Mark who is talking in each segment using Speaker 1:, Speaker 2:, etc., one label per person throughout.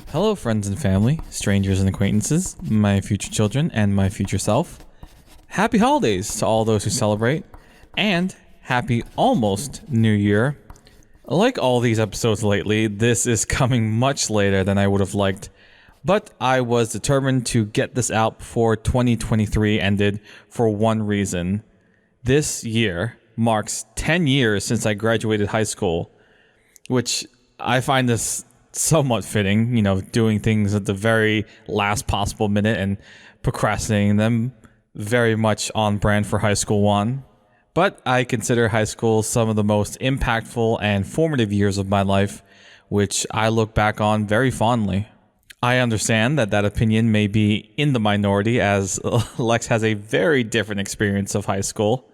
Speaker 1: Hello, friends and family, strangers and acquaintances, my future children, and my future self. Happy holidays to all those who celebrate, and happy almost New Year. Like all these episodes lately, this is coming much later than I would have liked, but I was determined to get this out before 2023 ended for one reason. This year marks 10 years since I graduated high school, which I find this somewhat fitting, doing things at the very last possible minute and procrastinating them, very much on brand for high school one. But I consider high school some of the most impactful and formative years of my life, which I look back on very fondly. I understand that opinion may be in the minority, as Lex has a very different experience of high school.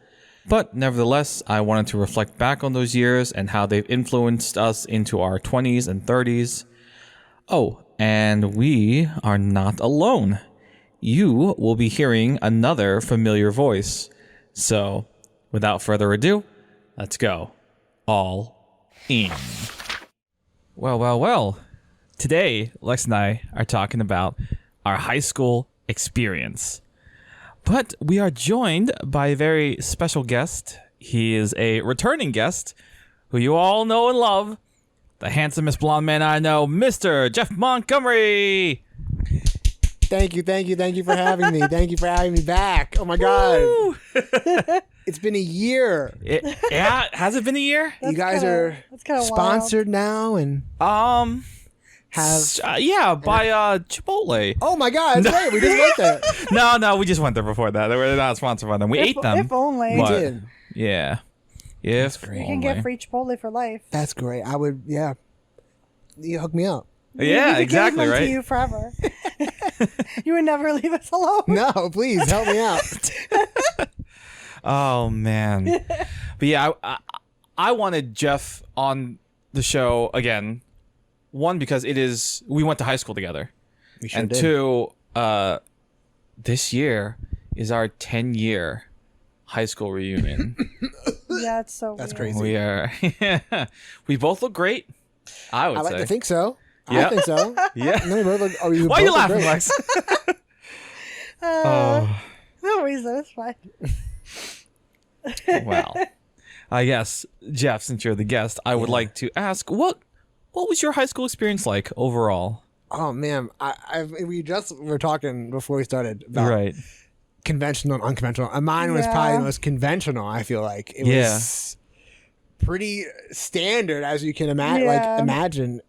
Speaker 1: But nevertheless, I wanted to reflect back on those years and how they've influenced us into our 20s and 30s. Oh, and we are not alone. You will be hearing another familiar voice. So, without further ado, let's go. All in. Well. Today, Lex and I are talking about our high school experience. But we are joined by a very special guest. He is a returning guest who you all know and love. The handsomest blonde man I know, Mr. Jeff Montgomery.
Speaker 2: Thank you for having me. Thank you for having me back. Oh my God. It's been a year.
Speaker 1: Has it been a year?
Speaker 2: You guys are sponsored now and
Speaker 1: by Chipotle.
Speaker 2: Oh my God, that's right. We just went there.
Speaker 1: No, we just went there before that. We're not sponsored by them. We ate them.
Speaker 3: If only.
Speaker 2: We did.
Speaker 1: Yeah.
Speaker 2: That's great.
Speaker 3: You can get free Chipotle for life.
Speaker 2: That's great. I would, yeah. You hook me up.
Speaker 1: Yeah, exactly,
Speaker 3: give them
Speaker 1: right?
Speaker 3: to you forever. You would never leave us alone.
Speaker 2: No, please help me out.
Speaker 1: Oh man. But yeah, I wanted Jeff on the show again. One, because we went to high school together.
Speaker 2: We sure
Speaker 1: and
Speaker 2: did.
Speaker 1: Two, this year is our 10-year high school reunion.
Speaker 3: Yeah, it's so
Speaker 2: That's
Speaker 3: weird.
Speaker 2: crazy.
Speaker 1: We both look great, I would
Speaker 2: I
Speaker 1: say.
Speaker 2: like to think so.
Speaker 1: Yeah.
Speaker 2: I think so.
Speaker 1: Yeah.
Speaker 2: No, we both look-
Speaker 1: Why are you
Speaker 2: both look
Speaker 1: laughing,
Speaker 2: great.
Speaker 1: Lex?
Speaker 3: No reason. It's fine.
Speaker 1: Well, I guess, Jeff, since you're the guest, I would like to ask, what was your high school experience like overall?
Speaker 2: Oh man, we just were talking before we started about
Speaker 1: Right.
Speaker 2: conventional and unconventional. Mine was probably the most conventional. I feel like it was pretty standard, as you can imagine.
Speaker 3: Yeah.
Speaker 2: Imagine,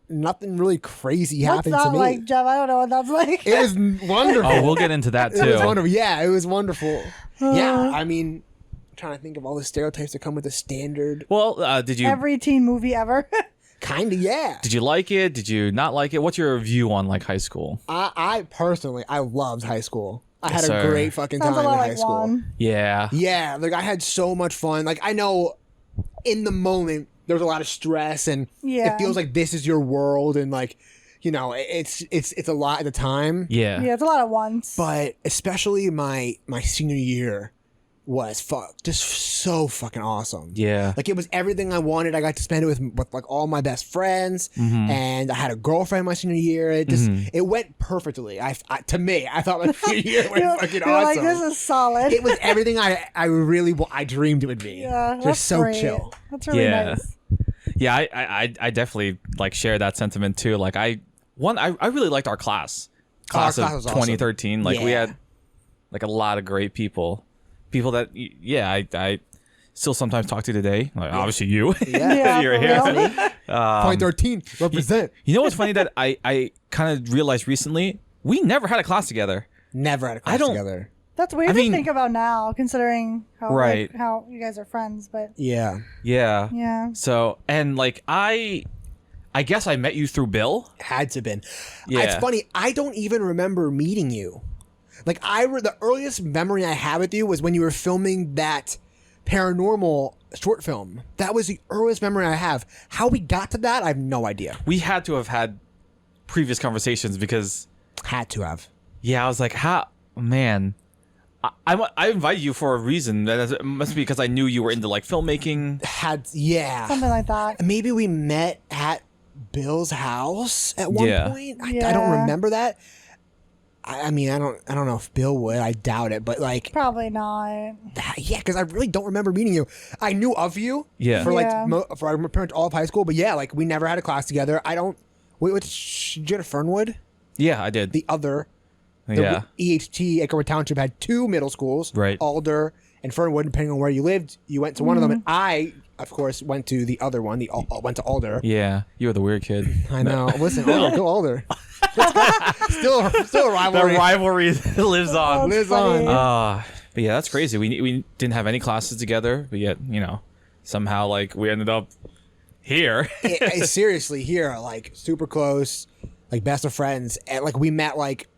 Speaker 2: nothing really crazy
Speaker 3: What's
Speaker 2: happened
Speaker 3: that
Speaker 2: to me.
Speaker 3: like, Jeff? I don't know what that's like.
Speaker 2: It was wonderful.
Speaker 1: Oh, we'll get into that too.
Speaker 2: It was wonderful. Yeah, it was wonderful. I mean, I'm trying to think of all the stereotypes that come with the standard.
Speaker 1: Well, did you
Speaker 3: Every teen movie ever.
Speaker 2: Kind of, yeah.
Speaker 1: Did you like it? Did you not like it? What's your view on like high school?
Speaker 2: I personally, I loved high school. I had
Speaker 1: Yes,
Speaker 2: a
Speaker 1: sir.
Speaker 2: great fucking
Speaker 3: Sounds
Speaker 2: time
Speaker 3: a
Speaker 2: in
Speaker 3: lot
Speaker 2: high
Speaker 3: like
Speaker 2: school.
Speaker 3: Juan.
Speaker 1: Yeah.
Speaker 2: Yeah, like I had so much fun. Like I know in the moment there was a lot of stress and
Speaker 3: Yeah.
Speaker 2: it feels like this is your world and like, it's a lot at the time.
Speaker 1: Yeah.
Speaker 3: Yeah, it's a lot at once.
Speaker 2: But especially my senior year was just so fucking awesome.
Speaker 1: Yeah.
Speaker 2: Like it was everything I wanted. I got to spend it with like all my best friends, and I had a girlfriend my senior year. It just it went perfectly. To me, I thought my senior year went fucking
Speaker 3: You're
Speaker 2: awesome.
Speaker 3: like, this is solid.
Speaker 2: It was everything I dreamed it would be.
Speaker 3: Yeah,
Speaker 2: just
Speaker 3: that's
Speaker 2: so
Speaker 3: great.
Speaker 2: chill.
Speaker 3: That's really
Speaker 1: Yeah.
Speaker 3: nice.
Speaker 1: Yeah, I definitely like share that sentiment too. Like I really liked our class. Class
Speaker 2: class
Speaker 1: of
Speaker 2: was awesome.
Speaker 1: 2013. Like we
Speaker 2: Yeah.
Speaker 1: had like a lot of great people. People that I still sometimes talk to today. Like obviously you.
Speaker 3: Yeah,
Speaker 1: You're
Speaker 3: for
Speaker 1: here.
Speaker 3: real.
Speaker 2: Point 13 represent.
Speaker 1: You know what's funny that I kind of realized recently? We never had a class together.
Speaker 2: Never had a class
Speaker 1: I don't-
Speaker 2: together.
Speaker 3: That's weird
Speaker 1: I mean-
Speaker 3: to think about now, considering how
Speaker 1: Right.
Speaker 3: how you guys are friends. But
Speaker 2: Yeah,
Speaker 1: Yeah.
Speaker 3: yeah,
Speaker 1: So, and like I guess I met you through Bill.
Speaker 2: had to been.
Speaker 1: Yeah.
Speaker 2: It's funny. I don't even remember meeting you. Like the earliest memory I have with you was when you were filming that paranormal short film. That was the earliest memory I have. How we got to that, I have no idea.
Speaker 1: We had to have had previous conversations because
Speaker 2: Had to have.
Speaker 1: I was like, how man. I invited you for a reason. It must be because I knew you were into like filmmaking.
Speaker 2: Yeah.
Speaker 3: something like that.
Speaker 2: Maybe we met at Bill's house at one
Speaker 1: Yeah.
Speaker 2: point. I
Speaker 3: Yeah.
Speaker 2: don't remember that. I mean, I don't know if Bill would. I doubt it. But like,
Speaker 3: Probably not.
Speaker 2: yeah, because I really don't remember meeting you. I knew of you.
Speaker 1: Yeah.
Speaker 2: For like
Speaker 3: Yeah.
Speaker 2: for pretty much all of high school. But yeah, like we never had a class together. I don't. Wait, did you go to Fernwood?
Speaker 1: Yeah, I did.
Speaker 2: The other.
Speaker 1: Yeah.
Speaker 2: EHT, Edgewood Township, had two middle schools.
Speaker 1: Right.
Speaker 2: Alder and Fernwood, depending on where you lived. You went to one of them, and I, of course, went to the other one. Went to Alder.
Speaker 1: Yeah. You were the weird kid.
Speaker 2: I know. Listen, go Alder. Still a
Speaker 1: The
Speaker 2: rivalry.
Speaker 1: rivalry lives on.
Speaker 3: That's
Speaker 2: Lives on.
Speaker 3: funny.
Speaker 1: But yeah, that's crazy. We didn't have any classes together, but yet, somehow like we ended up here.
Speaker 2: Seriously, here, like super close, like best of friends, and like we met like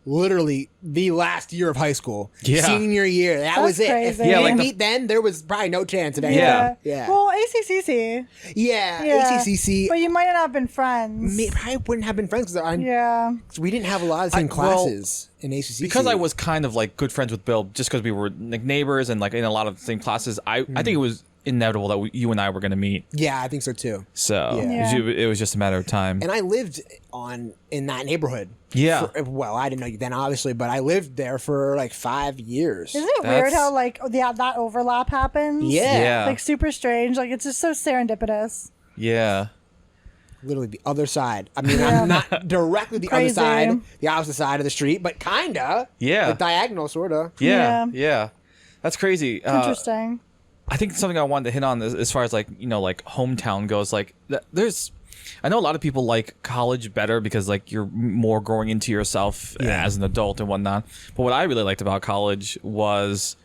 Speaker 2: literally the last year of high school.
Speaker 1: Yeah.
Speaker 2: Senior year. That was it. If
Speaker 3: crazy.
Speaker 2: we
Speaker 3: Yeah,
Speaker 1: like
Speaker 2: didn't
Speaker 1: the-
Speaker 2: meet then, there was probably no chance of anything.
Speaker 1: Yeah.
Speaker 2: Yeah.
Speaker 3: Well, ACCC.
Speaker 2: Yeah.
Speaker 3: Yeah.
Speaker 2: ACCC.
Speaker 3: But you might not have been friends.
Speaker 2: Probably wouldn't have been friends because
Speaker 3: Yeah.
Speaker 2: we didn't have a lot of the same classes in ACCC.
Speaker 1: Because I was kind of like good friends with Bill, just because we were like neighbors and like in a lot of the same classes. I think it was inevitable that you and I were going to meet.
Speaker 2: Yeah, I think so too.
Speaker 1: So
Speaker 3: Yeah.
Speaker 1: it was just a matter of time.
Speaker 2: And I lived in that neighborhood.
Speaker 1: Yeah.
Speaker 2: Well, I didn't know you then, obviously, but I lived there for like 5 years.
Speaker 3: Isn't it weird
Speaker 1: That's-
Speaker 3: how like that overlap happens?
Speaker 2: Yeah.
Speaker 1: Yeah.
Speaker 3: Like super strange. Like it's just so serendipitous.
Speaker 1: Yeah.
Speaker 2: Literally the other side. I mean, I'm not directly the other
Speaker 3: Crazy.
Speaker 2: side, the opposite side of the street, but kinda.
Speaker 1: Yeah.
Speaker 2: Like diagonal, sorta.
Speaker 1: Yeah.
Speaker 3: Yeah.
Speaker 1: Yeah. That's crazy.
Speaker 3: Interesting.
Speaker 1: I think something I wanted to hit on as far as like like hometown goes, like I know a lot of people like college better because like you're more growing into yourself as an adult and whatnot. But what I really liked about college was,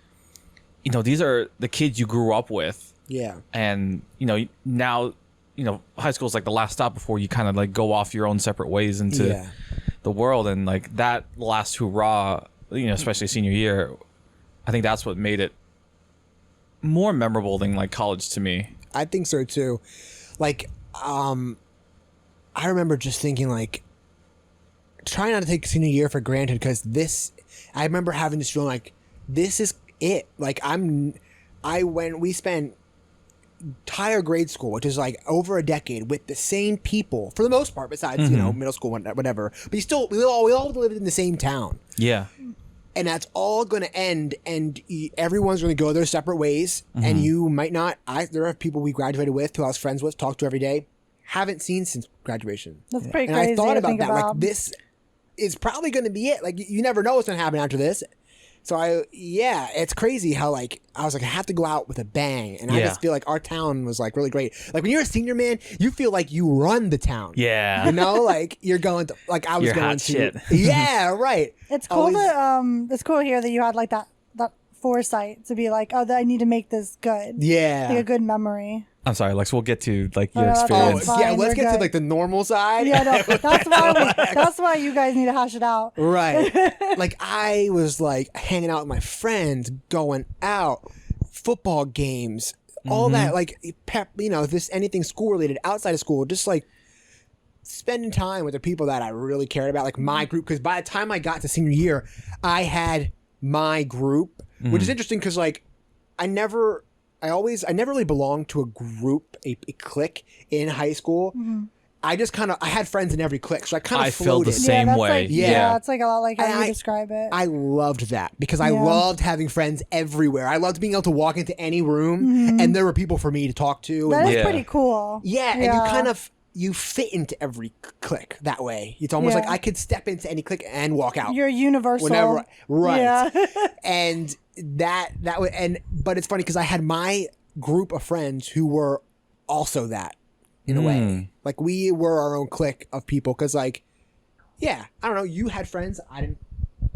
Speaker 1: these are the kids you grew up with,
Speaker 2: Yeah.
Speaker 1: and now high school is like the last stop before you kind of like go off your own separate ways into
Speaker 2: Yeah.
Speaker 1: the world, and like that last hurrah, especially senior year, I think that's what made it more memorable than like college to me.
Speaker 2: I think so too. Like, I remember just thinking like, try not to take senior year for granted because I remember having this feeling like this is it. Like we spent entire grade school, which is like over a decade with the same people for the most part, besides, middle school, whatever. But we all lived in the same town.
Speaker 1: Yeah.
Speaker 2: And that's all going to end, and everyone's going to go their separate ways. And you might not. There are people we graduated with, who I was friends with, talked to every day, haven't seen since graduation.
Speaker 3: That's pretty
Speaker 2: And
Speaker 3: crazy
Speaker 2: I thought
Speaker 3: to
Speaker 2: about
Speaker 3: think
Speaker 2: that.
Speaker 3: about.
Speaker 2: Like, this is probably going to be it. Like, you never know what's going to happen after this. So it's crazy how like I was like I have to go out with a bang, and I
Speaker 1: Yeah.
Speaker 2: just feel like our town was like really great. Like when you're a senior, man, you feel like you run the town.
Speaker 1: Yeah.
Speaker 2: Like you're going to like I was
Speaker 1: You're
Speaker 2: going
Speaker 1: hot
Speaker 2: to.
Speaker 1: shit.
Speaker 2: Yeah, right.
Speaker 3: It's cool
Speaker 2: Always-
Speaker 3: it's cool here that you had like that foresight to be like, oh, I need to make this good.
Speaker 2: Yeah.
Speaker 3: Like a good memory.
Speaker 1: I'm sorry, Lex. We'll get to like your
Speaker 3: Oh, that's
Speaker 1: experience.
Speaker 3: fine.
Speaker 2: Yeah, let's
Speaker 3: we're
Speaker 2: get to
Speaker 3: good.
Speaker 2: like the normal side.
Speaker 3: Yeah, no, that's why you guys need to hash it out.
Speaker 2: Right. Like I was like hanging out with my friends, going out, football games, all that like pep, this anything school related outside of school, just like spending time with the people that I really cared about, like my group. Because by the time I got to senior year, I had my group, which is interesting because like I never really belonged to a group, a clique in high school. I just I had friends in every clique, so I kind
Speaker 1: I
Speaker 2: of
Speaker 1: felt the
Speaker 2: floated.
Speaker 1: same
Speaker 3: that's
Speaker 1: way.
Speaker 3: Like,
Speaker 1: Yeah.
Speaker 3: it's like a lot like how
Speaker 2: And
Speaker 3: you
Speaker 2: I-
Speaker 3: describe it.
Speaker 2: I loved that because I
Speaker 3: Yeah.
Speaker 2: loved having friends everywhere. I loved being able to walk into any room and there were people for me to talk to.
Speaker 3: That
Speaker 2: And
Speaker 3: is
Speaker 1: Yeah.
Speaker 3: pretty cool.
Speaker 2: yeah, and you fit into every clique that way. It's almost
Speaker 3: Yeah.
Speaker 2: like I could step into any clique and walk out.
Speaker 3: You're universal.
Speaker 2: Whenever, right?
Speaker 3: Yeah.
Speaker 2: And but it's funny because I had my group of friends who were also that in a way. Like we were our own clique of people because like, yeah, I don't know. You had friends. I didn't.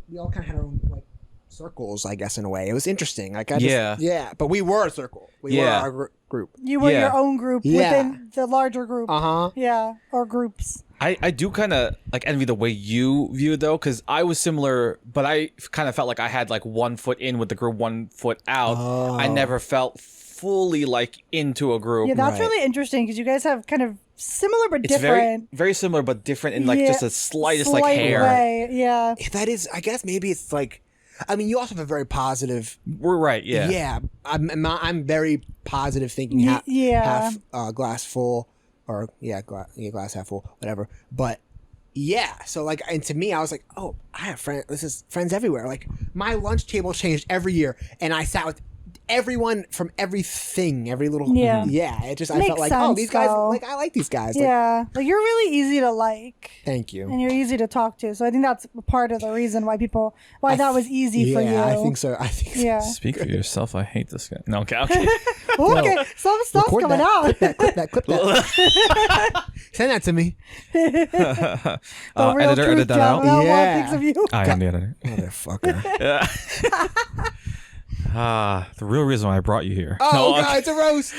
Speaker 2: We all kind of had our own like circles, I guess, in a way. It was interesting. Like yeah, but we were a circle. We were
Speaker 1: Yeah.
Speaker 2: our group.
Speaker 3: You were
Speaker 1: Yeah.
Speaker 3: your own group
Speaker 2: Yeah.
Speaker 3: within the larger group.
Speaker 2: Uh-huh.
Speaker 3: Yeah, or groups.
Speaker 1: I do kind of like envy the way you view it though, because I was similar, but I kind of felt like I had like 1 foot in with the group, 1 foot out. I never felt fully like into a group.
Speaker 3: Yeah, that's
Speaker 2: Right.
Speaker 3: really interesting because you guys have kind of similar but
Speaker 1: It's
Speaker 3: different.
Speaker 1: very similar but different in like
Speaker 3: Yeah,
Speaker 1: just the slightest
Speaker 3: slight
Speaker 1: like hair.
Speaker 3: way. Yeah.
Speaker 2: That is, I guess maybe it's like, I mean, you also have a very positive.
Speaker 1: We're right, yeah.
Speaker 2: I'm very positive thinking.
Speaker 3: Yeah.
Speaker 2: Half glass full. or glass half full, whatever. But yeah, so like, and to me, I was like, oh, I have friends. This is friends everywhere. Like my lunch table changed every year, and I sat with everyone from everything, every little it just I
Speaker 3: Makes
Speaker 2: felt like, oh,
Speaker 3: sense,
Speaker 2: these guys,
Speaker 3: though.
Speaker 2: like I like these guys. Like,
Speaker 3: Yeah, like you're really easy to like.
Speaker 2: thank you.
Speaker 3: And you're easy to talk to, so I think that's part of the reason why that was easy for you.
Speaker 2: Yeah, I think so.
Speaker 3: Yeah.
Speaker 1: Speak for yourself. I hate this guy. No, okay.
Speaker 3: Okay, some stuff's
Speaker 2: Record
Speaker 3: coming
Speaker 2: that.
Speaker 3: out.
Speaker 2: Clip that. Send that to me.
Speaker 3: The real
Speaker 1: editor,
Speaker 3: truth,
Speaker 1: edit that
Speaker 3: Jeff,
Speaker 1: out.
Speaker 3: about what
Speaker 2: Yeah.
Speaker 3: thinks of you.
Speaker 1: I am the editor.
Speaker 2: Motherfucker.
Speaker 1: The real reason why I brought you here.
Speaker 2: Oh,
Speaker 1: No,
Speaker 2: God, it's a roast.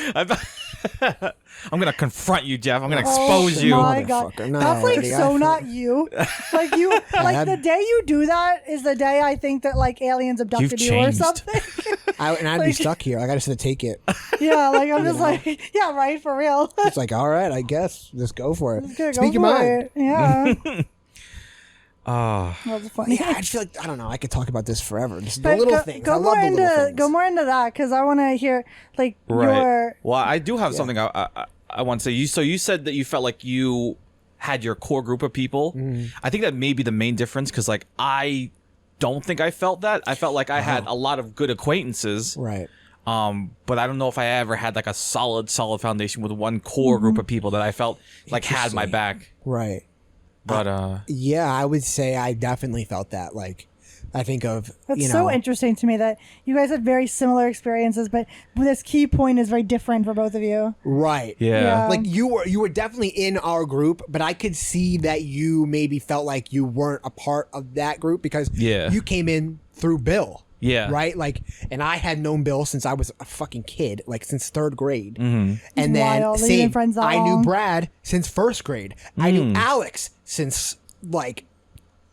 Speaker 1: I'm gonna confront you, Jeff. I'm gonna expose you.
Speaker 3: Oh my god,
Speaker 2: Motherfucker. No,
Speaker 3: that's like
Speaker 2: already,
Speaker 3: so
Speaker 2: I-
Speaker 3: not you. Like you, like the day you do that is the day I think that like aliens abducted you or
Speaker 1: changed.
Speaker 3: something.
Speaker 2: I'd be stuck here. Like, I just had to take it.
Speaker 3: Yeah, like I'm just like, yeah, right, for real.
Speaker 2: It's like, all right, I guess. Just go for it.
Speaker 3: Go
Speaker 2: Speak your
Speaker 3: for
Speaker 2: mind.
Speaker 3: it. Yeah,
Speaker 1: Ah,
Speaker 3: that was funny.
Speaker 2: Yeah, I just feel like, I don't know. I could talk about this forever. Just the
Speaker 3: But
Speaker 2: little
Speaker 3: go,
Speaker 2: things.
Speaker 3: Go
Speaker 2: I love
Speaker 3: more
Speaker 2: the
Speaker 3: into
Speaker 2: little things.
Speaker 3: go more into that because I want to hear like your.
Speaker 1: Well, I do have something I want to say. So you said that you felt like you had your core group of people. I think that may be the main difference because like I don't think I felt that. I felt like I had a lot of good acquaintances.
Speaker 2: Right.
Speaker 1: But I don't know if I ever had like a solid foundation with one core group of people that I felt like had my back.
Speaker 2: Right.
Speaker 1: But
Speaker 2: Yeah, I would say I definitely felt that. Like, I think of,
Speaker 3: That's
Speaker 2: you know.
Speaker 3: so interesting to me that you guys had very similar experiences, but this key point is very different for both of you.
Speaker 2: Right.
Speaker 1: yeah.
Speaker 2: Like you were definitely in our group, but I could see that you maybe felt like you weren't a part of that group because you came in through Bill.
Speaker 1: Yeah.
Speaker 2: Right? Like, and I had known Bill since I was a fucking kid, like since 3rd grade.
Speaker 1: Mm-hmm.
Speaker 2: And then
Speaker 3: Wild. They've been
Speaker 2: same,
Speaker 3: friends that
Speaker 2: I knew
Speaker 3: long.
Speaker 2: Brad since 1st grade. I knew Alex since like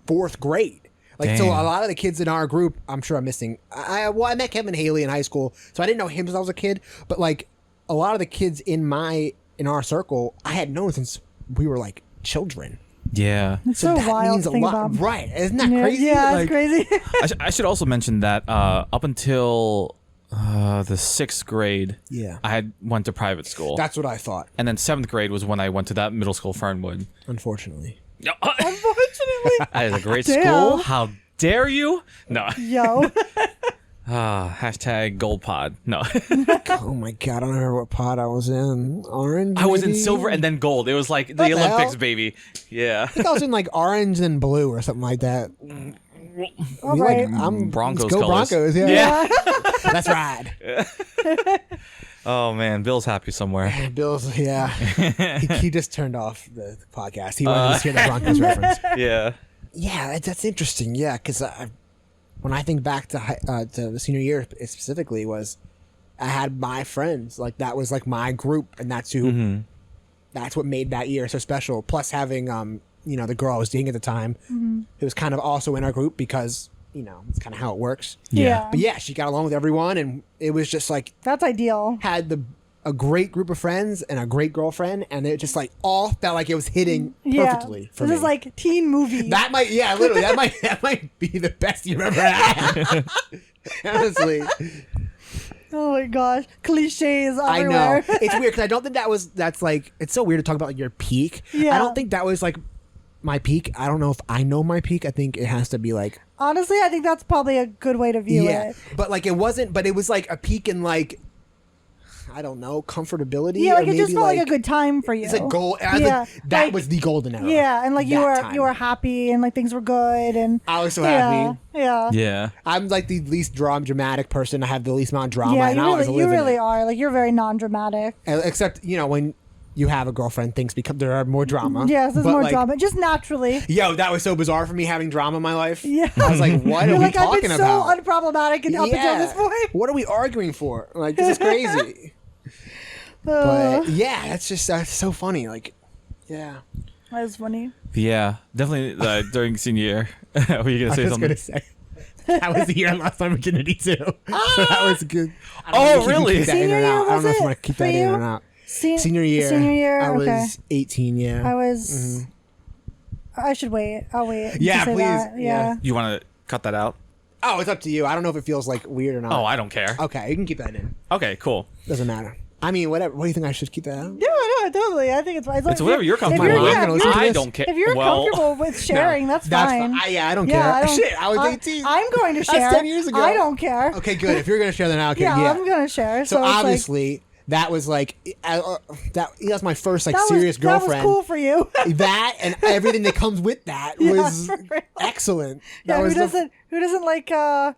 Speaker 2: 4th grade. Like, so
Speaker 1: Damn.
Speaker 2: a lot of the kids in our group, I'm sure I'm missing. I met Kevin and Haley in high school, so I didn't know him since I was a kid. But like a lot of the kids in our circle, I had known since we were like children.
Speaker 1: Yeah.
Speaker 3: It's so
Speaker 2: that
Speaker 3: wild
Speaker 2: means
Speaker 3: to
Speaker 2: a
Speaker 3: think
Speaker 2: lot,
Speaker 3: about.
Speaker 2: right? Isn't that
Speaker 3: Yeah,
Speaker 2: crazy?
Speaker 3: yeah,
Speaker 2: Like,
Speaker 3: it's crazy.
Speaker 1: I should also mention that up until the 6th grade,
Speaker 2: Yeah.
Speaker 1: I went to private school.
Speaker 2: That's what I thought.
Speaker 1: And then 7th grade was when I went to that middle school, Fernwood.
Speaker 2: Unfortunately.
Speaker 3: Unfortunately.
Speaker 1: That is a great
Speaker 3: Damn.
Speaker 1: school. How dare you? No.
Speaker 3: Yo.
Speaker 1: Hashtag gold pod. No.
Speaker 2: Oh my god! I don't remember what pod I was in. Orange.
Speaker 1: I was in
Speaker 2: maybe?
Speaker 1: silver and then gold. It was like the
Speaker 2: What the
Speaker 1: Olympics,
Speaker 2: hell?
Speaker 1: baby. Yeah.
Speaker 2: I think I was in like orange and blue or something like that.
Speaker 3: All
Speaker 2: We,
Speaker 3: right.
Speaker 2: like, I'm
Speaker 1: Broncos
Speaker 2: let's go
Speaker 1: colors.
Speaker 2: Broncos. Yeah.
Speaker 1: Yeah.
Speaker 2: That's right.
Speaker 1: Oh man, Bill's happy somewhere.
Speaker 2: Bill's. Yeah. he just turned off the podcast. He wanted to hear the Broncos reference.
Speaker 1: Yeah.
Speaker 2: Yeah, that's interesting. Yeah, because when I think back to the senior year specifically, was I had my friends, like that was like my group, and that's who that's what made that year so special. Plus having the girl I was dating at the time, it was kind of also in our group because it's kind of how it works.
Speaker 3: Yeah.
Speaker 2: But yeah, she got along with everyone, and it was just like
Speaker 3: That's ideal.
Speaker 2: had a great group of friends and a great girlfriend, and it just like all felt like it was hitting
Speaker 3: Yeah.
Speaker 2: perfectly for
Speaker 3: This
Speaker 2: me.
Speaker 3: is like teen movie.
Speaker 2: That might, yeah, literally, that might be the best you've ever had. Honestly,
Speaker 3: Oh my gosh. Cliches
Speaker 2: I
Speaker 3: everywhere.
Speaker 2: know it's weird because I don't think that's like it's so weird to talk about like your peak.
Speaker 3: Yeah.
Speaker 2: I don't think that was like my peak. I don't know if I know my peak. I think it has to be like
Speaker 3: Honestly, I think that's probably a good way to view it.
Speaker 2: but like it wasn't. But it was like a peak in like I don't know comfortability.
Speaker 3: Yeah, like
Speaker 2: or
Speaker 3: it just
Speaker 2: maybe,
Speaker 3: felt like a good time for you.
Speaker 2: It's like gold. I was
Speaker 3: Yeah,
Speaker 2: like, that
Speaker 3: like-
Speaker 2: was the golden era.
Speaker 3: Yeah, and like you
Speaker 2: that
Speaker 3: were
Speaker 2: time.
Speaker 3: happy and like things were good and
Speaker 2: I was so
Speaker 3: yeah,
Speaker 2: happy.
Speaker 3: Yeah.
Speaker 1: Yeah.
Speaker 2: I'm like the least dramatic person. I have the least amount of drama,
Speaker 3: Yeah,
Speaker 2: and I was
Speaker 3: you
Speaker 2: living
Speaker 3: really
Speaker 2: it.
Speaker 3: are. Like you're very non-dramatic.
Speaker 2: Except when you have a girlfriend, things become there are more drama.
Speaker 3: Yes, there's
Speaker 2: But,
Speaker 3: more
Speaker 2: like,
Speaker 3: drama, just naturally.
Speaker 2: Yo, that was so bizarre for me having drama in my life.
Speaker 3: Yeah.
Speaker 2: I was like, what
Speaker 3: You're
Speaker 2: are we
Speaker 3: like, I've
Speaker 2: talking
Speaker 3: been
Speaker 2: about?
Speaker 3: so unproblematic and up until this point.
Speaker 2: What are we arguing for? Like, this is crazy. But yeah, that's so funny. Like, yeah.
Speaker 3: That was funny.
Speaker 1: Yeah. Definitely during senior year. Were you gonna say
Speaker 2: I was
Speaker 1: something?
Speaker 2: gonna say that was the year I lost my virginity too. So that was good. I don't
Speaker 1: Oh,
Speaker 2: know if you can
Speaker 1: really?
Speaker 2: keep that in
Speaker 3: Senior
Speaker 2: and
Speaker 3: year,
Speaker 2: out. I don't
Speaker 3: was
Speaker 2: know if
Speaker 3: it
Speaker 2: you want to keep
Speaker 3: for
Speaker 2: that in
Speaker 3: you?
Speaker 2: or not.
Speaker 3: Senior
Speaker 2: Senior year.
Speaker 3: I
Speaker 2: was
Speaker 3: okay.
Speaker 2: 18. Yeah.
Speaker 3: I was. I should wait. I'll wait.
Speaker 2: Yeah,
Speaker 3: to say
Speaker 2: please.
Speaker 3: that.
Speaker 2: Yeah.
Speaker 1: You want to cut that out?
Speaker 2: Oh, it's up to you. I don't know if it feels like weird or not.
Speaker 1: Oh, I don't care.
Speaker 2: Okay, you can keep that in.
Speaker 1: Okay, cool.
Speaker 2: Doesn't matter. I mean, whatever. What do you think? I should keep that out?
Speaker 3: No, totally. I think it's fine.
Speaker 1: It's whatever you're comfortable with. I don't care.
Speaker 3: If you're comfortable with sharing, that's fine.
Speaker 2: I don't care. Shit, I was 18.
Speaker 3: I'm going to share.
Speaker 2: That's 10 years ago.
Speaker 3: I don't care.
Speaker 2: Okay, good. If you're going to share, then I'll care.
Speaker 3: Yeah, I'm going to share.
Speaker 2: So obviously, that was like that's my first like serious girlfriend.
Speaker 3: That was cool for you.
Speaker 2: That and everything that comes with that was excellent.
Speaker 3: Yeah, who doesn't like a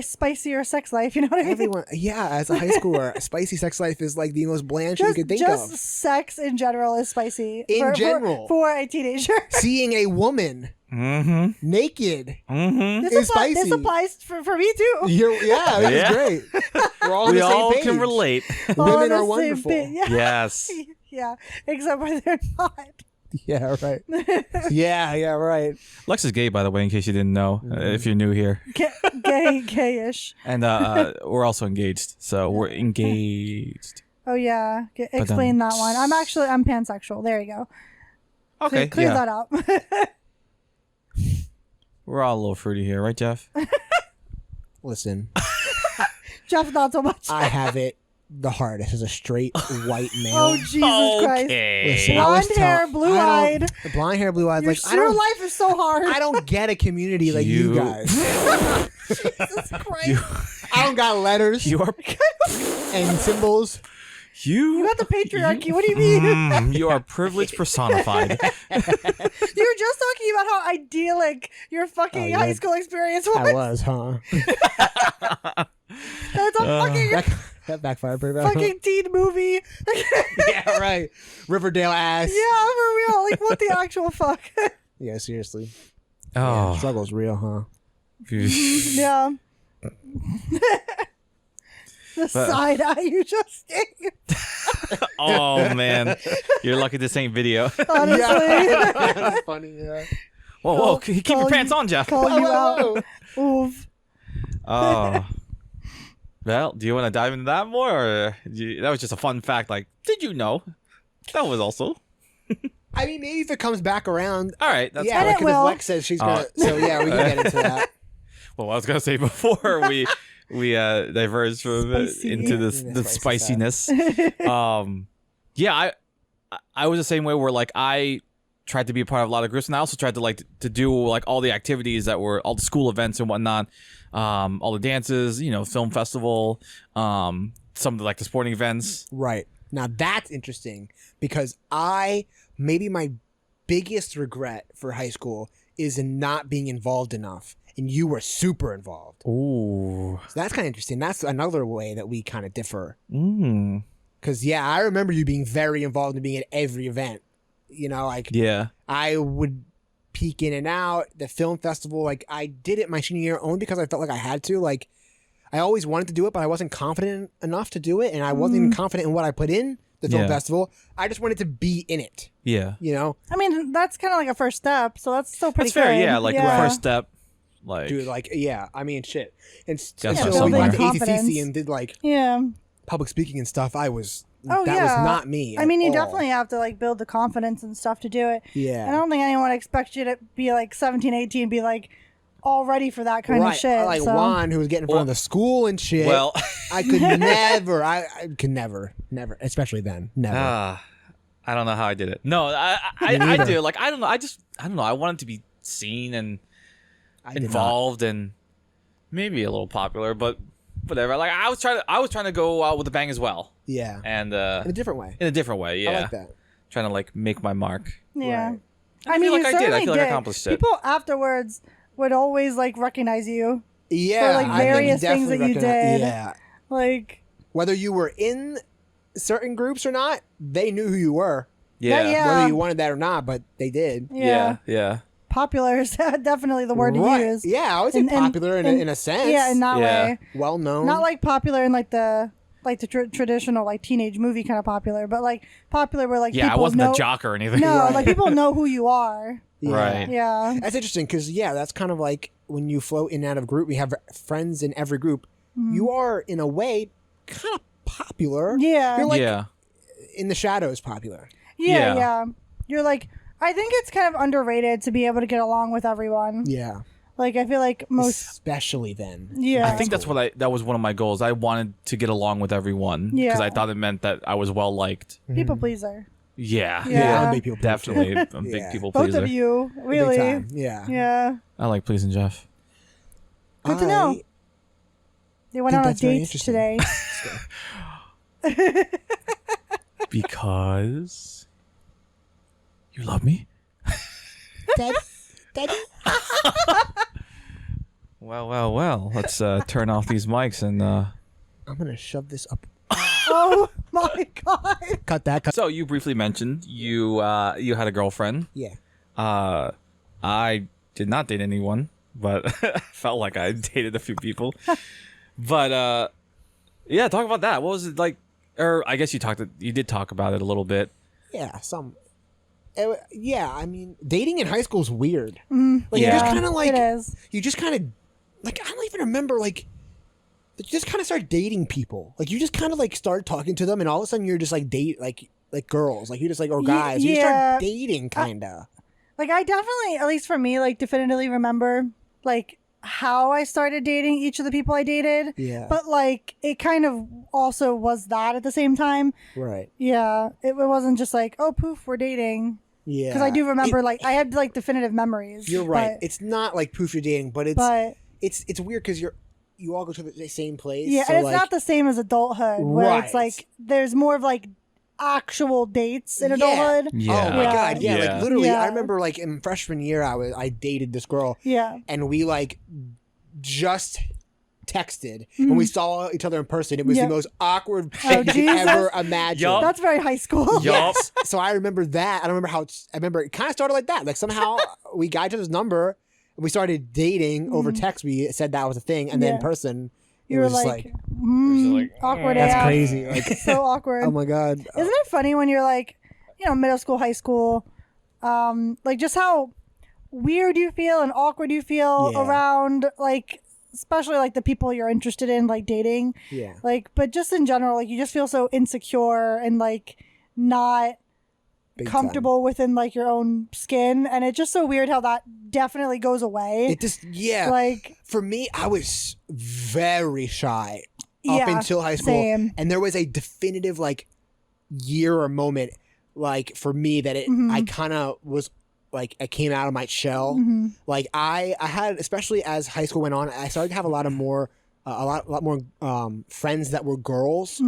Speaker 3: spicier sex life? You know what I mean?
Speaker 2: Everyone, yeah. As a high schooler, a spicy sex life is like the most bland shit you could think of.
Speaker 3: Just sex in general is spicy.
Speaker 2: In general,
Speaker 3: for a teenager,
Speaker 2: seeing a woman naked is spicy.
Speaker 3: This applies for me too.
Speaker 2: That's great. We're all on the same page.
Speaker 1: Can relate.
Speaker 2: Women are wonderful.
Speaker 1: Yes.
Speaker 3: Yeah, except when they're not.
Speaker 2: Yeah, right. yeah, right.
Speaker 1: Lex is gay, by the way, in case you didn't know, if you're new here.
Speaker 3: Gayish.
Speaker 1: And we're also engaged, so we're engaged.
Speaker 3: Oh yeah, explain that one. I'm pansexual. There you go.
Speaker 1: Okay,
Speaker 3: clear that up.
Speaker 1: We're all a little fruity here, right, Jeff?
Speaker 2: Listen,
Speaker 3: Jeff, not so much.
Speaker 2: I have it the hardest as a straight white male.
Speaker 3: Oh Jesus Christ!
Speaker 2: Listen,
Speaker 3: blonde hair, blue-eyed.
Speaker 2: Blonde hair, blue-eyed.
Speaker 3: Your life is so hard.
Speaker 2: I don't get a community like you guys.
Speaker 3: Jesus Christ!
Speaker 2: I don't got letters.
Speaker 1: You are
Speaker 2: and symbols.
Speaker 3: You got the patriarchy. What do you mean?
Speaker 1: You are privilege personified.
Speaker 3: You were just talking about how idyllic your fucking high school experience was.
Speaker 2: I was, huh?
Speaker 3: That's a fucking
Speaker 2: that backfired pretty bad.
Speaker 3: fucking teen movie.
Speaker 2: Yeah, right. Riverdale ass.
Speaker 3: Yeah, for real. Like, what the actual fuck?
Speaker 2: Yeah, seriously.
Speaker 1: Oh,
Speaker 2: yeah, struggle's real, huh?
Speaker 3: Yeah. The side eye you just gave.
Speaker 1: Oh man, you're lucky this ain't video.
Speaker 3: Honestly.
Speaker 2: That's funny. Yeah.
Speaker 1: Whoa, keep your pants on, Jeff.
Speaker 3: Call you out. Oof.
Speaker 1: Oh. Well, do you want to dive into that more, or that was just a fun fact? Like, did you know that was also?
Speaker 2: I mean, maybe if it comes back around.
Speaker 1: All right, that's
Speaker 2: yeah.
Speaker 3: Like,
Speaker 2: Because if Lex says she's gonna, so yeah, we can get into that.
Speaker 1: Well, I was gonna say before we diverge from into the spiciness. Yeah, I was the same way where like I tried to be a part of a lot of groups, and I also tried to to do like all the activities that were all the school events and whatnot, all the dances, film festival, some of the sporting events.
Speaker 2: Right. Now that's interesting because maybe my biggest regret for high school is in not being involved enough. And you were super involved.
Speaker 1: Ooh.
Speaker 2: So that's kind of interesting. That's another way that we kind of differ. Because,
Speaker 1: Mm.
Speaker 2: I remember you being very involved in being at every event.
Speaker 1: Yeah.
Speaker 2: I would peek in and out. The film festival, I did it my senior year only because I felt like I had to. I always wanted to do it, but I wasn't confident enough to do it. And I wasn't even confident in what I put in the film festival. I just wanted to be in it.
Speaker 1: Yeah.
Speaker 3: I mean, that's kind of like a first step. So that's still pretty
Speaker 1: That's fair,
Speaker 3: good.
Speaker 1: yeah. First step.
Speaker 2: Dude, yeah, I mean, shit. And
Speaker 1: Gotta
Speaker 2: so
Speaker 1: start
Speaker 2: we went to
Speaker 3: somewhere.
Speaker 2: ACCC and did public speaking and stuff. That was not me.
Speaker 3: I mean, you
Speaker 2: at all.
Speaker 3: definitely have to build the confidence and stuff to do it.
Speaker 2: Yeah.
Speaker 3: I don't think anyone expects you to be 17, 18, be all ready for that kind of shit.
Speaker 2: Like Juan, who was getting in front of the school and shit.
Speaker 1: Well,
Speaker 2: I could never. I could never, especially then, never.
Speaker 1: I don't know how I did it. No, I do. I don't know. I don't know. I wanted to be seen and involved and maybe a little popular, but whatever. I was trying to go out with a bang as well.
Speaker 2: Yeah.
Speaker 1: And
Speaker 2: in a different way.
Speaker 1: Yeah.
Speaker 2: I like that.
Speaker 1: Trying to make my mark.
Speaker 3: Yeah.
Speaker 2: Right.
Speaker 3: I mean,
Speaker 1: I did. I feel like I
Speaker 3: did.
Speaker 1: accomplished it.
Speaker 3: People afterwards would always recognize you.
Speaker 2: Yeah.
Speaker 3: For various things that you did.
Speaker 2: Yeah. Whether you were in certain groups or not, they knew who you were.
Speaker 1: Yeah.
Speaker 2: Whether you wanted that or not, but they did.
Speaker 1: Yeah.
Speaker 3: Popular is definitely the word to use.
Speaker 2: Yeah, I would say popular in a sense.
Speaker 3: Yeah, in that way.
Speaker 2: Well known.
Speaker 3: Not popular in the traditional teenage movie kind of popular, but popular where people
Speaker 1: I wasn't
Speaker 3: know,
Speaker 1: a jock or anything.
Speaker 3: No, people know who you are.
Speaker 2: Yeah.
Speaker 1: Right.
Speaker 3: Yeah.
Speaker 2: That's interesting because that's kind of when you float in and out of group. We have friends in every group. Mm-hmm. You are in a way kind of popular.
Speaker 3: Yeah.
Speaker 2: You're in the shadows popular.
Speaker 3: Yeah. You're I think it's kind of underrated to be able to get along with everyone.
Speaker 2: Yeah.
Speaker 3: Like I feel like most,
Speaker 2: especially then.
Speaker 3: yeah.
Speaker 1: I think that was one of my goals. I wanted to get along with everyone because
Speaker 3: Yeah.
Speaker 1: I thought it meant that I was well liked.
Speaker 3: people pleaser.
Speaker 1: Yeah,
Speaker 3: Yeah.
Speaker 2: I'm a big people pleaser.
Speaker 1: definitely a big
Speaker 2: Yeah.
Speaker 1: people
Speaker 3: Both
Speaker 1: pleaser.
Speaker 3: of you,
Speaker 2: Big
Speaker 3: really.
Speaker 2: time. Yeah.
Speaker 3: Yeah.
Speaker 1: I like pleasing Jeff.
Speaker 3: Good to know. They went
Speaker 2: think
Speaker 3: on a
Speaker 2: that's very
Speaker 3: date
Speaker 2: interesting.
Speaker 3: today.
Speaker 1: Because you love me.
Speaker 2: Daddy.
Speaker 1: Well. Let's turn off these mics and.
Speaker 2: I'm gonna shove this up.
Speaker 3: Oh my god.
Speaker 2: Cut that. Cut.
Speaker 1: So you briefly mentioned you had a girlfriend.
Speaker 2: Yeah.
Speaker 1: I did not date anyone, but felt like I dated a few people. But yeah, talk about that. What was it like? Or I guess you did talk about it a little bit.
Speaker 2: Yeah. Yeah. I mean, dating in high school is weird. Like you
Speaker 1: Yeah.
Speaker 2: just kind of like
Speaker 3: It is.
Speaker 2: you just kind of like I don't even remember like. You just kind of start dating people. Like you just kind of like start talking to them, and all of a sudden you're just like like girls. Like you just like or guys. You just
Speaker 3: yeah.
Speaker 2: start dating, kinda.
Speaker 3: Like I definitely, at least for me, like definitively remember like how I started dating each of the people I dated.
Speaker 2: Yeah.
Speaker 3: But like it kind of also was that at the same time.
Speaker 2: Right.
Speaker 3: Yeah. It wasn't just like, oh poof, we're dating.
Speaker 2: Yeah.
Speaker 3: Because I do remember like I had like definitive memories.
Speaker 2: You're right.
Speaker 3: But,
Speaker 2: It's not like poof you're dating, but it's weird because you all go to the same place.
Speaker 3: yeah,
Speaker 2: so
Speaker 3: and it's
Speaker 2: like,
Speaker 3: not the same as adulthood where it's
Speaker 2: Right.
Speaker 3: like there's more of like actual dates in
Speaker 2: Yeah.
Speaker 3: adulthood.
Speaker 1: Yeah.
Speaker 2: Oh my
Speaker 3: Yeah.
Speaker 2: god, yeah.
Speaker 1: Yeah.
Speaker 2: Like literally,
Speaker 3: Yeah.
Speaker 2: I remember like in freshman year, I dated this girl,
Speaker 3: Yeah.
Speaker 2: and we like just texted when we saw each other in person. It was
Speaker 3: Yeah.
Speaker 2: the most awkward
Speaker 3: Oh,
Speaker 2: thing you could
Speaker 3: Jesus.
Speaker 2: ever imagine.
Speaker 1: Yup.
Speaker 3: That's very high school.
Speaker 1: Yup.
Speaker 2: So I remember that. I don't remember how. I remember it kind of started like that. Like somehow we got each other's number, and we started dating over text. We said that was a thing, and then
Speaker 3: Yeah.
Speaker 2: in person,
Speaker 3: You
Speaker 2: it
Speaker 3: were
Speaker 2: was just
Speaker 3: like,
Speaker 1: like,
Speaker 3: awkward
Speaker 2: that's
Speaker 3: AF.
Speaker 2: crazy. Like,
Speaker 3: So awkward.
Speaker 2: oh my god.
Speaker 3: Isn't it funny when you're like, middle school, high school, like just how weird you feel and awkward you feel
Speaker 2: Yeah.
Speaker 3: around, like, especially like the people you're interested in, like dating,
Speaker 2: Yeah.
Speaker 3: like, but just in general, like you just feel so insecure and like not
Speaker 2: Big time.
Speaker 3: comfortable within like your own skin, and it's just so weird how that definitely goes away.
Speaker 2: It just
Speaker 3: like,
Speaker 2: for me, I was very shy up
Speaker 3: yeah,
Speaker 2: until high school,
Speaker 3: same.
Speaker 2: and there was a definitive like year or moment like for me that I kind of was like I came out of my shell. Like I had, especially as high school went on, I started to have a lot more friends that were girls,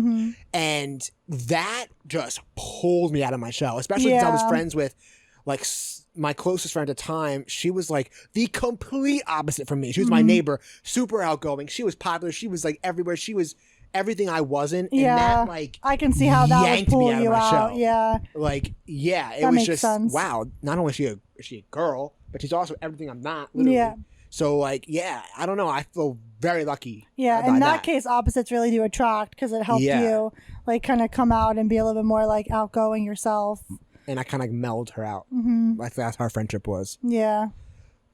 Speaker 2: and that just pulled me out of my shell. Especially because I was
Speaker 3: Yeah.
Speaker 2: friends with like my closest friend at the time. She was like the complete opposite from me. She was my neighbor, super outgoing. She was popular. She was like everywhere. She was everything I wasn't. And
Speaker 3: Yeah.
Speaker 2: that like
Speaker 3: I can see how that would
Speaker 2: yanked me
Speaker 3: pull
Speaker 2: out of
Speaker 3: you
Speaker 2: my
Speaker 3: out.
Speaker 2: shell.
Speaker 3: Yeah.
Speaker 2: Like yeah, it
Speaker 3: That
Speaker 2: was
Speaker 3: makes
Speaker 2: just
Speaker 3: sense.
Speaker 2: wow. Not only is she a girl, but she's also everything I'm not. Literally.
Speaker 3: Yeah.
Speaker 2: So like yeah, I don't know. I feel very lucky.
Speaker 3: Yeah,
Speaker 2: by
Speaker 3: in that case, opposites really do attract because it helped
Speaker 2: Yeah.
Speaker 3: you like kind of come out and be a little bit more like outgoing yourself.
Speaker 2: and I kind of melded her out. Like that's how our friendship was.
Speaker 3: Yeah,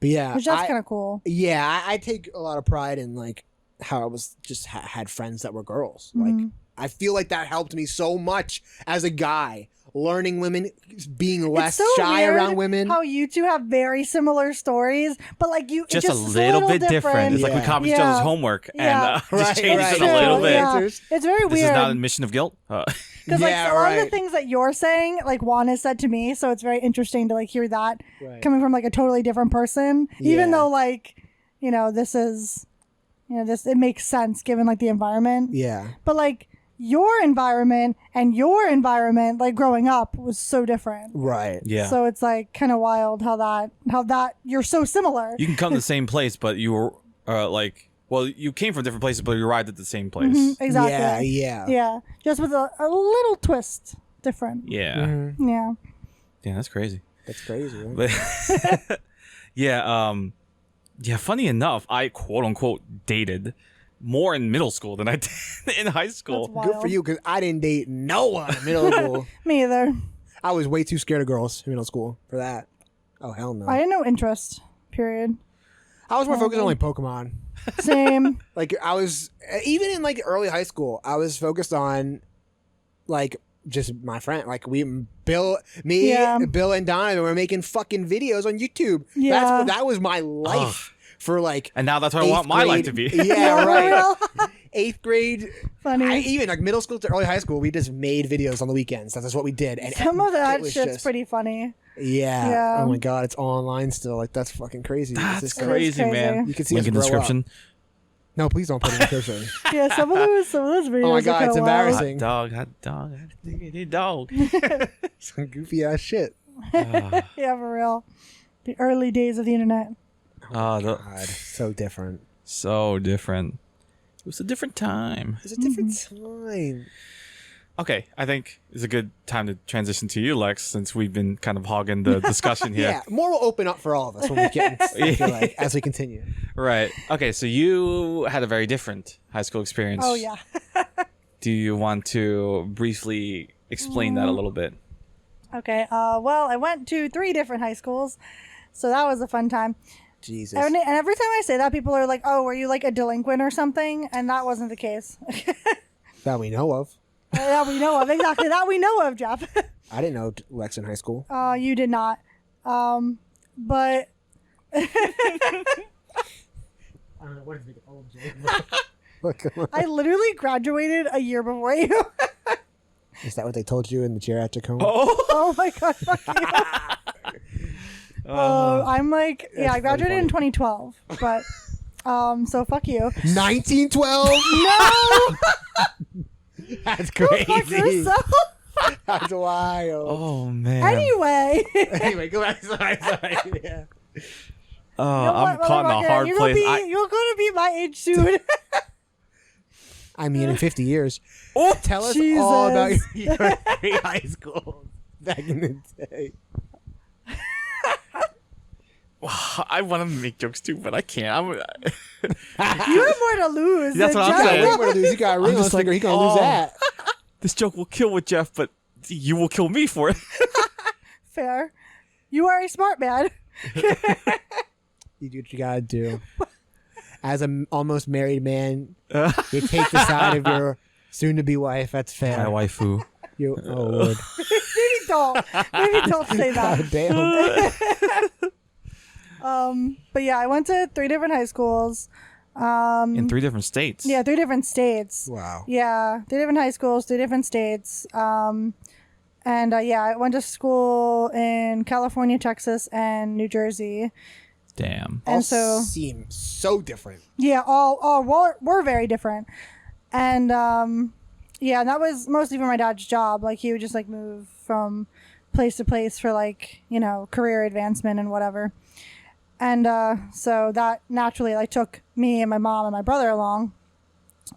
Speaker 2: But yeah,
Speaker 3: which that's kind of cool.
Speaker 2: Yeah, I take a lot of pride in like how I was just had friends that were girls. Like I feel like that helped me so much as a guy, learning women, being less
Speaker 3: It's so
Speaker 2: shy
Speaker 3: weird
Speaker 2: around women.
Speaker 3: How you two have very similar stories, but like you
Speaker 1: Just a
Speaker 3: it's
Speaker 1: little bit different. It's like we
Speaker 2: Yeah.
Speaker 1: copied each
Speaker 3: Yeah.
Speaker 1: other's homework
Speaker 3: Yeah.
Speaker 1: and just
Speaker 2: Right,
Speaker 1: changed
Speaker 2: right.
Speaker 1: it a little
Speaker 3: True,
Speaker 1: bit.
Speaker 3: yeah.
Speaker 2: Answers.
Speaker 3: It's very
Speaker 1: This is not a
Speaker 3: weird
Speaker 1: admission of guilt.
Speaker 3: because like
Speaker 2: Yeah,
Speaker 3: a lot of
Speaker 2: right.
Speaker 3: the things that you're saying, like Juan has said to me, so it's very interesting to like hear that
Speaker 2: Right.
Speaker 3: coming from like a totally different person, even
Speaker 2: Yeah.
Speaker 3: though like this is this it makes sense given like the environment.
Speaker 2: Yeah.
Speaker 3: But like your environment and your environment, like growing up, was so different.
Speaker 2: Right.
Speaker 1: Yeah.
Speaker 3: So it's like kind of wild how that you're so similar.
Speaker 1: You can come to the same place, but you were you came from different places, but you arrived at the same place.
Speaker 3: Exactly.
Speaker 2: Yeah.
Speaker 3: Yeah. Just with a little twist different.
Speaker 1: Yeah.
Speaker 3: Yeah.
Speaker 1: Yeah, that's crazy.
Speaker 2: That's crazy. Right?
Speaker 1: But yeah, funny enough, I quote unquote dated more in middle school than I did in high school.
Speaker 3: That's wild.
Speaker 2: Good for you, because I didn't date no one in middle school.
Speaker 3: Me either.
Speaker 2: I was way too scared of girls in middle school for that. Oh hell no.
Speaker 3: I had no interest. Period.
Speaker 2: I was more focused on like Pokemon.
Speaker 3: Same.
Speaker 2: Like I was even in like early high school, I was focused on like just my friend. Like Bill and Donovan were making fucking videos on YouTube.
Speaker 3: Yeah.
Speaker 2: That was my life for like.
Speaker 1: And now that's what I want my life to be.
Speaker 2: Yeah, right. 8th grade.
Speaker 3: Funny.
Speaker 2: Even like middle school to early high school, we just made videos on the weekends. That's what we did. And
Speaker 3: Some of that shit's
Speaker 2: just,
Speaker 3: pretty funny.
Speaker 2: Yeah. Oh my god, it's online still. Like that's fucking crazy.
Speaker 1: That's crazy, man.
Speaker 2: You can see
Speaker 1: Link
Speaker 2: us
Speaker 1: in
Speaker 2: grow
Speaker 1: description.
Speaker 2: Up. No, please don't put it in the description.
Speaker 3: Yeah, some of those videos.
Speaker 2: Oh my god, it's embarrassing.
Speaker 1: Hot dog, diggity dog.
Speaker 2: Some goofy ass shit.
Speaker 3: Yeah, for real. The early days of the internet.
Speaker 1: Oh,
Speaker 2: God, so different.
Speaker 1: So different. It was a different time.
Speaker 2: It's a different time.
Speaker 1: Okay, I think it's a good time to transition to you, Lex, since we've been kind of hogging the discussion here.
Speaker 2: Yeah, more will open up for all of us when we get, I feel like, as we continue.
Speaker 1: Right. Okay, so you had a very different high school experience.
Speaker 3: Oh, yeah.
Speaker 1: Do you want to briefly explain that a little bit?
Speaker 3: Okay, well, I went to 3 different high schools, so that was a fun time.
Speaker 2: Jesus.
Speaker 3: And every time I say that, people are like, oh, were you like a delinquent or something? And that wasn't the case.
Speaker 2: That we know of.
Speaker 3: That we know of. Exactly. That we know of, Jeff.
Speaker 2: I didn't know Lex in high school.
Speaker 3: You did not. But... I literally graduated a year before you.
Speaker 2: Is that what they told you in the geriatric home?
Speaker 3: Oh my god, fuck you. I'm like, yeah, I graduated in 2012, but so fuck you.
Speaker 2: 1912?
Speaker 3: No.
Speaker 2: That's
Speaker 3: Go fuck
Speaker 2: crazy.
Speaker 3: yourself.
Speaker 2: That's wild.
Speaker 1: Oh, man.
Speaker 3: Anyway.
Speaker 2: Anyway, go back. Sorry. Yeah.
Speaker 1: Oh,
Speaker 3: You know
Speaker 1: I'm
Speaker 3: what,
Speaker 1: caught in a
Speaker 3: motherfucker?
Speaker 1: hard
Speaker 3: You're
Speaker 1: place.
Speaker 3: You're gonna be my age soon.
Speaker 2: I mean, in 50 years.
Speaker 1: Oh,
Speaker 2: Tell us
Speaker 3: Jesus.
Speaker 2: all about your 3 high schools back in the day.
Speaker 1: I want to make jokes too, but I can't.
Speaker 3: You have more to lose.
Speaker 1: That's
Speaker 3: than
Speaker 1: what I'm
Speaker 3: Jeff.
Speaker 1: saying.
Speaker 2: What to lose? You got a ring
Speaker 1: I'm
Speaker 2: on
Speaker 1: just like,
Speaker 2: he gonna lose that.
Speaker 1: This joke will kill with Jeff, but you will kill me for it.
Speaker 3: Fair. You are a smart man.
Speaker 2: You do what you gotta do. As an almost married man, you take the side of your soon-to-be wife. That's fair.
Speaker 1: My waifu.
Speaker 2: You, oh Lord.
Speaker 3: Maybe don't. Maybe don't say that.
Speaker 2: God damn.
Speaker 3: But yeah, I went to 3 different high schools.
Speaker 1: In 3 different states.
Speaker 3: Yeah, 3 different states.
Speaker 2: Wow.
Speaker 3: Yeah, 3 different high schools, 3 different states. And yeah, I went to school in California, Texas, and New Jersey.
Speaker 1: Damn.
Speaker 3: And
Speaker 2: All
Speaker 3: so
Speaker 2: seem so different.
Speaker 3: yeah, all were very different. And yeah, and that was mostly for my dad's job. Like he would just like move from place to place for like, you know, career advancement and whatever. And so that naturally like took me and my mom and my brother along.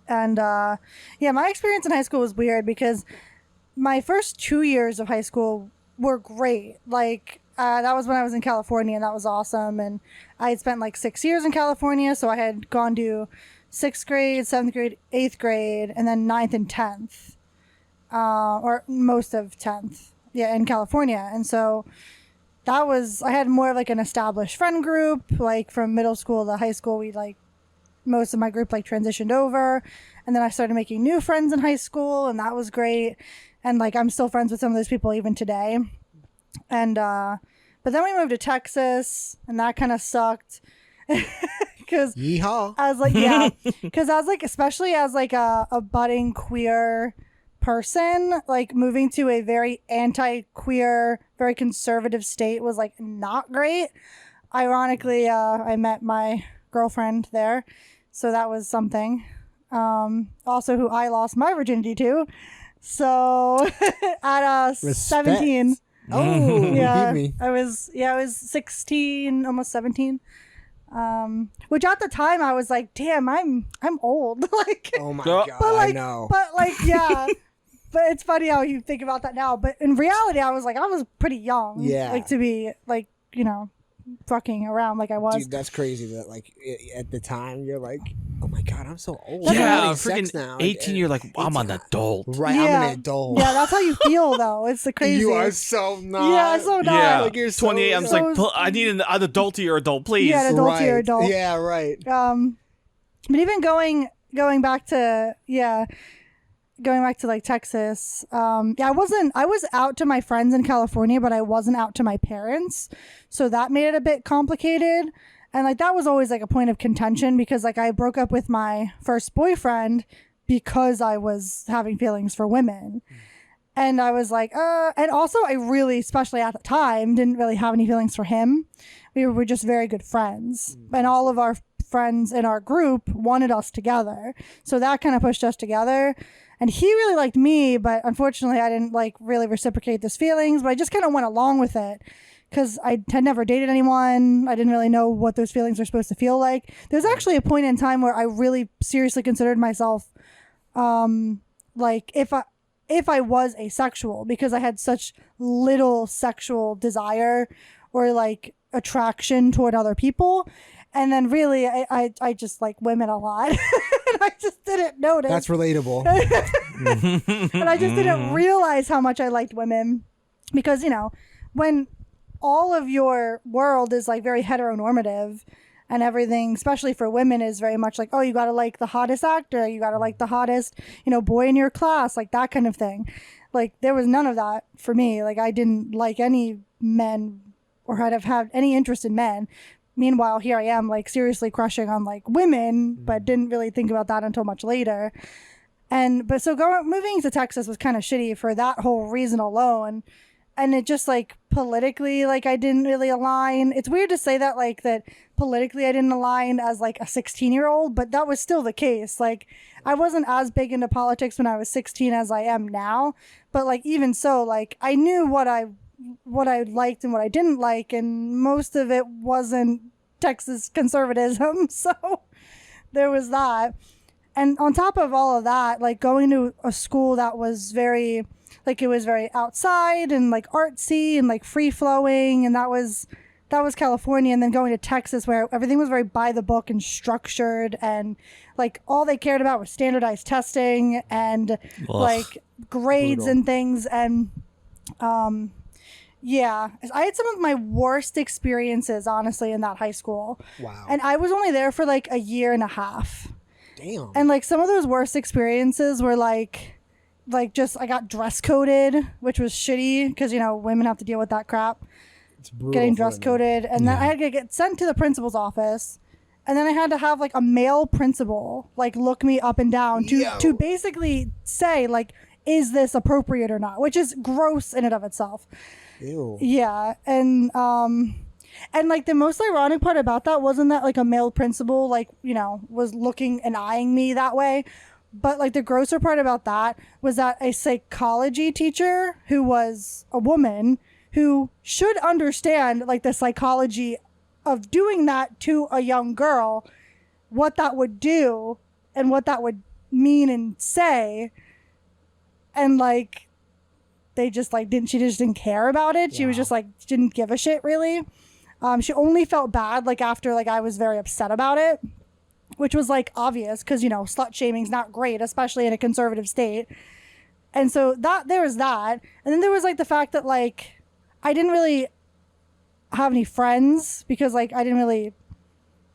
Speaker 3: And yeah, my experience in high school was weird because my first 2 years of high school were great. Like that was when I was in California, and that was awesome. And I had spent like 6 years in California, so I had gone to 6th grade, 7th grade, 8th grade, and then 9th and 10th, or most of 10th, yeah, in California. And so that was, I had more of like an established friend group. Like from middle school to high school, we like, most of my group like transitioned over, and then I started making new friends in high school, and that was great. And like I'm still friends with some of those people even today. And but then we moved to Texas, and that kind of sucked because
Speaker 2: Yeehaw.
Speaker 3: I was like, yeah, because I was like, especially as like a budding queer person, like moving to a very anti-queer, very conservative state was like not great. Ironically, I met my girlfriend there, so that was something. Also, who I lost my virginity to. So at 17.
Speaker 2: Oh,
Speaker 3: Yeah,
Speaker 2: beat me.
Speaker 3: I was 16, almost 17. Which at the time I was like, damn, I'm old. Like,
Speaker 2: Oh my
Speaker 1: But
Speaker 2: god,
Speaker 3: but
Speaker 2: I
Speaker 3: like,
Speaker 2: know.
Speaker 3: but like, yeah. But it's funny how you think about that now. But in reality, I was pretty young.
Speaker 2: Yeah.
Speaker 3: Like to be like, you know, fucking around like I was.
Speaker 2: Dude, that's crazy that like at the time you're like, oh my god, I'm so old.
Speaker 1: Yeah,
Speaker 2: I'm having sex
Speaker 1: freaking
Speaker 2: now.
Speaker 1: 18, you're like, I'm an adult.
Speaker 2: Right,
Speaker 3: Yeah.
Speaker 2: I'm an adult.
Speaker 3: Yeah, that's how you feel though. It's the crazy.
Speaker 2: You are so not.
Speaker 3: Yeah, so not.
Speaker 1: Yeah,
Speaker 2: Like, you're so
Speaker 1: 28, I'm just
Speaker 3: young.
Speaker 1: like, I need an adult to your adult, please.
Speaker 3: Yeah, an adult
Speaker 2: right.
Speaker 3: to your adult.
Speaker 2: Yeah, right.
Speaker 3: But even going back to like Texas, yeah, I was out to my friends in California, but I wasn't out to my parents, so that made it a bit complicated. And like that was always like a point of contention because like I broke up with my first boyfriend because I was having feelings for women. And I was like, and also I really, especially at the time, didn't really have any feelings for him. We were just very good friends. And all of our friends in our group wanted us together. So that kind of pushed us together. And he really liked me, but unfortunately I didn't like really reciprocate those feelings, but I just kind of went along with it. Because I had never dated anyone. I didn't really know what those feelings were supposed to feel like. There's actually a point in time where I really seriously considered myself, like if I was asexual, because I had such little sexual desire or like attraction toward other people. And then really, I just like women a lot. And I just didn't notice.
Speaker 2: That's relatable.
Speaker 3: And I just didn't realize how much I liked women. Because, you know, when all of your world is like very heteronormative and everything, especially for women, is very much like, oh, you got to like the hottest actor. You got to like the hottest, you know, boy in your class, like that kind of thing. Like there was none of that for me. Like I didn't like any men or have had any interest in men. Meanwhile, here I am like seriously crushing on like women, but didn't really think about that until much later. But so moving to Texas was kind of shitty for that whole reason alone. And it just like politically, like I didn't really align. It's weird to say that, like that politically I didn't align as like a 16-year-old, but that was still the case. Like I wasn't as big into politics when I was 16 as I am now. But like even so, like I knew what I liked and what I didn't like. And most of it wasn't Texas conservatism. So there was that. And on top of all of that, like going to a school that was very... like it was very outside and like artsy and like free flowing, and that was California. And then going to Texas where everything was very by the book and structured, and like all they cared about was standardized testing and like grades and things. And yeah, I had some of my worst experiences honestly in that high school.
Speaker 2: Wow.
Speaker 3: And I was only there for like a year and a half.
Speaker 2: Damn.
Speaker 3: And like some of those worst experiences were like just I got dress coded, which was shitty because, you know, women have to deal with that crap.
Speaker 2: It's brutal.
Speaker 3: Getting dress coded. And then I had to get sent to the principal's office. And then I had to have like a male principal like look me up and down to basically say like, is this appropriate or not? Which is gross in and of itself.
Speaker 2: Ew.
Speaker 3: Yeah. And like the most ironic part about that wasn't that like a male principal like, you know, was looking and eyeing me that way. But like the grosser part about that was that a psychology teacher who was a woman who should understand like the psychology of doing that to a young girl, what that would do and what that would mean and say. And like, they just like she just didn't care about it. She was just like, didn't give a shit really. She only felt bad like after like I was very upset about it. Which was like obvious because, you know, slut shaming's not great, especially in a conservative state. And so there was that. And then there was like the fact that like I didn't really have any friends because like I didn't really,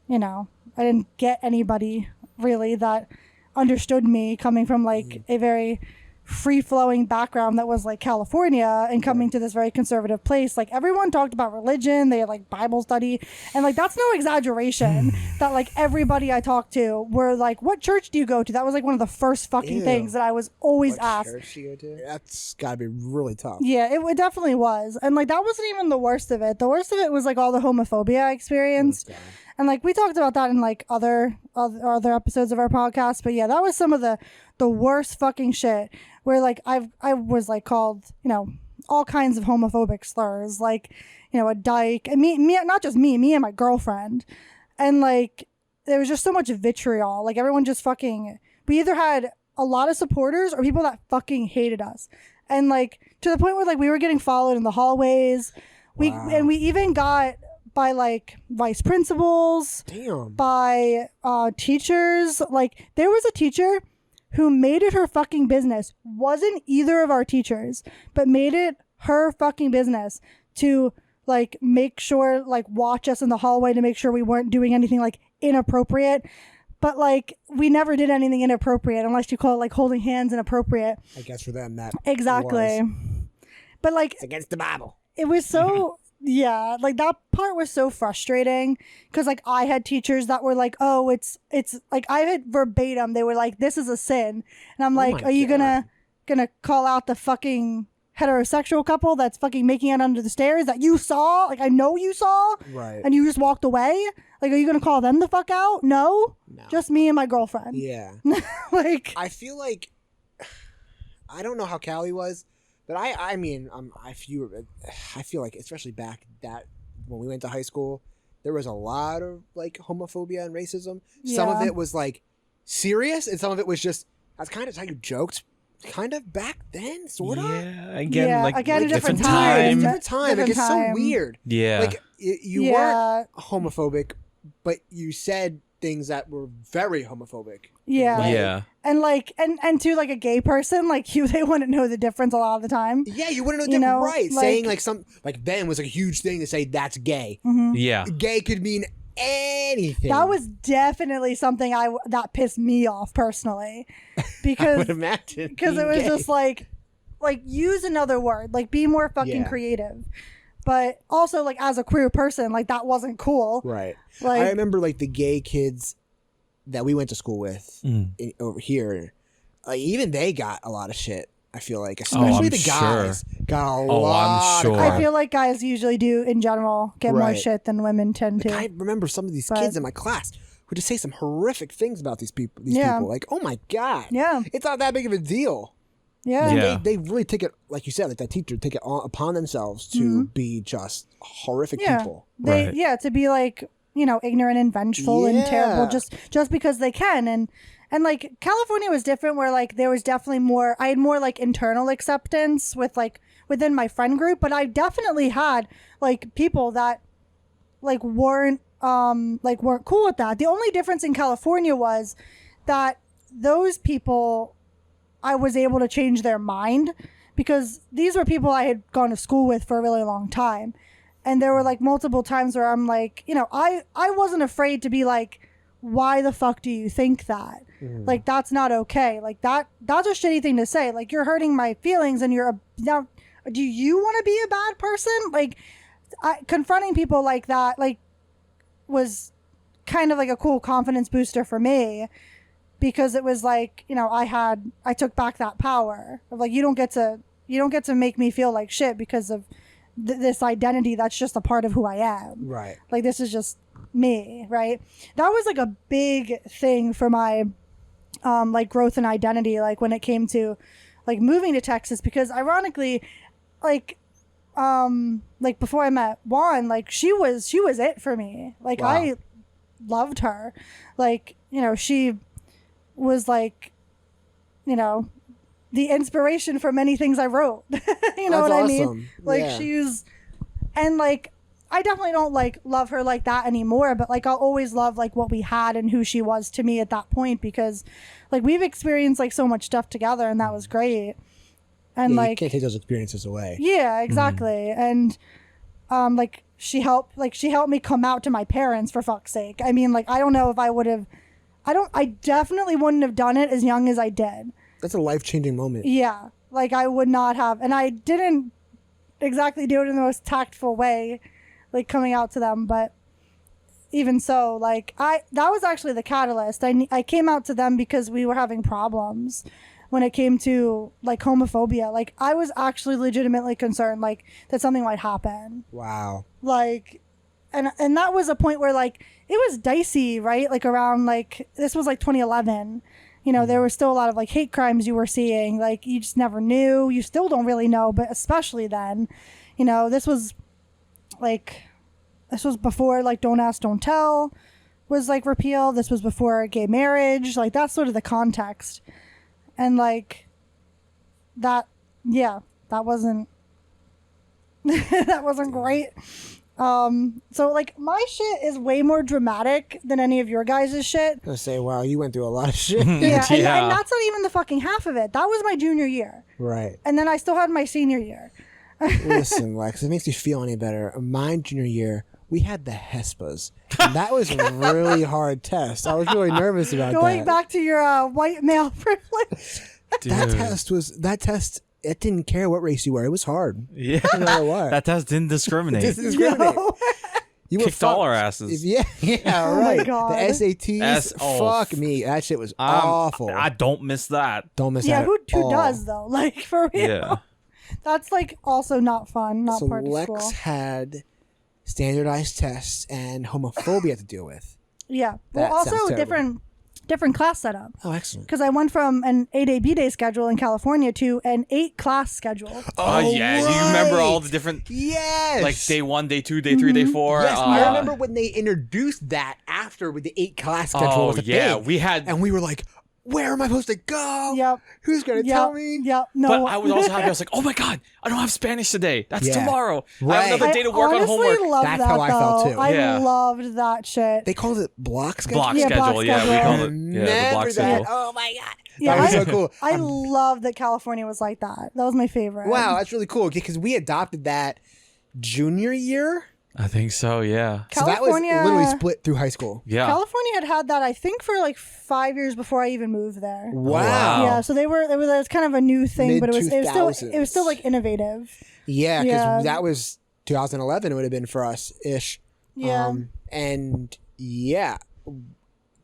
Speaker 3: you know, I didn't get anybody really that understood me coming from like a very free-flowing background that was like California and coming to this very conservative place. Like everyone talked about religion, they had like Bible study, and like that's no exaggeration that like everybody I talked to were like, what church do you go to? That was like one of the first fucking things that I was always asked.
Speaker 2: Church do you go to? That's gotta be really tough.
Speaker 3: Yeah, it definitely was. And like that wasn't even the worst of it. The worst of it was like all the homophobia I experienced. And like we talked about that in like other episodes of our podcast, but yeah, that was some of the worst fucking shit where like I was like called, you know, all kinds of homophobic slurs, like, you know, a dyke, and me not just me and my girlfriend. And like there was just so much vitriol. Like everyone just fucking, we either had a lot of supporters or people that fucking hated us. And like to the point where like we were getting followed in the hallways. We even got by like vice principals, by teachers. Like there was a teacher who made it her fucking business, wasn't either of our teachers, but made it her fucking business to like make sure, like watch us in the hallway to make sure we weren't doing anything like inappropriate. But like we never did anything inappropriate unless you call it like holding hands inappropriate.
Speaker 2: I guess for them that
Speaker 3: exactly was. But like
Speaker 2: it's against the Bible.
Speaker 3: It was so Yeah, like that part was so frustrating because like I had teachers that were like, oh, it's like I had verbatim, they were like, this is a sin. And I'm like,
Speaker 2: my
Speaker 3: are you
Speaker 2: God.
Speaker 3: gonna call out the fucking heterosexual couple that's fucking making it under the stairs that you saw? Like, I know you saw.
Speaker 2: Right.
Speaker 3: And you just walked away? Like, are you gonna call them the fuck out? No. Just me and my girlfriend.
Speaker 2: Yeah.
Speaker 3: Like,
Speaker 2: I feel like I don't know how Callie was, but I mean I feel like especially back that when we went to high school, there was a lot of like homophobia and racism. Some of
Speaker 3: Yeah.
Speaker 2: it was like serious, and some of it was just that's kind of how you joked. Kind of back then, sort of.
Speaker 1: Yeah, again,
Speaker 3: Yeah,
Speaker 1: like
Speaker 3: again, a
Speaker 1: different
Speaker 3: different
Speaker 1: time.
Speaker 2: Different time. Like
Speaker 3: Different
Speaker 2: it's
Speaker 3: time.
Speaker 2: so weird.
Speaker 1: Yeah.
Speaker 2: Like you
Speaker 3: Yeah.
Speaker 2: weren't homophobic, but you said things that were very homophobic.
Speaker 3: yeah.
Speaker 2: Right.
Speaker 1: Yeah.
Speaker 3: And like, and to like a gay person, like they wouldn't know the difference a lot of the time.
Speaker 2: Yeah, you wouldn't know,
Speaker 3: You know,
Speaker 2: right?
Speaker 3: like-
Speaker 2: Saying like some like then was like a huge thing to say that's gay.
Speaker 1: Yeah.
Speaker 2: Gay could mean anything.
Speaker 3: That was definitely something that pissed me off personally,
Speaker 2: I
Speaker 3: because
Speaker 2: would imagine
Speaker 3: because it
Speaker 2: being
Speaker 3: was
Speaker 2: gay.
Speaker 3: just like use another word, like be more fucking
Speaker 2: Yeah.
Speaker 3: creative. But also like as a queer person, like that wasn't cool.
Speaker 2: right.
Speaker 3: Like,
Speaker 2: I remember like the gay kids that we went to school with
Speaker 1: Mm.
Speaker 2: over here. Even they got a lot of shit. I feel like,
Speaker 1: Oh,
Speaker 2: especially
Speaker 1: I'm
Speaker 2: the
Speaker 1: sure.
Speaker 2: guys got a
Speaker 1: I'm
Speaker 2: lot.
Speaker 1: sure.
Speaker 2: Of
Speaker 3: I
Speaker 2: crap.
Speaker 3: feel like guys usually do in general get more
Speaker 2: Right.
Speaker 3: shit than women tend to.
Speaker 2: I remember some of these
Speaker 3: But-
Speaker 2: kids in my class who just say some horrific things about these people. These
Speaker 3: Yeah.
Speaker 2: people, like, oh my god,
Speaker 3: Yeah.
Speaker 2: it's not that big of a deal.
Speaker 3: Yeah.
Speaker 1: Yeah.
Speaker 2: They really take it, like you said, like that teacher take it upon themselves to be just horrific
Speaker 3: Yeah.
Speaker 2: people.
Speaker 3: They
Speaker 1: Right.
Speaker 3: yeah, to be like, ignorant and vengeful and terrible
Speaker 2: Yeah.
Speaker 3: just because they can. And like California was different where like there was definitely more I had more like internal acceptance with like within my friend group, but I definitely had like people that like weren't cool with that. The only difference in California was that those people I was able to change their mind because these were people I had gone to school with for a really long time. And there were like multiple times where I'm like, I wasn't afraid to be like, why the fuck do you think that? Like, that's not okay. Like that's a shitty thing to say. Like, you're hurting my feelings and now, do you want to be a bad person? Like, confronting people like that, like, was kind of like a cool confidence booster for me because it was like, I took back that power of like, you don't get to make me feel like shit because of this identity that's just a part of who I am.
Speaker 2: Right.
Speaker 3: Like, this is just me, right? That was like a big thing for my like growth and identity, like when it came to like moving to Texas, because ironically, like before I met Juan, like she was it for me. Like,
Speaker 2: Wow.
Speaker 3: I loved her. Like, she was like, the inspiration for many things I wrote. You know
Speaker 2: That's
Speaker 3: what I mean?
Speaker 2: awesome.
Speaker 3: Like,
Speaker 2: Yeah.
Speaker 3: she's, and like, I definitely don't like love her like that anymore, but like I'll always love like what we had and who she was to me at that point, because like we've experienced like so much stuff together and that was great. And
Speaker 2: Yeah, you
Speaker 3: like,
Speaker 2: can't take those experiences away.
Speaker 3: yeah, exactly. And like she helped me come out to my parents, for fuck's sake. I mean, like, I don't know if I would have, I definitely wouldn't have done it as young as I did.
Speaker 2: That's a life-changing moment.
Speaker 3: Yeah. Like, I would not have, and I didn't exactly do it in the most tactful way, like coming out to them, but even so, like, that was actually the catalyst. I came out to them because we were having problems when it came to like homophobia. Like, I was actually legitimately concerned like that something might happen.
Speaker 2: Wow.
Speaker 3: Like, and that was a point where like it was dicey, right? Like, around like, this was like 2011. There was still a lot of like hate crimes you were seeing. Like, you just never knew. You still don't really know, but especially then, this was before like Don't Ask, Don't Tell was like repealed. This was before gay marriage. Like, that's sort of the context. And like that, yeah, that wasn't that wasn't great. So like my shit is way more dramatic than any of your guys' shit.
Speaker 2: I say, wow, you went through a lot of shit.
Speaker 3: Yeah, and
Speaker 1: Yeah.
Speaker 3: that's not even the fucking half of it. That was my junior year.
Speaker 2: Right.
Speaker 3: And then I still had my senior year.
Speaker 2: Listen, Lex, if it makes you feel any better, my junior year, we had the HESPAs. And that was a really hard test. I was really nervous about
Speaker 3: Going
Speaker 2: that.
Speaker 3: back to your white male privilege.
Speaker 1: Dude.
Speaker 2: That test it didn't care what race you were. It was hard.
Speaker 1: Yeah.
Speaker 2: No matter what.
Speaker 1: That test didn't discriminate.
Speaker 2: It doesn't discriminate.
Speaker 3: No.
Speaker 2: You were
Speaker 1: Kicked all
Speaker 2: fucked.
Speaker 1: our asses.
Speaker 2: Yeah,
Speaker 3: Oh my
Speaker 2: right.
Speaker 3: God.
Speaker 2: The SATs, fuck me. That shit was awful.
Speaker 1: I don't miss that.
Speaker 2: Don't miss
Speaker 3: Yeah,
Speaker 2: that
Speaker 3: who
Speaker 2: at all.
Speaker 3: does though? Like for real.
Speaker 1: Yeah.
Speaker 3: That's like also not fun, not
Speaker 2: So
Speaker 3: part of
Speaker 2: Lex
Speaker 3: school.
Speaker 2: had standardized tests and homophobia to deal with.
Speaker 3: Yeah.
Speaker 2: That
Speaker 3: Well,
Speaker 2: sounds
Speaker 3: also
Speaker 2: terrible.
Speaker 3: different class setup.
Speaker 2: Oh, excellent.
Speaker 3: Because I went from an 8A B day schedule in California to an 8 class schedule.
Speaker 1: Oh, yeah. Do you remember all the different,
Speaker 2: Yes.
Speaker 1: like day 1, day 2, day 3, day 4?
Speaker 2: Yes, I remember when they introduced that after with the 8 class schedule was a thing.
Speaker 1: we had.
Speaker 2: And we were like, where am I supposed to go?
Speaker 3: Yep.
Speaker 2: Who's going to
Speaker 3: Yep.
Speaker 2: tell me?
Speaker 3: Yep. No.
Speaker 1: But I was also happy. I was like, oh my God, I don't have Spanish today. That's
Speaker 2: Yeah.
Speaker 1: tomorrow. I
Speaker 2: Right.
Speaker 1: have another day to work on
Speaker 3: honestly
Speaker 1: homework.
Speaker 3: Loved
Speaker 2: That's
Speaker 3: that,
Speaker 2: how I felt,
Speaker 3: though.
Speaker 2: too.
Speaker 3: I
Speaker 1: Yeah.
Speaker 3: loved that shit.
Speaker 2: They called it block schedule.
Speaker 1: Block
Speaker 3: Yeah,
Speaker 1: schedule.
Speaker 3: block
Speaker 1: Yeah, we
Speaker 3: schedule.
Speaker 1: call it. Yeah, the block
Speaker 2: Remember that.
Speaker 1: schedule.
Speaker 2: Oh my God.
Speaker 3: Yeah,
Speaker 2: that was
Speaker 3: I-
Speaker 2: so cool.
Speaker 3: I love that California was like that. That was my favorite.
Speaker 2: Wow, that's really cool because we adopted that junior year.
Speaker 1: I think so. Yeah.
Speaker 2: So that was
Speaker 3: California-
Speaker 2: literally split through high school.
Speaker 1: Yeah.
Speaker 3: California had that, I think, for like 5 years before I even moved there.
Speaker 2: Wow.
Speaker 3: Yeah, so it was kind of a new thing, but it was
Speaker 2: Mid-2000s.
Speaker 3: still like innovative.
Speaker 2: Yeah, because
Speaker 3: Yeah.
Speaker 2: that was 2011. It would have been for us ish.
Speaker 3: Yeah.
Speaker 2: And yeah,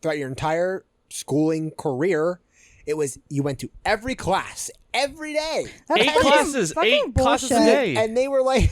Speaker 2: throughout your entire schooling career, it was you went to every class every day,
Speaker 3: That's
Speaker 1: Eight
Speaker 3: fucking-
Speaker 1: classes.
Speaker 3: fucking
Speaker 1: 8 classes a
Speaker 3: bullshit.
Speaker 1: day.
Speaker 2: and they were like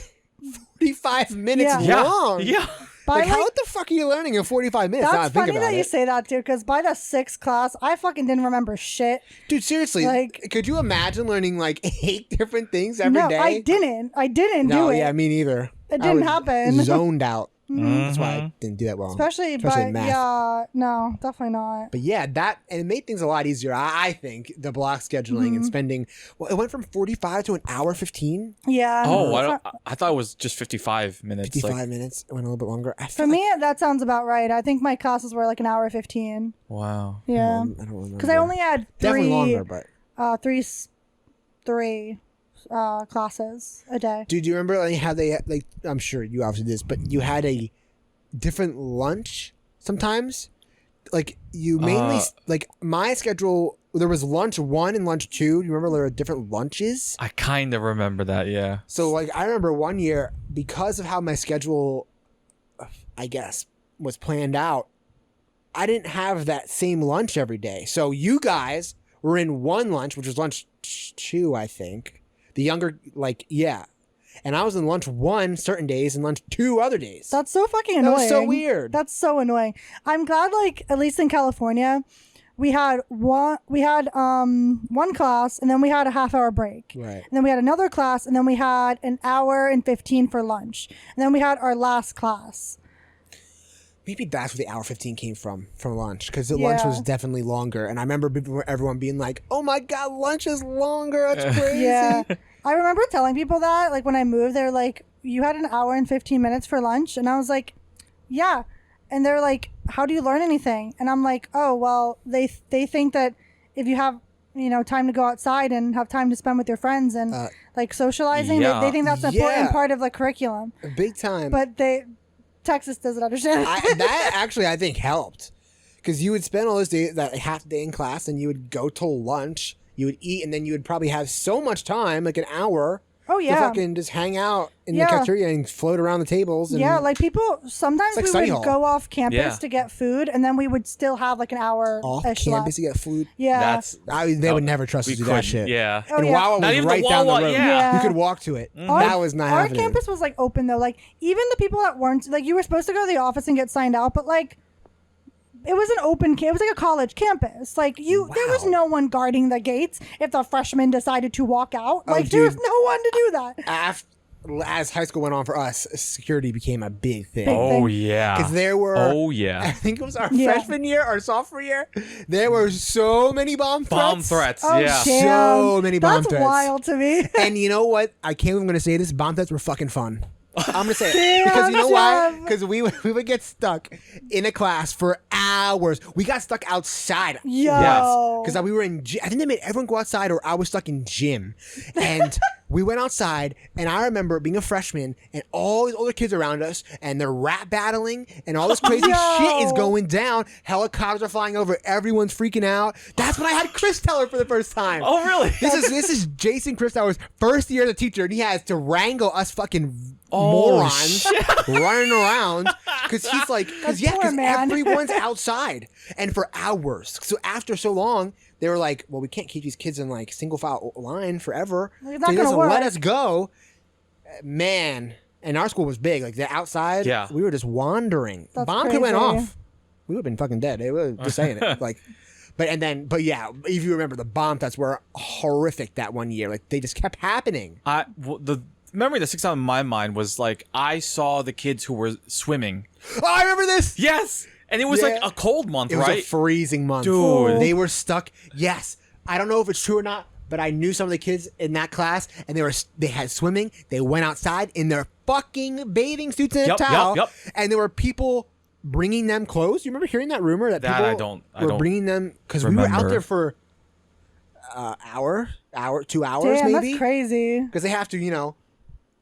Speaker 2: 45 minutes
Speaker 3: Yeah.
Speaker 1: Yeah.
Speaker 2: long.
Speaker 1: Yeah.
Speaker 3: By
Speaker 2: Like,
Speaker 3: like-
Speaker 2: how the fuck are you learning in 45 minutes? Now I
Speaker 3: That's
Speaker 2: think
Speaker 3: funny
Speaker 2: about
Speaker 3: that you
Speaker 2: it.
Speaker 3: say that too, because by the 6th class, I fucking didn't remember shit.
Speaker 2: Dude, seriously,
Speaker 3: Like-
Speaker 2: could you imagine learning like 8 different things every day?
Speaker 3: No, I didn't. I didn't
Speaker 2: No,
Speaker 3: do it.
Speaker 2: yeah, me neither.
Speaker 3: It
Speaker 2: I
Speaker 3: didn't
Speaker 2: was
Speaker 3: happen.
Speaker 2: Zoned out.
Speaker 3: Mm-hmm.
Speaker 2: That's why I didn't do that well.
Speaker 3: Especially
Speaker 2: in
Speaker 3: but
Speaker 2: math.
Speaker 3: yeah, no, definitely not.
Speaker 2: But yeah, and it made things a lot easier. I think the block scheduling
Speaker 3: Mm-hmm.
Speaker 2: and spending. Well, it went from 45 to an hour 15.
Speaker 3: Yeah.
Speaker 1: Oh, I thought it was just 55 minutes.
Speaker 2: 55
Speaker 1: Like,
Speaker 2: minutes. It went a little bit longer. I
Speaker 3: For
Speaker 2: feel
Speaker 3: me, that sounds about right. I think my classes were like an hour 15.
Speaker 1: wow.
Speaker 3: Yeah.
Speaker 2: I don't remember.
Speaker 3: Because I only had
Speaker 2: definitely
Speaker 3: three,
Speaker 2: longer, but
Speaker 3: three classes a day.
Speaker 2: do you remember like how they like? I'm sure you obviously did this, but you had a different lunch sometimes. Like you mainly like my schedule. There was lunch 1 and lunch 2. Do you remember there were different lunches?
Speaker 1: I kind of remember that. Yeah.
Speaker 2: So like I remember one year because of how my schedule, I guess, was planned out. I didn't have that same lunch every day. So you guys were in one lunch, which was lunch 2, I think. The younger, like, yeah. And I was in lunch 1 certain days and lunch 2 other days.
Speaker 3: That's so fucking
Speaker 2: That
Speaker 3: annoying.
Speaker 2: was so weird.
Speaker 3: That's so annoying. I'm glad, like, at least in California, we had one class and then we had a half-hour break.
Speaker 2: Right.
Speaker 3: And then we had another class and then we had an hour and 15 for lunch. And then we had our last class.
Speaker 2: Maybe that's where the hour 15 came from lunch, because the lunch
Speaker 3: Yeah.
Speaker 2: was definitely longer. And I remember everyone being like, "Oh my god, lunch is longer. That's crazy."
Speaker 3: Yeah. I remember telling people that, like, when I moved, they're like, you had an hour and 15 minutes for lunch? And I was like, yeah. And they're like, how do you learn anything? And I'm like, oh, well, they think that if you have, time to go outside and have time to spend with your friends and, like, socializing,
Speaker 1: Yeah.
Speaker 3: they think that's an
Speaker 2: Yeah.
Speaker 3: important part of the curriculum.
Speaker 2: Big time.
Speaker 3: But Texas doesn't understand.
Speaker 2: That actually I think helped, because you would spend all those days, that half day in class, and you would go to lunch, you would eat, and then you would probably have so much time, like an hour,
Speaker 3: Oh,
Speaker 2: to
Speaker 3: yeah.
Speaker 2: fucking just hang out in the
Speaker 3: Yeah.
Speaker 2: cafeteria and float around the tables. And
Speaker 3: Yeah, like people, sometimes
Speaker 2: It's like
Speaker 3: we
Speaker 2: study
Speaker 3: would
Speaker 2: hall.
Speaker 3: go off campus
Speaker 1: Yeah.
Speaker 3: to get food, and then we would still have like an hour
Speaker 2: off
Speaker 3: left.
Speaker 2: campus to get food.
Speaker 3: Yeah.
Speaker 1: That's
Speaker 2: They would never trust us
Speaker 1: we
Speaker 2: to do
Speaker 1: couldn't.
Speaker 2: that shit.
Speaker 1: Yeah.
Speaker 3: Oh,
Speaker 2: And
Speaker 3: yeah.
Speaker 2: Wawa
Speaker 1: Not
Speaker 2: was
Speaker 1: even the
Speaker 2: right down the
Speaker 1: Wawa,
Speaker 2: road.
Speaker 1: yeah.
Speaker 2: You could walk to it. That was not
Speaker 3: Our
Speaker 2: happening.
Speaker 3: campus was like open though. Like even the people that weren't, like, you were supposed to go to the office and get signed out, but like it was an open it was like a college campus. Like there was
Speaker 2: Wow.
Speaker 3: no one guarding the gates if the freshmen decided to walk out.
Speaker 2: Oh,
Speaker 3: Like there was
Speaker 2: dude.
Speaker 3: no one to do that.
Speaker 2: As high school went on for us, security became a big thing.
Speaker 3: Big
Speaker 1: Oh
Speaker 3: thing.
Speaker 1: yeah.
Speaker 2: Because there were,
Speaker 1: Oh
Speaker 2: I
Speaker 1: yeah.
Speaker 2: think it was our
Speaker 3: Yeah.
Speaker 2: freshman year or sophomore year, there were so many bomb threats.
Speaker 1: Bomb threats.
Speaker 3: Oh
Speaker 1: Yeah.
Speaker 3: damn.
Speaker 2: So many bomb
Speaker 3: That's
Speaker 2: threats.
Speaker 3: wild to me.
Speaker 2: And you know what? I can't even going to say this. Bomb threats were fucking fun. I'm going to say it.
Speaker 3: Damn,
Speaker 2: Because you know why?
Speaker 3: Jeff.
Speaker 2: Because we would get stuck in a class for hours. We got stuck outside.
Speaker 3: Yo.
Speaker 2: Because we were in gym. I think they made everyone go outside, or I was stuck in gym. And we went outside, and I remember being a freshman, and all these older kids around us, and they're rap battling, and all this crazy shit is going down. Helicopters are flying over. Everyone's freaking out. That's when I had Chris Teller for the first time.
Speaker 1: Oh, really?
Speaker 2: This is Jason Chris Teller's first year as a teacher, and he has to wrangle us fucking
Speaker 1: Oh,
Speaker 2: morons running around because he's like, because
Speaker 3: poor man.
Speaker 2: everyone's outside, and for hours. So after so long, they were like, well, we can't keep these kids in like single file line forever.
Speaker 3: It's
Speaker 2: So
Speaker 3: not
Speaker 2: he
Speaker 3: gonna
Speaker 2: doesn't
Speaker 3: work.
Speaker 2: let us go. Man, and our school was big. Like the outside,
Speaker 1: Yeah.
Speaker 2: we were just wandering.
Speaker 3: That's
Speaker 2: Bomb could went
Speaker 3: crazy.
Speaker 2: off. We would have been fucking dead. They were just saying it. Like, but yeah, if you remember, the bomb threats were horrific that one year. Like they just kept happening.
Speaker 1: The memory that sticks out in my mind was like I saw the kids who were swimming.
Speaker 2: Oh, I remember this.
Speaker 1: Yes, and it was like
Speaker 2: Yeah.
Speaker 1: a cold month,
Speaker 2: It was
Speaker 1: right?
Speaker 2: a freezing month.
Speaker 1: Dude.
Speaker 2: They were stuck. Yes. I don't know if it's true or not, but I knew some of the kids in that class, and they had swimming. They went outside in their fucking bathing suits and a
Speaker 1: Yep,
Speaker 2: towel.
Speaker 1: yep.
Speaker 2: And there were people bringing them clothes. You remember hearing that rumor that
Speaker 1: That
Speaker 2: people
Speaker 1: I don't
Speaker 2: bringing them because we were out
Speaker 1: remember.
Speaker 2: there for hour, 2 hours
Speaker 3: Damn,
Speaker 2: maybe,
Speaker 3: that's crazy.
Speaker 2: because they have to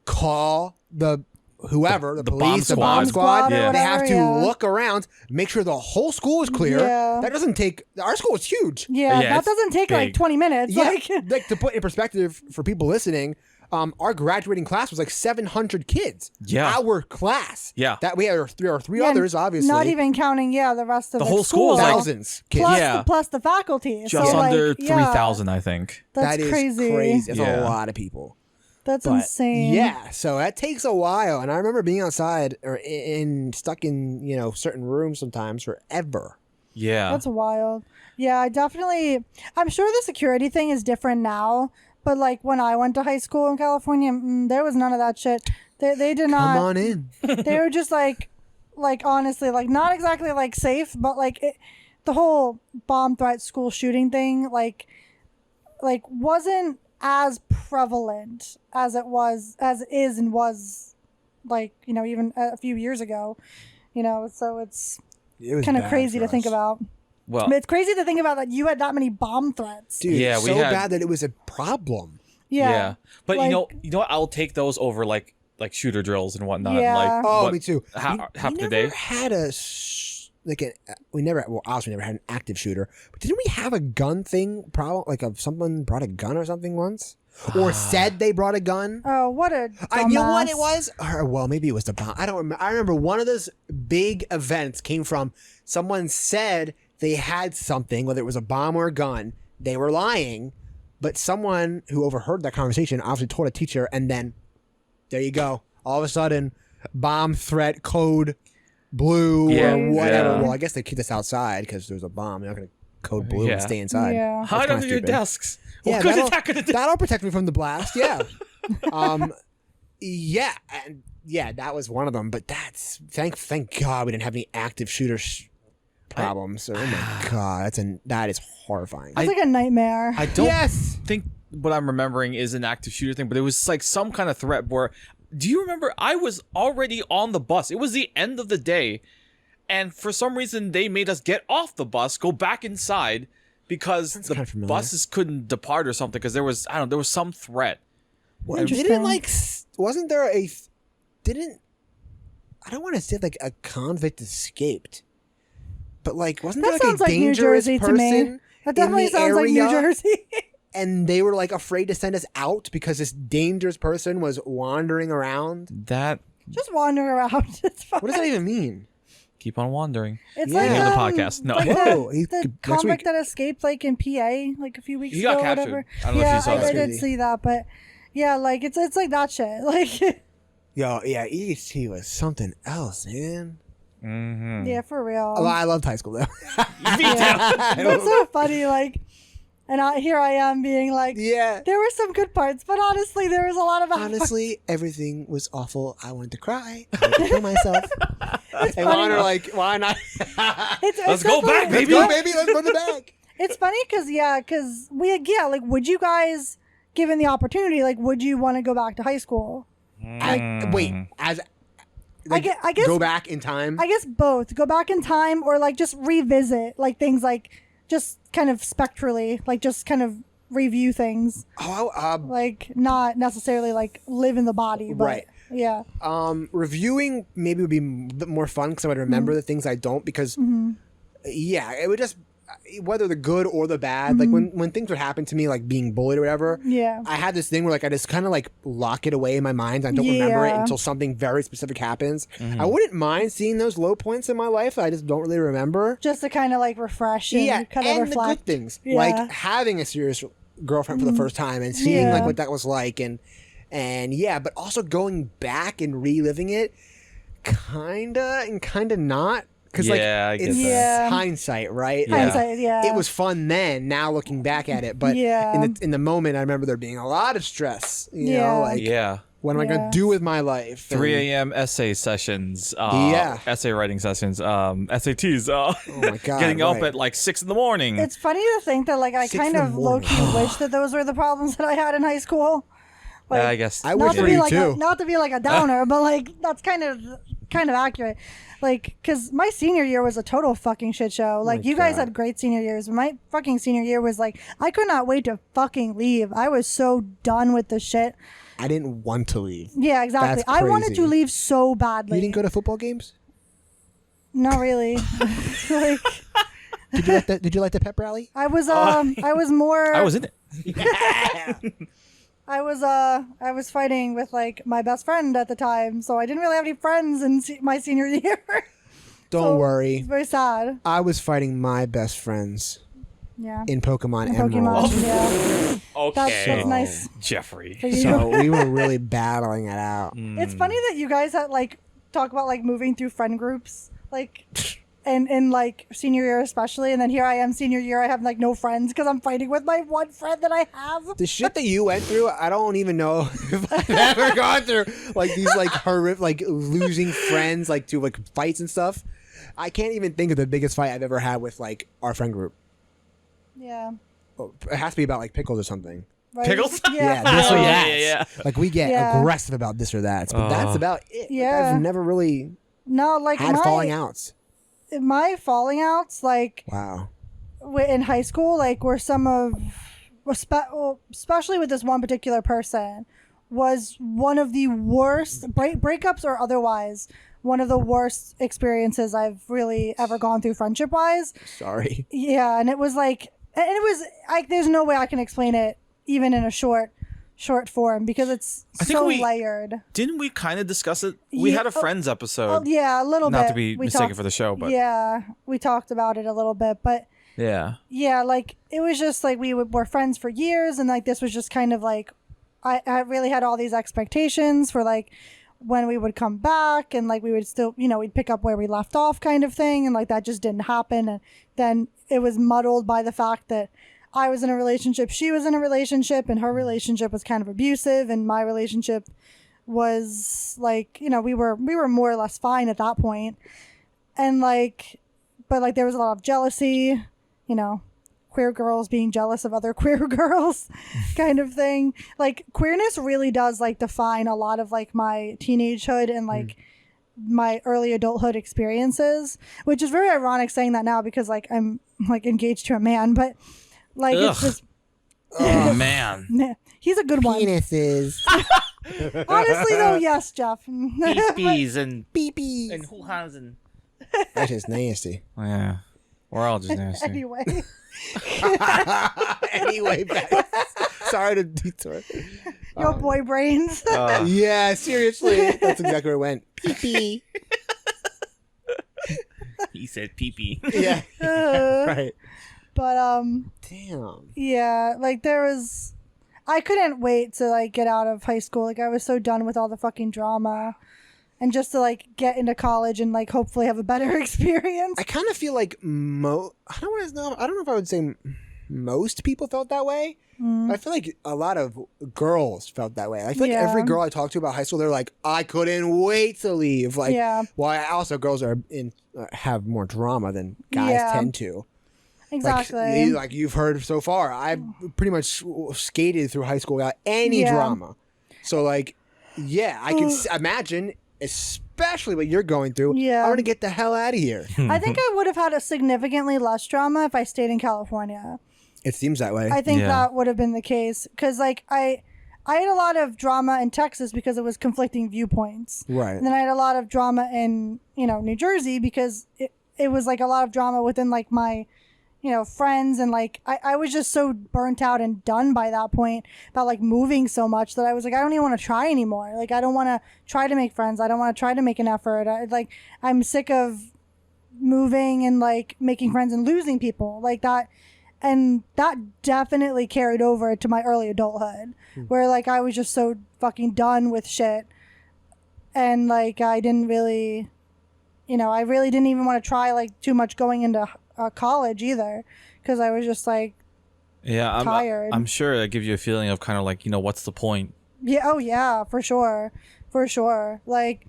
Speaker 2: call the whoever, the
Speaker 1: the bomb
Speaker 2: police, the bomb
Speaker 1: squad.
Speaker 2: squad.
Speaker 1: Yeah.
Speaker 2: They have to
Speaker 3: whatever, yeah.
Speaker 2: look around, make sure the whole school is clear.
Speaker 3: Yeah.
Speaker 2: That doesn't take. Our school was huge.
Speaker 3: Yeah,
Speaker 1: Yeah,
Speaker 3: that
Speaker 1: it's
Speaker 3: doesn't take like
Speaker 1: big.
Speaker 3: 20 minutes.
Speaker 2: Yeah,
Speaker 3: Like,
Speaker 2: like to put in perspective for people listening, our graduating class was like 700 kids.
Speaker 1: Yeah.
Speaker 2: Our class.
Speaker 1: Yeah.
Speaker 2: That we had our three
Speaker 3: yeah,
Speaker 2: others, obviously.
Speaker 3: Not even counting, the rest of
Speaker 1: The whole school is
Speaker 3: school.
Speaker 1: like-
Speaker 2: thousands kids.
Speaker 3: plus,
Speaker 1: Yeah.
Speaker 3: plus the faculty.
Speaker 1: Just
Speaker 3: so,
Speaker 1: under
Speaker 3: like, yeah,
Speaker 1: 3,000, I think.
Speaker 3: That's
Speaker 2: That is
Speaker 3: crazy.
Speaker 2: It's
Speaker 1: Yeah.
Speaker 2: a lot of people.
Speaker 3: That's
Speaker 2: But,
Speaker 3: insane.
Speaker 2: Yeah, so that takes a while, and I remember being outside or stuck in certain rooms sometimes forever.
Speaker 1: Yeah.
Speaker 3: That's wild. Yeah, I'm sure the security thing is different now, but like when I went to high school in California, there was none of that shit. They did not.
Speaker 2: Come on in.
Speaker 3: They were just like honestly, like not exactly like safe, but like the whole bomb threat school shooting thing, like wasn't as prevalent as it is and was like, even a few years ago, so it's
Speaker 2: It was
Speaker 3: kind of
Speaker 2: bad
Speaker 3: crazy
Speaker 2: for
Speaker 3: to think
Speaker 2: us.
Speaker 3: about.
Speaker 1: well,
Speaker 3: I mean, it's crazy to think about that you had that many bomb threats.
Speaker 2: Dude,
Speaker 1: Yeah, we
Speaker 2: so
Speaker 1: had-
Speaker 2: bad that it was a problem.
Speaker 3: Yeah.
Speaker 1: But
Speaker 3: like-
Speaker 1: you know what? I'll take those over like shooter drills and whatnot.
Speaker 3: Yeah.
Speaker 1: Like
Speaker 2: Oh,
Speaker 1: what
Speaker 2: me too.
Speaker 1: happened
Speaker 2: we
Speaker 1: today.
Speaker 2: never had obviously never had an active shooter, but didn't we have a gun thing problem? Like if someone brought a gun or something once, or said they brought a gun.
Speaker 3: Oh, what a
Speaker 2: You know what
Speaker 3: dumbass.
Speaker 2: it was? Or, well, maybe it was the bomb. I don't remember. I remember one of those big events came from someone said they had something, whether it was a bomb or a gun. They were lying, but someone who overheard that conversation obviously told a teacher, and then there you go. All of a sudden, bomb threat code blue
Speaker 1: Yeah,
Speaker 2: or whatever.
Speaker 1: yeah.
Speaker 2: Well, I guess they kicked us outside because there was a bomb. You're not going to code blue
Speaker 1: Yeah.
Speaker 2: and stay inside.
Speaker 3: Yeah.
Speaker 2: That's
Speaker 1: Hide
Speaker 2: kinda
Speaker 1: under your
Speaker 2: stupid.
Speaker 1: desks.
Speaker 2: Yeah,
Speaker 1: What good is
Speaker 2: that'll-
Speaker 1: that gonna do?
Speaker 2: That'll protect me from the blast. Yeah. Yeah, and yeah, that was one of them. But that's thank God we didn't have any active shooter problems. Oh my God, that is horrifying.
Speaker 3: It's like a nightmare.
Speaker 1: I don't
Speaker 2: Yes.
Speaker 1: think what I'm remembering is an active shooter thing, but it was like some kind of threat where. Do you remember? I was already on the bus. It was the end of the day, and for some reason they made us get off the bus, go back inside because the
Speaker 2: kinda familiar.
Speaker 1: buses couldn't depart or something because there was some threat.
Speaker 2: Well,
Speaker 3: Interesting.
Speaker 2: didn't wasn't there didn't I don't want to say like a convict escaped, but like wasn't
Speaker 3: That
Speaker 2: there
Speaker 3: sounds
Speaker 2: like a
Speaker 3: like New
Speaker 2: dangerous
Speaker 3: Jersey to
Speaker 2: person
Speaker 3: me. That definitely
Speaker 2: in the
Speaker 3: sounds like New
Speaker 2: area?
Speaker 3: Jersey.
Speaker 2: And they were like afraid to send us out because this dangerous person was wandering around.
Speaker 1: That
Speaker 3: Just wandering around. It's fine.
Speaker 2: What does that even mean?
Speaker 1: keep on wandering.
Speaker 3: It's
Speaker 2: Yeah.
Speaker 3: like
Speaker 1: Name of the podcast. No.
Speaker 3: like
Speaker 2: Whoa,
Speaker 3: the
Speaker 2: next
Speaker 3: convict
Speaker 2: week.
Speaker 3: that escaped like in PA like a few weeks
Speaker 1: He got
Speaker 3: ago or
Speaker 1: captured.
Speaker 3: whatever.
Speaker 1: I don't know if
Speaker 3: yeah,
Speaker 1: you saw
Speaker 3: I
Speaker 1: that.
Speaker 3: did
Speaker 2: Crazy.
Speaker 3: see that, but yeah, like it's like that shit. Like
Speaker 2: Yo, yeah, EHT was something else, man.
Speaker 1: Mm-hmm.
Speaker 3: yeah, for real.
Speaker 2: Well, I loved high school though.
Speaker 3: That's so funny. Like, and here I am being like,
Speaker 2: Yeah.
Speaker 3: there were some good parts, but honestly, there was a lot of bad parts.
Speaker 2: Honestly, everything was awful. I wanted to cry. I wanted to kill myself. And
Speaker 3: funny.
Speaker 2: Juan are like, why not?
Speaker 1: Let's go back,
Speaker 2: Let's
Speaker 1: baby.
Speaker 2: go, baby. Let's run the back.
Speaker 3: It's funny because like, would you guys, given the opportunity, like, would you want to go back to high school?
Speaker 2: Wait, as like,
Speaker 3: I guess
Speaker 2: go back in time.
Speaker 3: I guess both. Go back in time or like just revisit like things like just kind of spectrally, like just kind of review things. Like not necessarily like live in the body, but
Speaker 2: Right.
Speaker 3: yeah.
Speaker 2: Reviewing maybe would be a bit more fun because I would remember the things I don't because, yeah, it would just, whether the good or the bad, like when things would happen to me, like being bullied or whatever,
Speaker 3: Yeah.
Speaker 2: I had this thing where like I just kind of like lock it away in my mind. I don't remember it
Speaker 3: Yeah.
Speaker 2: until something very specific happens. I wouldn't mind seeing those low points in my life that I just don't really remember.
Speaker 3: Just to kind of like refresh and
Speaker 2: Yeah,
Speaker 3: kind of
Speaker 2: and
Speaker 3: reflect.
Speaker 2: the good things,
Speaker 3: Yeah.
Speaker 2: like having a serious girlfriend for the first time and seeing
Speaker 3: Yeah.
Speaker 2: like what that was like, and yeah, but also going back and reliving it, kinda and kinda not, because like
Speaker 1: Yeah, I get
Speaker 2: it's
Speaker 1: that.
Speaker 3: Yeah.
Speaker 2: hindsight, right?
Speaker 1: Yeah.
Speaker 3: Hindsight, yeah.
Speaker 2: It was fun then. Now looking back at it, but
Speaker 3: Yeah.
Speaker 2: in the moment, I remember there being a lot of stress. You
Speaker 3: Yeah.
Speaker 2: know, like
Speaker 1: Yeah.
Speaker 2: what am I
Speaker 3: Yeah.
Speaker 2: gonna do with my life?
Speaker 1: 3
Speaker 2: And-
Speaker 1: a.m. essay sessions.
Speaker 2: Yeah.
Speaker 1: Essay writing sessions. SATs.
Speaker 2: Oh my god!
Speaker 1: Getting up
Speaker 2: right.
Speaker 1: at like 6 in the morning.
Speaker 3: It's funny to think that like I
Speaker 2: 6
Speaker 3: kind
Speaker 2: in the
Speaker 3: of
Speaker 2: morning.
Speaker 3: low-key wish that those were the problems that I had in high school. Like,
Speaker 1: I guess.
Speaker 2: I
Speaker 3: not
Speaker 2: wish
Speaker 3: to
Speaker 2: for
Speaker 3: be
Speaker 2: you
Speaker 3: like
Speaker 2: too.
Speaker 3: not to be like a downer, but like that's kind of accurate. Like, because my senior year was a total fucking shit show. Like,
Speaker 2: my
Speaker 3: you guys
Speaker 2: God.
Speaker 3: had great senior years. My fucking senior year was like, I could not wait to fucking leave. I was so done with the shit.
Speaker 2: I didn't want to leave.
Speaker 3: Yeah, exactly.
Speaker 2: That's
Speaker 3: I wanted
Speaker 2: crazy.
Speaker 3: to leave so badly.
Speaker 2: You didn't go to football games?
Speaker 3: Not really. Like,
Speaker 2: Did you like the pep rally?
Speaker 3: I was more.
Speaker 1: I was in it.
Speaker 3: I was fighting with like my best friend at the time, so I didn't really have any friends in my senior year.
Speaker 2: Don't
Speaker 3: So,
Speaker 2: worry.
Speaker 3: It's very sad.
Speaker 2: I was fighting my best friends
Speaker 3: Yeah.
Speaker 2: in Pokemon
Speaker 3: In
Speaker 2: Emerald.
Speaker 3: Pokemon. Yeah.
Speaker 1: Okay.
Speaker 3: That's nice
Speaker 1: Jeffrey.
Speaker 3: for you.
Speaker 2: So we were really battling it out.
Speaker 3: It's funny that you guys had like talk about like moving through friend groups, like, and in like senior year especially, and then here I am senior year, I have like no friends because I'm fighting with my one friend that I have.
Speaker 2: The shit that you went through, I don't even know if I've ever gone through like these like horrific, like losing friends, like to like fights and stuff. I can't even think of the biggest fight I've ever had with like our friend group.
Speaker 3: Yeah.
Speaker 2: Oh, it has to be about like pickles or something.
Speaker 3: Right?
Speaker 1: Pickles?
Speaker 3: Yeah.
Speaker 2: Yeah, this or
Speaker 1: Oh,
Speaker 2: that.
Speaker 1: yeah.
Speaker 2: Like we get
Speaker 3: Yeah.
Speaker 2: aggressive about this or that, but that's about it. Like,
Speaker 3: Yeah.
Speaker 2: I've never really
Speaker 3: No, like
Speaker 2: had falling outs.
Speaker 3: my falling outs, like
Speaker 2: Wow.
Speaker 3: in high school, like were some of, especially with this one particular person, was one of the worst breakups or otherwise. One of the worst experiences I've really ever gone through friendship wise.
Speaker 2: Sorry.
Speaker 3: Yeah, and it was like, and it was like, there's no way I can explain it even in a short form because it's
Speaker 1: I think
Speaker 3: so
Speaker 1: we-
Speaker 3: layered.
Speaker 1: Didn't we kind of discuss it? We
Speaker 3: Yeah,
Speaker 1: had a Friends episode.
Speaker 3: Yeah, a little bit.
Speaker 1: Not to be
Speaker 3: We
Speaker 1: mistaken
Speaker 3: talked-
Speaker 1: for the show, but
Speaker 3: yeah, we talked about it a little bit, but
Speaker 1: yeah.
Speaker 3: yeah, like it was just like were friends for years, and like this was just kind of like I really had all these expectations for like when we would come back, and like we would still, we'd pick up where we left off, kind of thing, and like that just didn't happen, and then it was muddled by the fact that I was in a relationship, she was in a relationship, and her relationship was kind of abusive, and my relationship was like, we were more or less fine at that point, and like, but like there was a lot of jealousy, queer girls being jealous of other queer girls kind of thing. Like queerness really does like define a lot of like my teenagehood and like my early adulthood experiences, which is very ironic saying that now because like I'm like engaged to a man, but like it's
Speaker 1: Ugh.
Speaker 3: just
Speaker 1: Oh man.
Speaker 3: he's a good one.
Speaker 2: Penises.
Speaker 3: Honestly though, yes, Jeff.
Speaker 1: Beepies and
Speaker 2: Pee-pee.
Speaker 1: and hoo-has and
Speaker 2: That's just nasty.
Speaker 1: yeah. We're all just nasty.
Speaker 3: Anyway.
Speaker 2: Anyway, back. Sorry to detour.
Speaker 3: Your boy brains.
Speaker 2: Yeah, seriously. That's exactly where it went. Pee-pee.
Speaker 1: He said pee-pee.
Speaker 2: Yeah.
Speaker 3: Uh,
Speaker 2: Right.
Speaker 3: But
Speaker 2: Damn.
Speaker 3: yeah, like I couldn't wait to like get out of high school. Like I was so done with all the fucking drama, and just to like get into college and like hopefully have a better experience.
Speaker 2: I kind of feel like I don't know if I would say most people felt that way. I feel like a lot of girls felt that way. I feel like
Speaker 3: Yeah.
Speaker 2: every girl I talked to about high school, they're like, I couldn't wait to leave. Like,
Speaker 3: Yeah.
Speaker 2: well, also girls are have more drama than guys
Speaker 3: Yeah.
Speaker 2: tend to.
Speaker 3: Exactly.
Speaker 2: Like you've heard so far, I've pretty much skated through high school without any
Speaker 3: Yeah.
Speaker 2: drama. So like, yeah, I can imagine, especially what you're going through.
Speaker 3: Yeah.
Speaker 2: I want to get the hell out of here.
Speaker 3: I think I would have had a significantly less drama if I stayed in California.
Speaker 2: It seems that way.
Speaker 3: I think
Speaker 1: Yeah.
Speaker 3: that would have been the case because like I had a lot of drama in Texas because it was conflicting viewpoints.
Speaker 2: Right.
Speaker 3: And then I had a lot of drama in, New Jersey because it was like a lot of drama within like my, friends. And like, I was just so burnt out and done by that point about like moving so much that I was like, I don't even want to try anymore. Like, I don't want to try to make friends. I don't want to try to make an effort. I'm sick of moving and like making friends and losing people like that. And that definitely carried over to my early adulthood where like I was just so fucking done with shit. And like I didn't really, I really didn't even want to try like too much going into college either because I was just like tired.
Speaker 1: I'm sure that gives you a feeling of kind of like, what's the point?
Speaker 3: Yeah. Oh yeah, for sure. Like,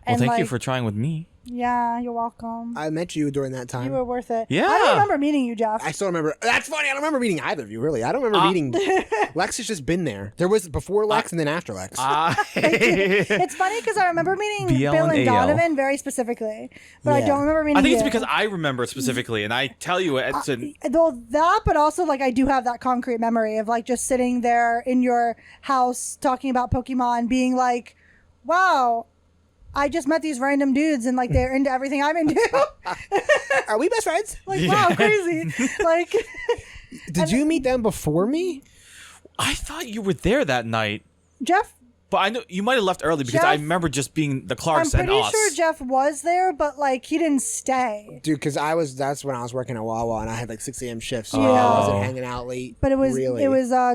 Speaker 1: Well, thank you for trying with me.
Speaker 3: Yeah, you're welcome.
Speaker 2: I met you during that time.
Speaker 3: You were worth it.
Speaker 1: Yeah.
Speaker 3: I don't remember meeting you, Jeff.
Speaker 2: I still remember. That's funny. I don't remember meeting either of you, really. I don't remember meeting. Lex has just been there. There was before Lex and then after Lex.
Speaker 3: It's funny because I remember meeting
Speaker 1: BL
Speaker 3: Bill
Speaker 1: and
Speaker 3: and
Speaker 1: AL.
Speaker 3: Donovan very specifically, but I
Speaker 2: Yeah.
Speaker 3: don't remember meeting
Speaker 1: I think it's
Speaker 3: you.
Speaker 1: because I remember it specifically, and I tell you, it's an
Speaker 3: Though that, but also like I do have that concrete memory of like just sitting there in your house talking about Pokemon, being like, "Wow, I just met these random dudes and like they're into everything I'm into."
Speaker 2: Are we best friends?
Speaker 3: Like, wow, crazy. Like,
Speaker 2: Did you meet them before me?
Speaker 1: I thought you were there that night,
Speaker 3: Jeff.
Speaker 1: but I know you might have left early because
Speaker 3: Jeff-
Speaker 1: I remember just being the
Speaker 3: I'm
Speaker 1: Clarks and
Speaker 3: pretty
Speaker 1: us.
Speaker 3: sure Jeff was there, but like he didn't stay.
Speaker 2: Dude, because that's when I was working at Wawa and I had like 6 a.m. shifts. So
Speaker 3: Yeah.
Speaker 2: I wasn't hanging out late.
Speaker 3: But it was
Speaker 2: really.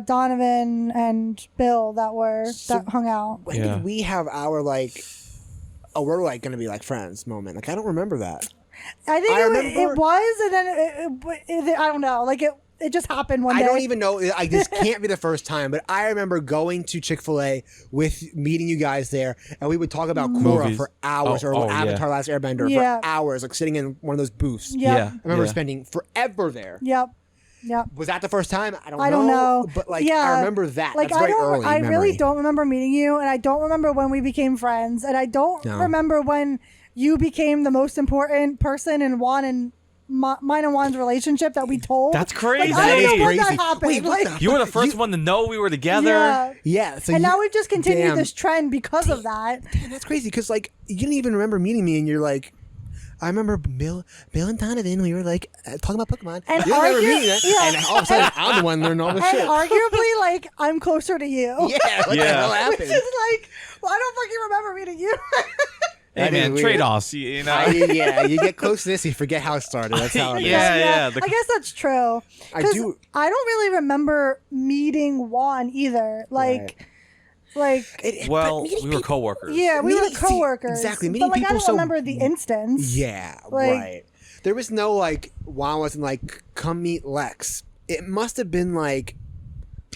Speaker 3: Donovan and Bill that hung out.
Speaker 2: When
Speaker 1: Yeah.
Speaker 2: did we have our like, oh, we're like going to be like friends moment? Like, I don't remember that.
Speaker 3: I think
Speaker 2: I
Speaker 3: it
Speaker 2: remember-
Speaker 3: was, and then I don't know. Like it just happened one day.
Speaker 2: I don't even know. This can't be the first time, but I remember going to Chick-fil-A with meeting you guys there, and we would talk about Korra
Speaker 1: Movies.
Speaker 2: for hours,
Speaker 1: Oh,
Speaker 2: or
Speaker 1: oh, yeah.
Speaker 2: Avatar: Last Airbender
Speaker 3: Yeah.
Speaker 2: for hours, like sitting in one of those booths.
Speaker 3: Yep.
Speaker 1: Yeah.
Speaker 2: I remember spending forever there.
Speaker 3: Yep.
Speaker 2: Was that the first time? I
Speaker 3: I don't know.
Speaker 2: But like,
Speaker 3: Yeah.
Speaker 2: I remember that.
Speaker 3: Like
Speaker 2: That's very
Speaker 3: I
Speaker 2: early
Speaker 3: really
Speaker 2: memory.
Speaker 3: don't remember meeting you, and I don't remember when we became friends, and I don't
Speaker 2: No.
Speaker 3: remember when you became the most important person in Juan and mine and Juan's relationship that we told.
Speaker 1: That's crazy.
Speaker 3: Like, I don't know when
Speaker 2: Crazy.
Speaker 3: that happened.
Speaker 2: Wait, what
Speaker 3: Like,
Speaker 1: You were the first one to know we were together.
Speaker 3: yeah.
Speaker 2: Yeah. So
Speaker 3: And
Speaker 2: you-
Speaker 3: now we've just continued
Speaker 2: damn.
Speaker 3: this trend because of that.
Speaker 2: Damn, that's crazy because like you didn't even remember meeting me, and you're like, I remember Bill and Donovan. We were like talking about Pokemon.
Speaker 3: And
Speaker 2: you remember
Speaker 3: argue-
Speaker 2: meeting that,
Speaker 3: yeah.
Speaker 2: and all of a sudden I'm the one learning all this
Speaker 3: And
Speaker 2: shit.
Speaker 3: arguably, like, I'm closer to you.
Speaker 2: Yeah, what the
Speaker 1: Yeah.
Speaker 2: hell
Speaker 3: Which
Speaker 2: happened?
Speaker 3: is like, well, I don't fucking remember meeting you.
Speaker 1: Hey
Speaker 2: That is
Speaker 1: man,
Speaker 2: weird.
Speaker 1: trade-offs. You know.
Speaker 2: Yeah, you get close to this, you forget how it started. That's how it is.
Speaker 1: Yeah.
Speaker 3: I guess that's true.
Speaker 2: I
Speaker 3: 'Cause
Speaker 2: do-
Speaker 3: I don't really remember meeting Juan either. Like,
Speaker 1: Well,
Speaker 2: but meeting
Speaker 1: we were
Speaker 2: people-
Speaker 1: coworkers.
Speaker 3: yeah, we were
Speaker 2: Meeting- see,
Speaker 3: coworkers.
Speaker 2: exactly,
Speaker 3: But
Speaker 2: meeting
Speaker 3: like, I
Speaker 2: people
Speaker 3: don't
Speaker 2: so-
Speaker 3: remember the instance.
Speaker 2: Yeah,
Speaker 3: Like-
Speaker 2: right. There was no like Juan wasn't like come meet Lex. It must have been like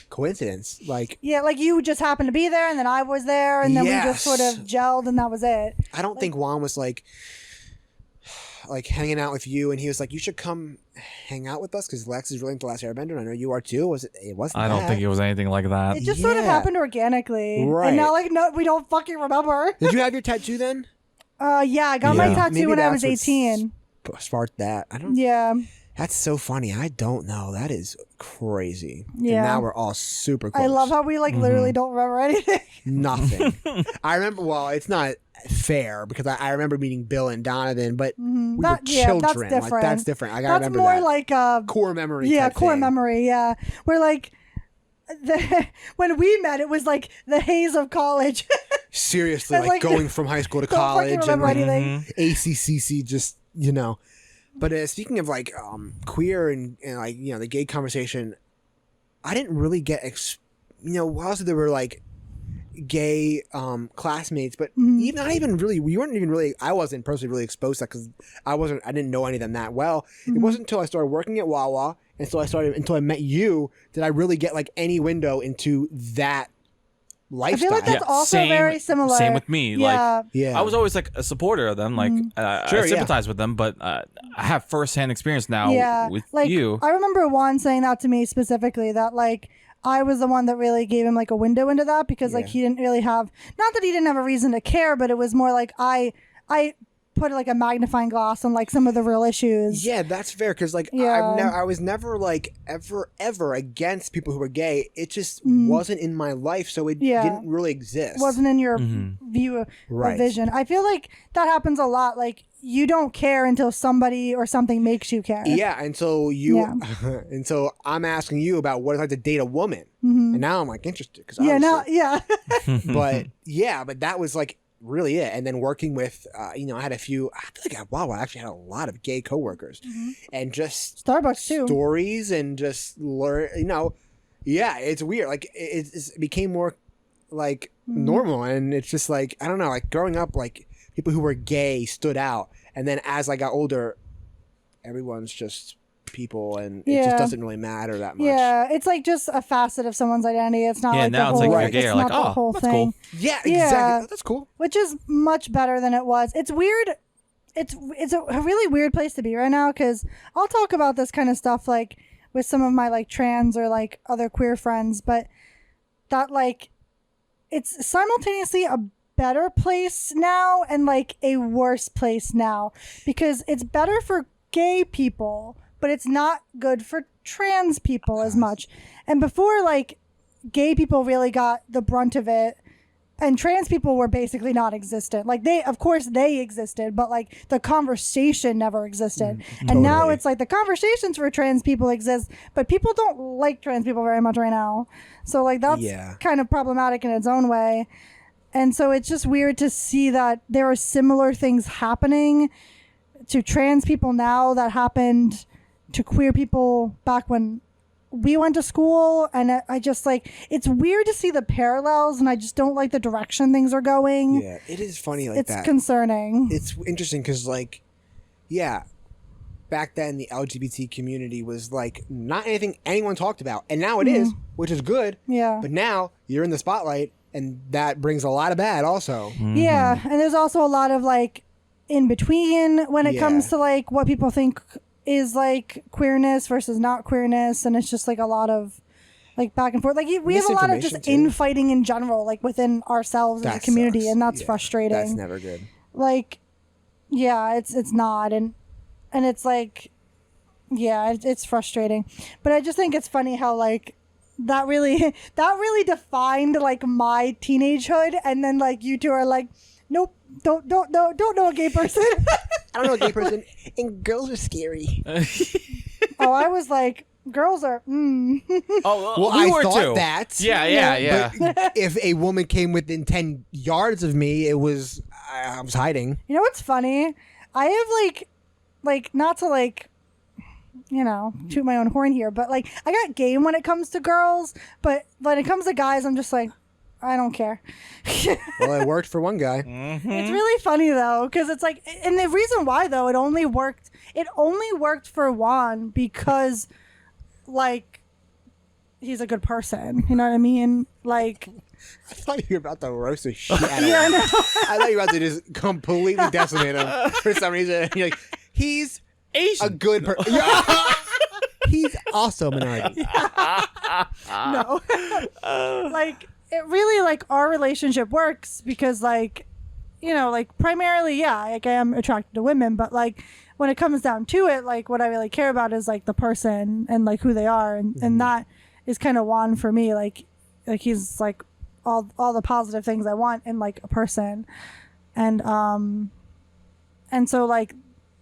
Speaker 2: coincidence. Like
Speaker 3: Yeah, like you just happened to be there, and then I was there, and then we just sort
Speaker 2: Yes.
Speaker 3: of gelled, and that was it.
Speaker 2: I don't think Juan was like hanging out with you, and he was like, "You should come hang out with us because Lex is really into Last Airbender, and I know you are too." Was it? It wasn't.
Speaker 1: I don't
Speaker 2: that.
Speaker 1: think it was anything like that.
Speaker 3: It just sort of
Speaker 2: Yeah.
Speaker 3: happened organically,
Speaker 2: Right.
Speaker 3: and now like no, we don't fucking remember.
Speaker 2: Did you have your tattoo then?
Speaker 3: Yeah, I got my
Speaker 1: Yeah.
Speaker 3: tattoo
Speaker 2: Maybe
Speaker 3: when I
Speaker 2: that's
Speaker 3: was
Speaker 2: what's
Speaker 3: 18.
Speaker 2: Sparked that. I don't.
Speaker 3: Yeah.
Speaker 2: That's so funny. I don't know. That is crazy.
Speaker 3: Yeah.
Speaker 2: And now we're all super close.
Speaker 3: I love how we like literally don't remember anything.
Speaker 2: Nothing. I remember. Well, it's not fair because I remember meeting Bill and Donovan, but we were
Speaker 3: That- yeah,
Speaker 2: children.
Speaker 3: that's
Speaker 2: Like,
Speaker 3: different.
Speaker 2: that's different. I gotta
Speaker 3: That's
Speaker 2: remember
Speaker 3: more
Speaker 2: that.
Speaker 3: like
Speaker 2: Core memory.
Speaker 3: yeah,
Speaker 2: type
Speaker 3: core
Speaker 2: thing.
Speaker 3: memory. Yeah, where like when we met, it was like the haze of college.
Speaker 2: Seriously,
Speaker 3: And,
Speaker 2: like
Speaker 3: like,
Speaker 2: going from high school to
Speaker 3: don't fucking
Speaker 2: college and
Speaker 3: remember
Speaker 2: like
Speaker 3: anything.
Speaker 2: ACCC, just But speaking of like queer and like the gay conversation, I didn't really get also there were like gay classmates, but
Speaker 3: Mm-hmm.
Speaker 2: I wasn't personally really exposed to that because I didn't know any of them that well. It
Speaker 3: Mm-hmm.
Speaker 2: wasn't until I started working at Wawa until I met you did I really get like any window into that
Speaker 3: I
Speaker 2: lifestyle.
Speaker 3: feel like that's also very similar.
Speaker 1: Same with me.
Speaker 3: Yeah.
Speaker 1: Like,
Speaker 2: Yeah.
Speaker 1: I was always like a supporter of them. Like,
Speaker 2: Sure,
Speaker 1: I
Speaker 2: yeah.
Speaker 1: sympathize with them, but I have firsthand experience now
Speaker 3: yeah,
Speaker 1: with
Speaker 3: like
Speaker 1: you.
Speaker 3: I remember Juan saying that to me specifically, that like I was the one that really gave him like a window into that because like
Speaker 2: Yeah.
Speaker 3: he didn't really have, not that he didn't have a reason to care, but it was more like I put like a magnifying glass on like some of the real issues.
Speaker 2: Yeah, that's fair. Because like
Speaker 3: Yeah.
Speaker 2: I was never like ever against people who were gay. It just wasn't in my life, so it didn't really exist.
Speaker 3: Wasn't in your view of vision. I feel like that happens a lot. Like you don't care until somebody or something makes you care.
Speaker 2: Yeah, and so and so I'm asking you about what it's like to date a woman, and now I'm like interested because but that was like really it. And then working with, I had a few. I feel like I actually had a lot of gay coworkers, and just
Speaker 3: Starbucks too.
Speaker 2: Stories and just learn. It's weird. Like it became more like normal, and it's just like I don't know. Like growing up, like people who were gay stood out, and then as I got older, everyone's just people, and it just doesn't really matter that much.
Speaker 3: Yeah, it's like just a facet of someone's identity. It's not like
Speaker 1: now
Speaker 3: the
Speaker 1: it's
Speaker 3: whole,
Speaker 1: like you're gay,
Speaker 3: it's
Speaker 1: like,
Speaker 3: not the
Speaker 1: oh,
Speaker 3: whole
Speaker 1: that's
Speaker 3: thing.
Speaker 1: cool.
Speaker 2: Yeah, exactly. That's cool.
Speaker 3: Which is much better than it was. It's weird. It's a really weird place to be right now because I'll talk about this kind of stuff like with some of my like trans or like other queer friends, but that like it's simultaneously a better place now and like a worse place now because it's better for gay people, but it's not good for trans people as much. And before, like, gay people really got the brunt of it, and trans people were basically non-existent. Like, of course they existed, but like the conversation never existed. And now it's like the conversations for trans people exist, but people don't like trans people very much right now. So like that's kind of problematic in its own way. And so it's just weird to see that there are similar things happening to trans people now that happened to queer people back when we went to school. And I just like, it's weird to see the parallels, and I just don't like the direction things are going.
Speaker 2: Yeah, it is funny like
Speaker 3: it's
Speaker 2: that.
Speaker 3: It's concerning.
Speaker 2: It's interesting because like, back then the LGBT community was like not anything anyone talked about. And now it is, which is good.
Speaker 3: Yeah.
Speaker 2: But now you're in the spotlight, and that brings a lot of bad also.
Speaker 3: Yeah. And there's also a lot of like in between when it comes to like what people think is like queerness versus not queerness, and it's just like a lot of like back and forth. Like we have a lot of just infighting in general, like within ourselves as a community, and that's frustrating.
Speaker 2: That's never good.
Speaker 3: Like, yeah, it's not, and it's like, yeah, it's frustrating. But I just think it's funny how like that really defined like my teenagehood, and then like you two are like, nope, don't know a gay person.
Speaker 2: I don't know a gay person, and girls are scary.
Speaker 3: Oh, I was like, girls are.
Speaker 1: Oh,
Speaker 2: well,
Speaker 1: we
Speaker 2: I
Speaker 1: were
Speaker 2: thought
Speaker 1: too.
Speaker 2: that.
Speaker 1: Yeah.
Speaker 2: But if a woman came within 10 yards of me, I was hiding.
Speaker 3: You know what's funny? I have like not to like, toot my own horn here, but like I got game when it comes to girls, but when it comes to guys, I'm just like, I don't care.
Speaker 2: Well, it worked for one guy.
Speaker 3: It's really funny though, because it's like, and the reason why though, it only worked for Juan because like he's a good person. You know what I mean? Like,
Speaker 2: I thought you were about to roast the shit out of him.
Speaker 3: yeah, no.
Speaker 2: I thought you were about to just completely decimate him for some reason. You're like, he's
Speaker 1: Asian.
Speaker 2: a good person. He's also a minority.
Speaker 3: No. Like, it really, like, our relationship works because, like, like, primarily, like, I am attracted to women, but, like, when it comes down to it, like, what I really care about is, like, the person and, like, who they are, and that is kind of Juan for me, like, he's, like, all the positive things I want in, like, a person, and so, like,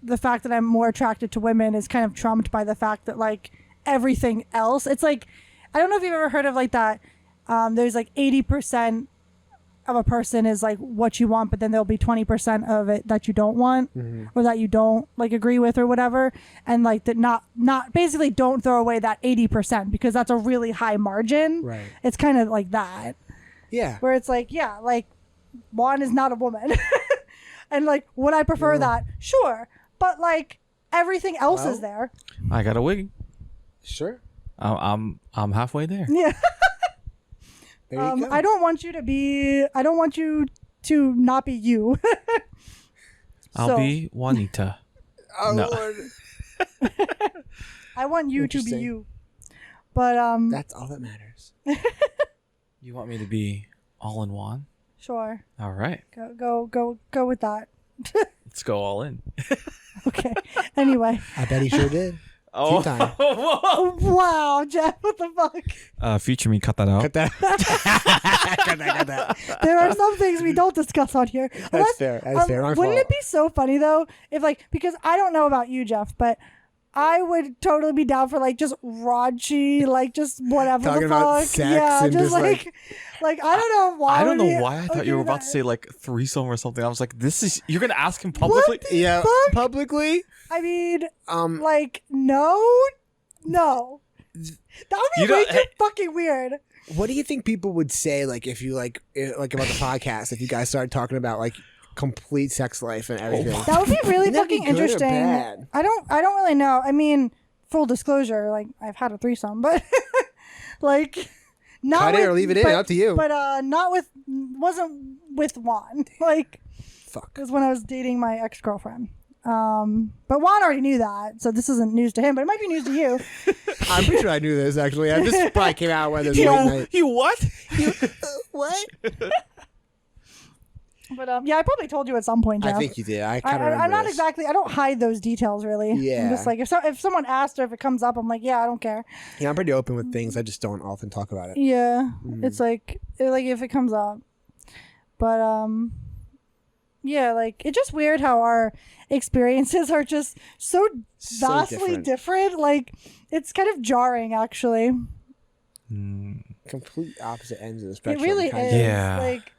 Speaker 3: the fact that I'm more attracted to women is kind of trumped by the fact that, like, everything else, it's, like, I don't know if you've ever heard of, like, that, there's like 80% of a person is like what you want, but then there'll be 20% of it that you don't want or that you don't like agree with or whatever. And like that not basically don't throw away that 80% because that's a really high margin.
Speaker 2: Right.
Speaker 3: It's kind of like that.
Speaker 2: Yeah.
Speaker 3: Where it's like, like Juan is not a woman. And like, would I prefer that? Sure. But like everything else is there.
Speaker 1: I got a wig.
Speaker 2: Sure.
Speaker 1: I'm halfway there.
Speaker 3: Yeah.
Speaker 2: There you go.
Speaker 3: I don't want you to not be you.
Speaker 1: I'll be Juanita.
Speaker 2: Oh,
Speaker 1: No.
Speaker 2: Lord.
Speaker 3: I want you to be
Speaker 2: Interesting.
Speaker 3: you. But
Speaker 2: That's all that matters.
Speaker 1: You want me to be all in one?
Speaker 3: sure.
Speaker 1: All right.
Speaker 3: Go with that.
Speaker 1: Let's go all in.
Speaker 3: Okay. Anyway.
Speaker 2: I bet he sure did.
Speaker 1: Oh,
Speaker 2: Tea time.
Speaker 3: Wow, Jeff, what the fuck?
Speaker 1: Future me, cut that out.
Speaker 2: Cut that. Cut that.
Speaker 3: There are some things we don't discuss on here.
Speaker 2: That's fair. That's fair. My
Speaker 3: Wouldn't
Speaker 2: fault.
Speaker 3: it be so funny though if like, because I don't know about you, Jeff, but I would totally be down for like just raunchy, like just whatever
Speaker 2: Talking
Speaker 3: the fuck.
Speaker 2: about sex
Speaker 3: yeah,
Speaker 2: and
Speaker 3: just
Speaker 2: just,
Speaker 3: like I don't know why.
Speaker 1: I don't
Speaker 3: would
Speaker 1: know
Speaker 3: we
Speaker 1: why I thought you
Speaker 3: do
Speaker 1: were about to
Speaker 3: that?
Speaker 1: say like threesome or something. I was like, this is, you're going to ask him publicly?
Speaker 2: Yeah.
Speaker 3: fuck?
Speaker 2: Publicly.
Speaker 3: I mean,
Speaker 2: Um.
Speaker 3: like no. That would be
Speaker 1: You
Speaker 3: way
Speaker 1: don't-
Speaker 3: too fucking weird.
Speaker 2: What do you think people would say like if you like about the podcast if you guys started talking about like complete sex life and everything?
Speaker 3: That would be really
Speaker 2: Wouldn't that be
Speaker 3: fucking
Speaker 2: good or
Speaker 3: interesting.
Speaker 2: bad?
Speaker 3: I don't really know. I mean, full disclosure, like I've had a threesome, but like not
Speaker 2: Cut it
Speaker 3: with,
Speaker 2: or leave it in,
Speaker 3: but,
Speaker 2: up to you.
Speaker 3: But wasn't with Juan. Like
Speaker 2: Fuck.
Speaker 3: it was when I was dating my ex-girlfriend. But Juan already knew that, so this isn't news to him, but it might be news to you.
Speaker 2: I'm pretty sure I knew this actually. This probably came out when this late night.
Speaker 1: You what?
Speaker 2: What?
Speaker 3: But yeah, I probably told you at some point, Jeff.
Speaker 2: I think you did. I kind of remember
Speaker 3: I'm not
Speaker 2: this.
Speaker 3: exactly. I don't hide those details really.
Speaker 2: Yeah.
Speaker 3: I'm just like if someone asked or if it comes up, I'm like, yeah, I don't care.
Speaker 2: Yeah, I'm pretty open with things. I just don't often talk about it.
Speaker 3: Yeah,
Speaker 2: Mm.
Speaker 3: it's like if it comes up, but yeah, like it's just weird how our experiences are just so
Speaker 2: So
Speaker 3: vastly different. Like it's kind of jarring, actually.
Speaker 2: Complete opposite ends of the
Speaker 3: It
Speaker 2: spectrum.
Speaker 3: really
Speaker 2: kind
Speaker 3: is.
Speaker 2: of.
Speaker 1: Yeah.
Speaker 3: Like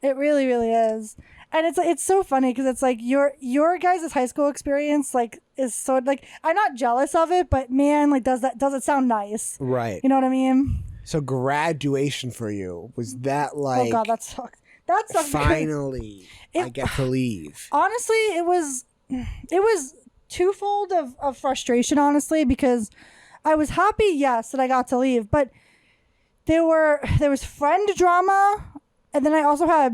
Speaker 3: it really, really is. And it's so funny because it's like your guys' high school experience like is so like I'm not jealous of it, but man, like does it sound nice?
Speaker 2: Right.
Speaker 3: You know what I mean?
Speaker 2: So graduation for you was that like?
Speaker 3: Oh god, that sucks. That sucks.
Speaker 2: Finally, I get to leave.
Speaker 3: Honestly, it was twofold of frustration, honestly, because I was happy, yes, that I got to leave, but there was friend drama, and then I also had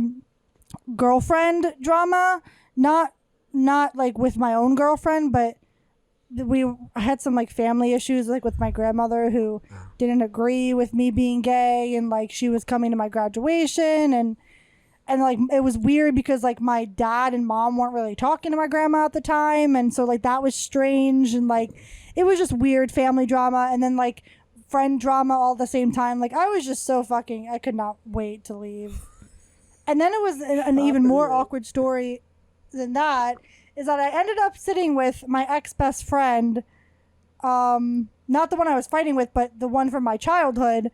Speaker 3: girlfriend drama, not like with my own girlfriend, but I had some like family issues like with my grandmother who didn't agree with me being gay, and like she was coming to my graduation, and like it was weird because like my dad and mom weren't really talking to my grandma at the time, and so like that was strange, and like it was just weird family drama, and then like friend drama all at the same time. Like I was just so fucking, I could not wait to leave. And then it was an even more awkward story than that is that I ended up sitting with my ex-best friend, not the one I was fighting with, but the one from my childhood,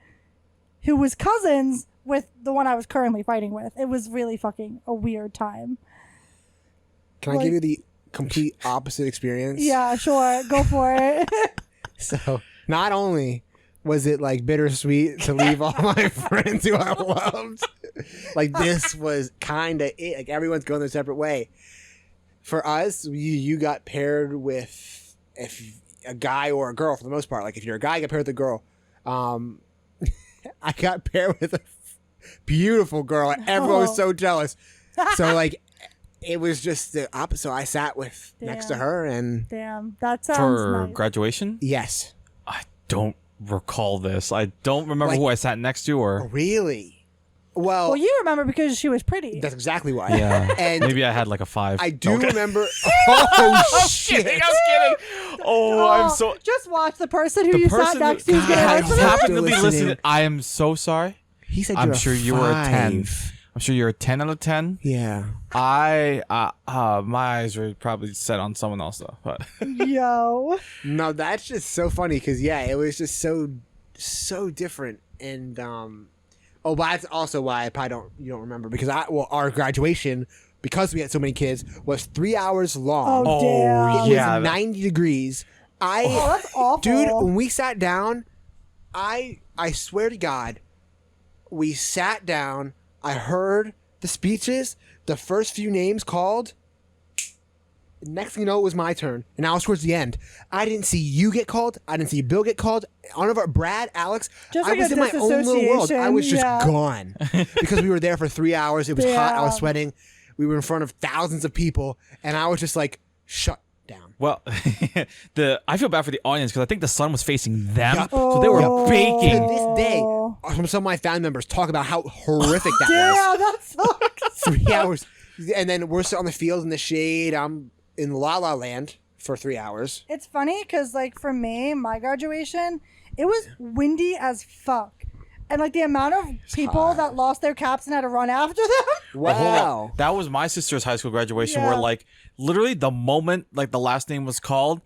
Speaker 3: who was cousins with the one I was currently fighting with. It was really fucking a weird time.
Speaker 2: Can I give you the complete opposite experience?
Speaker 3: Yeah, sure. Go for it.
Speaker 2: So not only was it like bittersweet to leave all my friends who I loved, like this was kind of it. Like everyone's going their separate way. For us, you got paired with a guy or a girl for the most part. Like if you're a guy, you got paired with a girl. I got paired with a beautiful girl, and everyone was so jealous. So like, it was just the opposite. So I sat with next to
Speaker 3: Damn.
Speaker 2: her, and
Speaker 3: Damn, that sounds
Speaker 1: For
Speaker 3: nice.
Speaker 1: graduation?
Speaker 2: yes,
Speaker 1: I don't recall this. I don't remember
Speaker 2: Like-
Speaker 1: who I sat next to or.
Speaker 2: really. Well,
Speaker 3: Well, you remember because she was pretty.
Speaker 2: that's exactly why.
Speaker 1: Yeah.
Speaker 2: And
Speaker 1: Maybe I had like a 5.
Speaker 2: I do
Speaker 1: Okay.
Speaker 2: remember. Oh shit!
Speaker 1: I was kidding. Oh, I'm so.
Speaker 3: Just watch the person who
Speaker 1: The
Speaker 3: you sat
Speaker 1: person
Speaker 3: next to is
Speaker 1: who
Speaker 3: gonna
Speaker 2: God,
Speaker 3: listen to
Speaker 2: happened
Speaker 3: this.
Speaker 1: happened to be
Speaker 2: Listening.
Speaker 1: listening. I am so sorry.
Speaker 2: He said
Speaker 1: I'm
Speaker 2: you're
Speaker 1: sure
Speaker 2: a
Speaker 1: you were a 10.
Speaker 2: 5.
Speaker 1: I'm sure you're a 10 out of 10.
Speaker 2: Yeah.
Speaker 1: My eyes were probably set on someone else though. But
Speaker 3: Yo.
Speaker 2: No, that's just so funny because yeah, it was just so different, and but that's also why I probably you don't remember because our graduation, because we had so many kids, was 3 hours long.
Speaker 3: Oh, damn.
Speaker 2: It
Speaker 1: yeah.
Speaker 2: was 90 degrees.
Speaker 3: Oh, that's awful.
Speaker 2: Dude, when we sat down, I swear to God, we sat down. I heard the speeches, the first few names called. Next thing you know, it was my turn, and I was towards the end. I didn't see you get called. I didn't see Bill get called. None of our Brad, Alex.
Speaker 3: Just
Speaker 2: I
Speaker 3: like
Speaker 2: was
Speaker 3: a
Speaker 2: in my own little world. I was just
Speaker 3: disassociation,
Speaker 2: gone because we were there for 3 hours. It was hot. I was
Speaker 3: Yeah.
Speaker 2: sweating. We were in front of thousands of people, and I was just like, shut down.
Speaker 1: well, I feel bad for the audience because I think the sun was facing them,
Speaker 2: Yeah.
Speaker 1: so they were
Speaker 3: Oh.
Speaker 2: To
Speaker 1: baking.
Speaker 2: this day, some of my family members talk about how horrific that was.
Speaker 3: Damn, that sucks.
Speaker 2: 3 hours. And then we're sitting on the field in the shade. I'm in La La Land for 3 hours.
Speaker 3: It's funny because, like, for me, my graduation, it was windy as fuck. And, like, the amount of people that lost their caps and had to run after them.
Speaker 1: Well, hold on.
Speaker 2: Wow.
Speaker 1: That was my sister's high school graduation
Speaker 3: Yeah.
Speaker 1: where, like, literally the moment, like, the last name was called,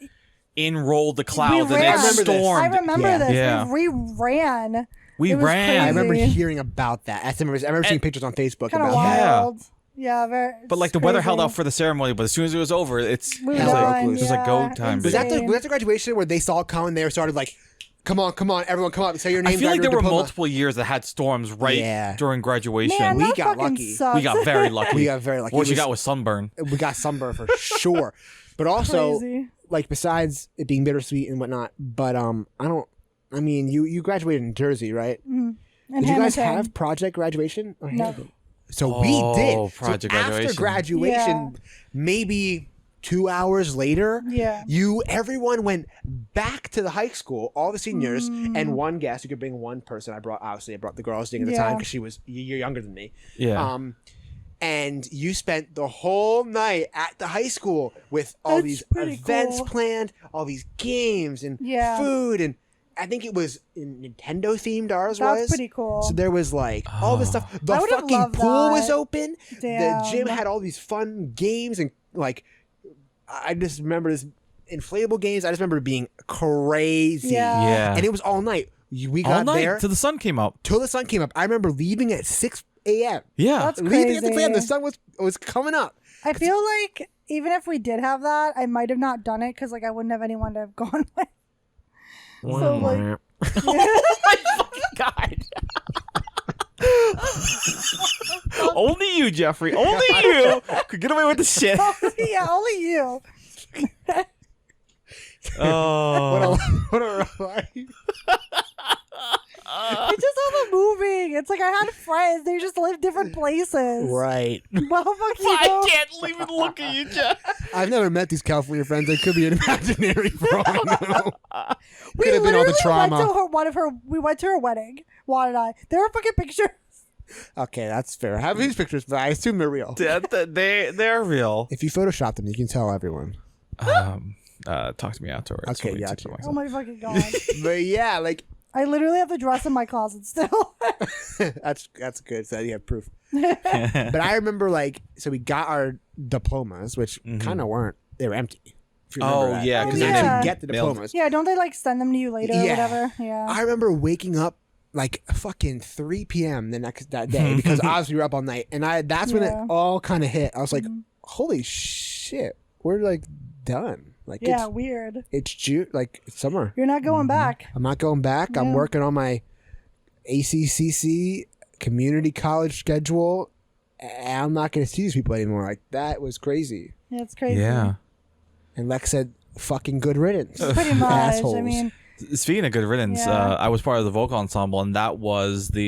Speaker 1: in rolled the clouds and
Speaker 3: ran.
Speaker 1: it
Speaker 3: I remember
Speaker 2: this.
Speaker 1: stormed.
Speaker 3: I remember
Speaker 2: Yeah.
Speaker 3: this.
Speaker 1: Yeah.
Speaker 3: We ran.
Speaker 1: We
Speaker 3: It was
Speaker 1: ran.
Speaker 2: I remember
Speaker 3: Crazy.
Speaker 2: hearing about that. I remember seeing pictures on Facebook
Speaker 3: Kind of
Speaker 2: about that.
Speaker 3: wild. Yeah, very.
Speaker 1: But, like, the weather held out for the ceremony, but as soon as it was over, it's
Speaker 3: We
Speaker 1: it was
Speaker 2: hell
Speaker 1: like,
Speaker 2: broke loose.
Speaker 1: it was like go time.
Speaker 2: Was
Speaker 1: baby.
Speaker 2: that the graduation where they saw it coming? They started like, come on, everyone, come up, say your name.
Speaker 1: I feel like
Speaker 2: grab
Speaker 1: there
Speaker 2: your
Speaker 1: were
Speaker 2: diploma."
Speaker 1: multiple years that had storms right
Speaker 2: Yeah.
Speaker 1: during graduation.
Speaker 3: Man,
Speaker 2: We
Speaker 3: that
Speaker 2: got
Speaker 3: fucking
Speaker 2: lucky.
Speaker 3: sucks.
Speaker 1: We got very lucky.
Speaker 2: We got very lucky.
Speaker 1: What
Speaker 2: It
Speaker 1: you
Speaker 2: was-
Speaker 1: got was sunburn.
Speaker 2: We got sunburn for sure. But also,
Speaker 3: Crazy.
Speaker 2: like, besides it being bittersweet and whatnot, but I mean, you graduated in Jersey, right?
Speaker 3: And
Speaker 2: Did you guys
Speaker 3: Hamilton.
Speaker 2: have project graduation? Or
Speaker 3: No.
Speaker 2: Hamilton? So we did.
Speaker 1: project
Speaker 2: so
Speaker 1: graduation.
Speaker 2: After graduation, maybe 2 hours later,
Speaker 3: Yeah.
Speaker 2: everyone went back to the high school, all the seniors, and one guest. You could bring one person. I brought the girl I was dating at the time
Speaker 3: Yeah.
Speaker 2: because she was a year younger than me.
Speaker 1: Yeah.
Speaker 2: And you spent the whole night at the high school with all
Speaker 3: That's
Speaker 2: these
Speaker 3: pretty
Speaker 2: events
Speaker 3: cool.
Speaker 2: planned, all these games and
Speaker 3: Yeah.
Speaker 2: food, and I think it was Nintendo themed. Ours
Speaker 3: That's
Speaker 2: was
Speaker 3: pretty cool.
Speaker 2: So there was like all this stuff. The
Speaker 3: I would've
Speaker 2: fucking
Speaker 3: loved
Speaker 2: pool was
Speaker 3: that.
Speaker 2: open.
Speaker 3: Damn.
Speaker 2: The gym had all these fun games and like I just remember this inflatable games. I just remember it being crazy.
Speaker 3: Yeah.
Speaker 1: Yeah.
Speaker 2: And it was all night. We
Speaker 1: All
Speaker 2: got
Speaker 1: night
Speaker 2: there
Speaker 1: till the sun came up.
Speaker 2: till the sun came up. I remember leaving at 6 a.m.
Speaker 1: Yeah.
Speaker 3: That's
Speaker 2: Leaving at 6 a.m. The
Speaker 3: crazy.
Speaker 2: sun was coming up.
Speaker 3: I feel like even if we did have that, I might have not done it because, like, I wouldn't have anyone to have gone with. So, like,
Speaker 1: God. Only you, Jeffrey. Only you could get away with the shit.
Speaker 3: yeah, only you.
Speaker 1: Oh.
Speaker 2: What a life.
Speaker 3: It's just all the moving. It's like I had friends. They just lived different places.
Speaker 2: Right.
Speaker 3: Well, fuck you.
Speaker 1: I can't even look at you, Jeff.
Speaker 2: I've never met these California friends. They could be an imaginary for all I know.
Speaker 3: We
Speaker 2: Could have been all the
Speaker 3: literally
Speaker 2: trauma.
Speaker 3: We went to her wedding. Juan and I. There are fucking pictures.
Speaker 2: Okay, that's fair. I have these pictures, but I assume they're real.
Speaker 1: They're real.
Speaker 2: If you Photoshop them, you can tell everyone.
Speaker 1: Talk to me afterwards.
Speaker 2: Okay,
Speaker 1: when we
Speaker 2: gotcha.
Speaker 1: take the mics
Speaker 3: Oh
Speaker 1: off.
Speaker 3: my fucking god.
Speaker 2: But yeah, like
Speaker 3: I literally have the dress in my closet still.
Speaker 2: that's good. So you have proof. But I remember so we got our diplomas, which kind of weren't. They were empty. If you remember
Speaker 1: Oh,
Speaker 2: that.
Speaker 1: yeah,
Speaker 2: You
Speaker 3: 'cause
Speaker 2: didn't
Speaker 3: they
Speaker 2: actually
Speaker 1: didn't
Speaker 2: get the
Speaker 1: mail them.
Speaker 2: diplomas.
Speaker 3: Yeah, don't they like send them to you later or
Speaker 2: Yeah.
Speaker 3: whatever? Yeah.
Speaker 2: I remember waking up like fucking 3 p.m. that day because obviously we were up all night, and that's when it
Speaker 3: Yeah.
Speaker 2: all kind of hit. I was like, "Holy shit, we're like done!" Like
Speaker 3: Yeah, weird.
Speaker 2: it's June, like it's summer.
Speaker 3: You're not going back.
Speaker 2: I'm not going back. I'm
Speaker 3: Yeah.
Speaker 2: working on my ACCC community college schedule. And I'm not going to see these people anymore. Like that was crazy.
Speaker 3: Yeah, it's crazy.
Speaker 1: Yeah.
Speaker 2: And Lex said, "Fucking good riddance."
Speaker 3: Pretty much.
Speaker 2: Assholes.
Speaker 3: I mean,
Speaker 1: Speaking of good riddance,
Speaker 3: Yeah.
Speaker 1: I was part of the vocal ensemble, and that was
Speaker 2: Oh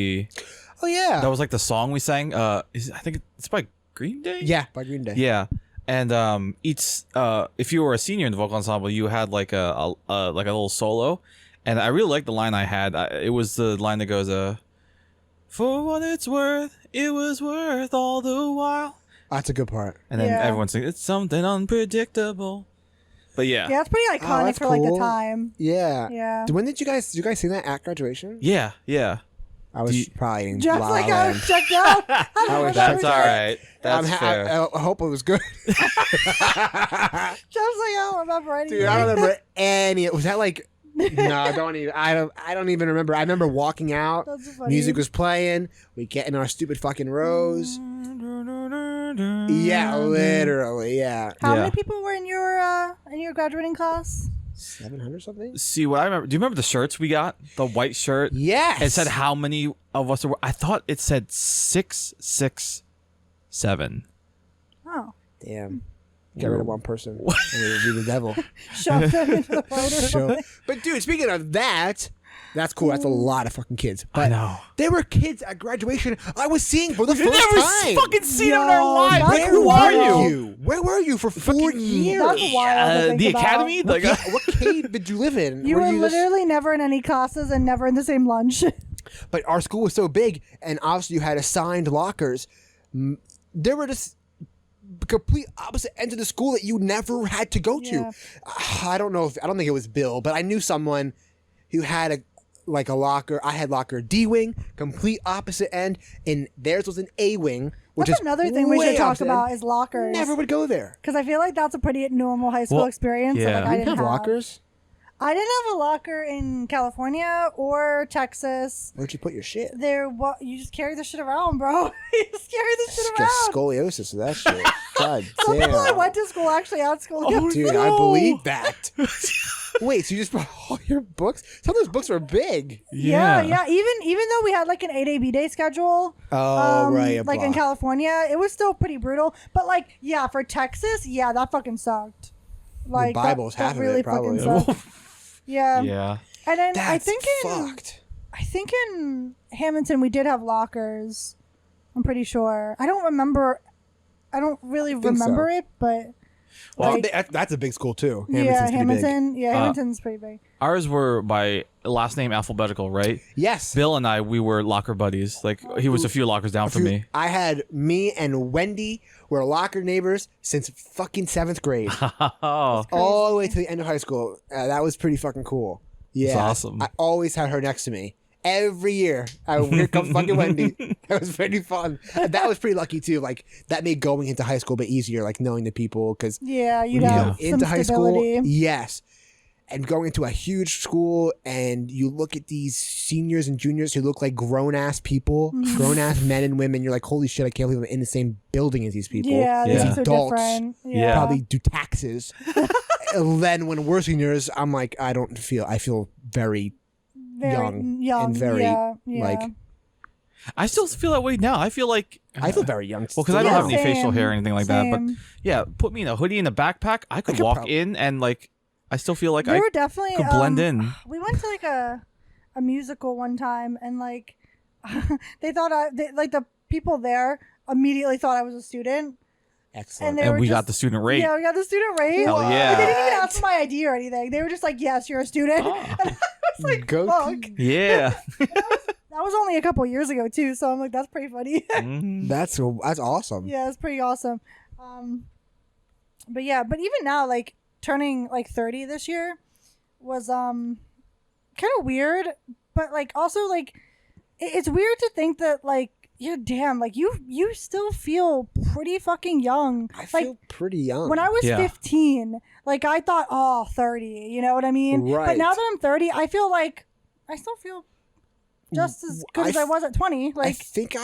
Speaker 2: yeah.
Speaker 1: that was like the song we sang. I think it's by Green Day.
Speaker 2: Yeah, by Green Day.
Speaker 1: Yeah. And each if you were a senior in the vocal ensemble, you had like a little solo, and I really liked the line I had. It was the line that goes, "For what it's worth, it was worth all the while."
Speaker 2: That's a good part.
Speaker 1: And then
Speaker 3: Yeah.
Speaker 1: everyone sings, "It's something unpredictable." But
Speaker 3: yeah, it's pretty iconic
Speaker 2: that's
Speaker 3: for like the
Speaker 2: cool.
Speaker 3: time.
Speaker 2: Yeah.
Speaker 3: Yeah.
Speaker 2: When did you guys sing that at graduation?
Speaker 1: yeah.
Speaker 2: I was
Speaker 1: you-
Speaker 2: probably in
Speaker 3: Just
Speaker 2: La
Speaker 3: like
Speaker 2: La
Speaker 3: I
Speaker 2: Land.
Speaker 3: was checked out. I don't
Speaker 2: was
Speaker 3: remember
Speaker 1: That's all
Speaker 3: everything.
Speaker 1: right. That's fair.
Speaker 2: I hope it was good.
Speaker 3: Just like I don't remember anything.
Speaker 2: Dude, I don't remember any. Was that like? No, I don't even. I don't even remember. I remember walking out.
Speaker 3: That's funny.
Speaker 2: Music was playing. We get in our stupid fucking rows. Yeah, literally. Yeah,
Speaker 3: How
Speaker 1: Yeah.
Speaker 3: many people were in your graduating class?
Speaker 2: 700 something.
Speaker 1: See what I remember. Do you remember the shirts we got? The white shirt.
Speaker 2: Yes.
Speaker 1: It said how many of us there were. I thought it said 667.
Speaker 3: Oh,
Speaker 2: Damn. Get rid of one person. And it would be the devil.
Speaker 3: shoved them into the boat or
Speaker 2: So,
Speaker 3: something.
Speaker 2: but dude, speaking of that, that's cool. That's a lot of fucking kids. But
Speaker 1: I know.
Speaker 2: there were kids at graduation I was seeing for the
Speaker 1: We've
Speaker 2: first
Speaker 1: never
Speaker 2: time.
Speaker 1: fucking seen them in
Speaker 3: Yo,
Speaker 1: our lives.
Speaker 3: that's
Speaker 1: Like,
Speaker 2: Where
Speaker 1: who
Speaker 2: were
Speaker 1: are
Speaker 3: wild.
Speaker 1: you?
Speaker 2: Where were you for 4 years?
Speaker 3: That's wild to think
Speaker 1: The
Speaker 3: about.
Speaker 1: academy? Like,
Speaker 2: What cave did you live in?
Speaker 3: You were
Speaker 2: just-
Speaker 3: literally never in any classes and never in the same lunch.
Speaker 2: But our school was so big, and obviously you had assigned lockers. There were just complete opposite end of the school that you never had to go to.
Speaker 3: Yeah.
Speaker 2: I don't think it was Bill, but I knew someone who had a locker. I had locker D wing, complete opposite end, and theirs was an A wing, which
Speaker 3: That's
Speaker 2: is
Speaker 3: another thing we
Speaker 2: way
Speaker 3: should talk
Speaker 2: opposite
Speaker 3: about
Speaker 2: end.
Speaker 3: is lockers.
Speaker 2: Never would go there.
Speaker 3: Because I feel like that's a pretty normal high school
Speaker 1: Well,
Speaker 3: experience. That,
Speaker 1: yeah.
Speaker 3: like, I
Speaker 2: You
Speaker 3: didn't
Speaker 2: have lockers.
Speaker 3: I didn't have a locker in California or Texas.
Speaker 2: Where'd you put your shit?
Speaker 3: You just carry the shit around, bro. You just carry the shit
Speaker 2: Just
Speaker 3: around.
Speaker 2: scoliosis of that shit. God
Speaker 3: Some
Speaker 2: damn.
Speaker 3: people that went to school actually had scoliosis.
Speaker 2: Dude, I believe that. Wait, so you just brought all your books? Some of those books were big.
Speaker 3: Yeah. Even though we had like an 8A B-Day schedule,
Speaker 2: Right.
Speaker 3: like in California, it was still pretty brutal. But like, yeah, for Texas, yeah, that fucking sucked. Like
Speaker 2: Bible's
Speaker 3: that
Speaker 2: half of it,
Speaker 3: really
Speaker 2: probably.
Speaker 3: fucking sucked. Yeah.
Speaker 1: Yeah.
Speaker 3: And then
Speaker 2: That's fucked.
Speaker 3: I think in Hamilton we did have lockers. I'm pretty sure. I don't really
Speaker 2: think
Speaker 3: remember
Speaker 2: so.
Speaker 3: it, but
Speaker 2: Well,
Speaker 3: like,
Speaker 2: that's a big school too.
Speaker 3: yeah,
Speaker 2: Hamilton's pretty big.
Speaker 3: Hamilton. Yeah, Hamilton's pretty big.
Speaker 1: Ours were by last name alphabetical, right?
Speaker 2: Yes.
Speaker 1: Bill and I, we were locker buddies. Like he was a few lockers down from me.
Speaker 2: I had me and Wendy were locker neighbors since fucking 7th grade,
Speaker 1: Oh,
Speaker 2: all the way to the end of high school. That was pretty fucking cool. Yeah,
Speaker 1: That's awesome.
Speaker 2: I always had her next to me every year. Here comes fucking Wendy. That was pretty fun. And that was pretty lucky too. Like that made going into high school a bit easier. Like knowing the people because
Speaker 3: Yeah, you'd
Speaker 2: when you
Speaker 3: have
Speaker 2: go
Speaker 3: some
Speaker 2: into high school,
Speaker 3: stability.
Speaker 2: yes. And going into a huge school and you look at these seniors and juniors who look like grown-ass people,
Speaker 3: Mm-hmm.
Speaker 2: grown-ass men and women, you're like, holy shit, I can't believe I'm in the same building as these people.
Speaker 3: Yeah,
Speaker 1: Yeah.
Speaker 3: these
Speaker 2: These
Speaker 3: are
Speaker 2: adults
Speaker 3: different.
Speaker 1: Yeah.
Speaker 2: probably do taxes. And then when we're seniors, I'm like, I feel very young and very,
Speaker 3: yeah.
Speaker 2: like,
Speaker 1: I still feel that way now. I feel like
Speaker 2: I feel very young.
Speaker 1: well, because I don't
Speaker 3: Yeah,
Speaker 1: have any facial
Speaker 3: same,
Speaker 1: hair or anything like that. But
Speaker 3: same.
Speaker 1: yeah, put me in a hoodie and a backpack. I could
Speaker 2: could
Speaker 1: walk
Speaker 2: prob-
Speaker 1: in and like I still feel like
Speaker 3: They
Speaker 1: I
Speaker 3: were definitely
Speaker 1: could blend in.
Speaker 3: We went to like a musical one time, and like they thought the people there immediately thought I was a student.
Speaker 2: Excellent.
Speaker 3: And they
Speaker 1: And
Speaker 3: were
Speaker 1: we
Speaker 3: just,
Speaker 1: got the student rate.
Speaker 3: Yeah, we got the student rate.
Speaker 1: Hell yeah.
Speaker 3: Like, they didn't even ask for my ID or anything. They were just like, "Yes, you're a student."
Speaker 1: Ah.
Speaker 3: And I was like,
Speaker 2: Go
Speaker 3: "Fuck."
Speaker 1: Yeah.
Speaker 3: That was only a couple years ago too, so I'm like, "That's pretty funny."
Speaker 1: Mhm.
Speaker 2: That's awesome.
Speaker 3: Yeah, it's pretty awesome. But even now, like turning like 30 this year was kind of weird, but like also like it's weird to think that like you're damn like you still feel pretty fucking young.
Speaker 2: I
Speaker 3: like
Speaker 2: feel pretty young.
Speaker 3: when I was
Speaker 1: Yeah.
Speaker 3: 15, like I thought, 30, you know what I mean? But
Speaker 2: Right.
Speaker 3: now that I'm 30, I feel like I still feel just as good as I was at 20.
Speaker 2: I
Speaker 3: Like,
Speaker 2: think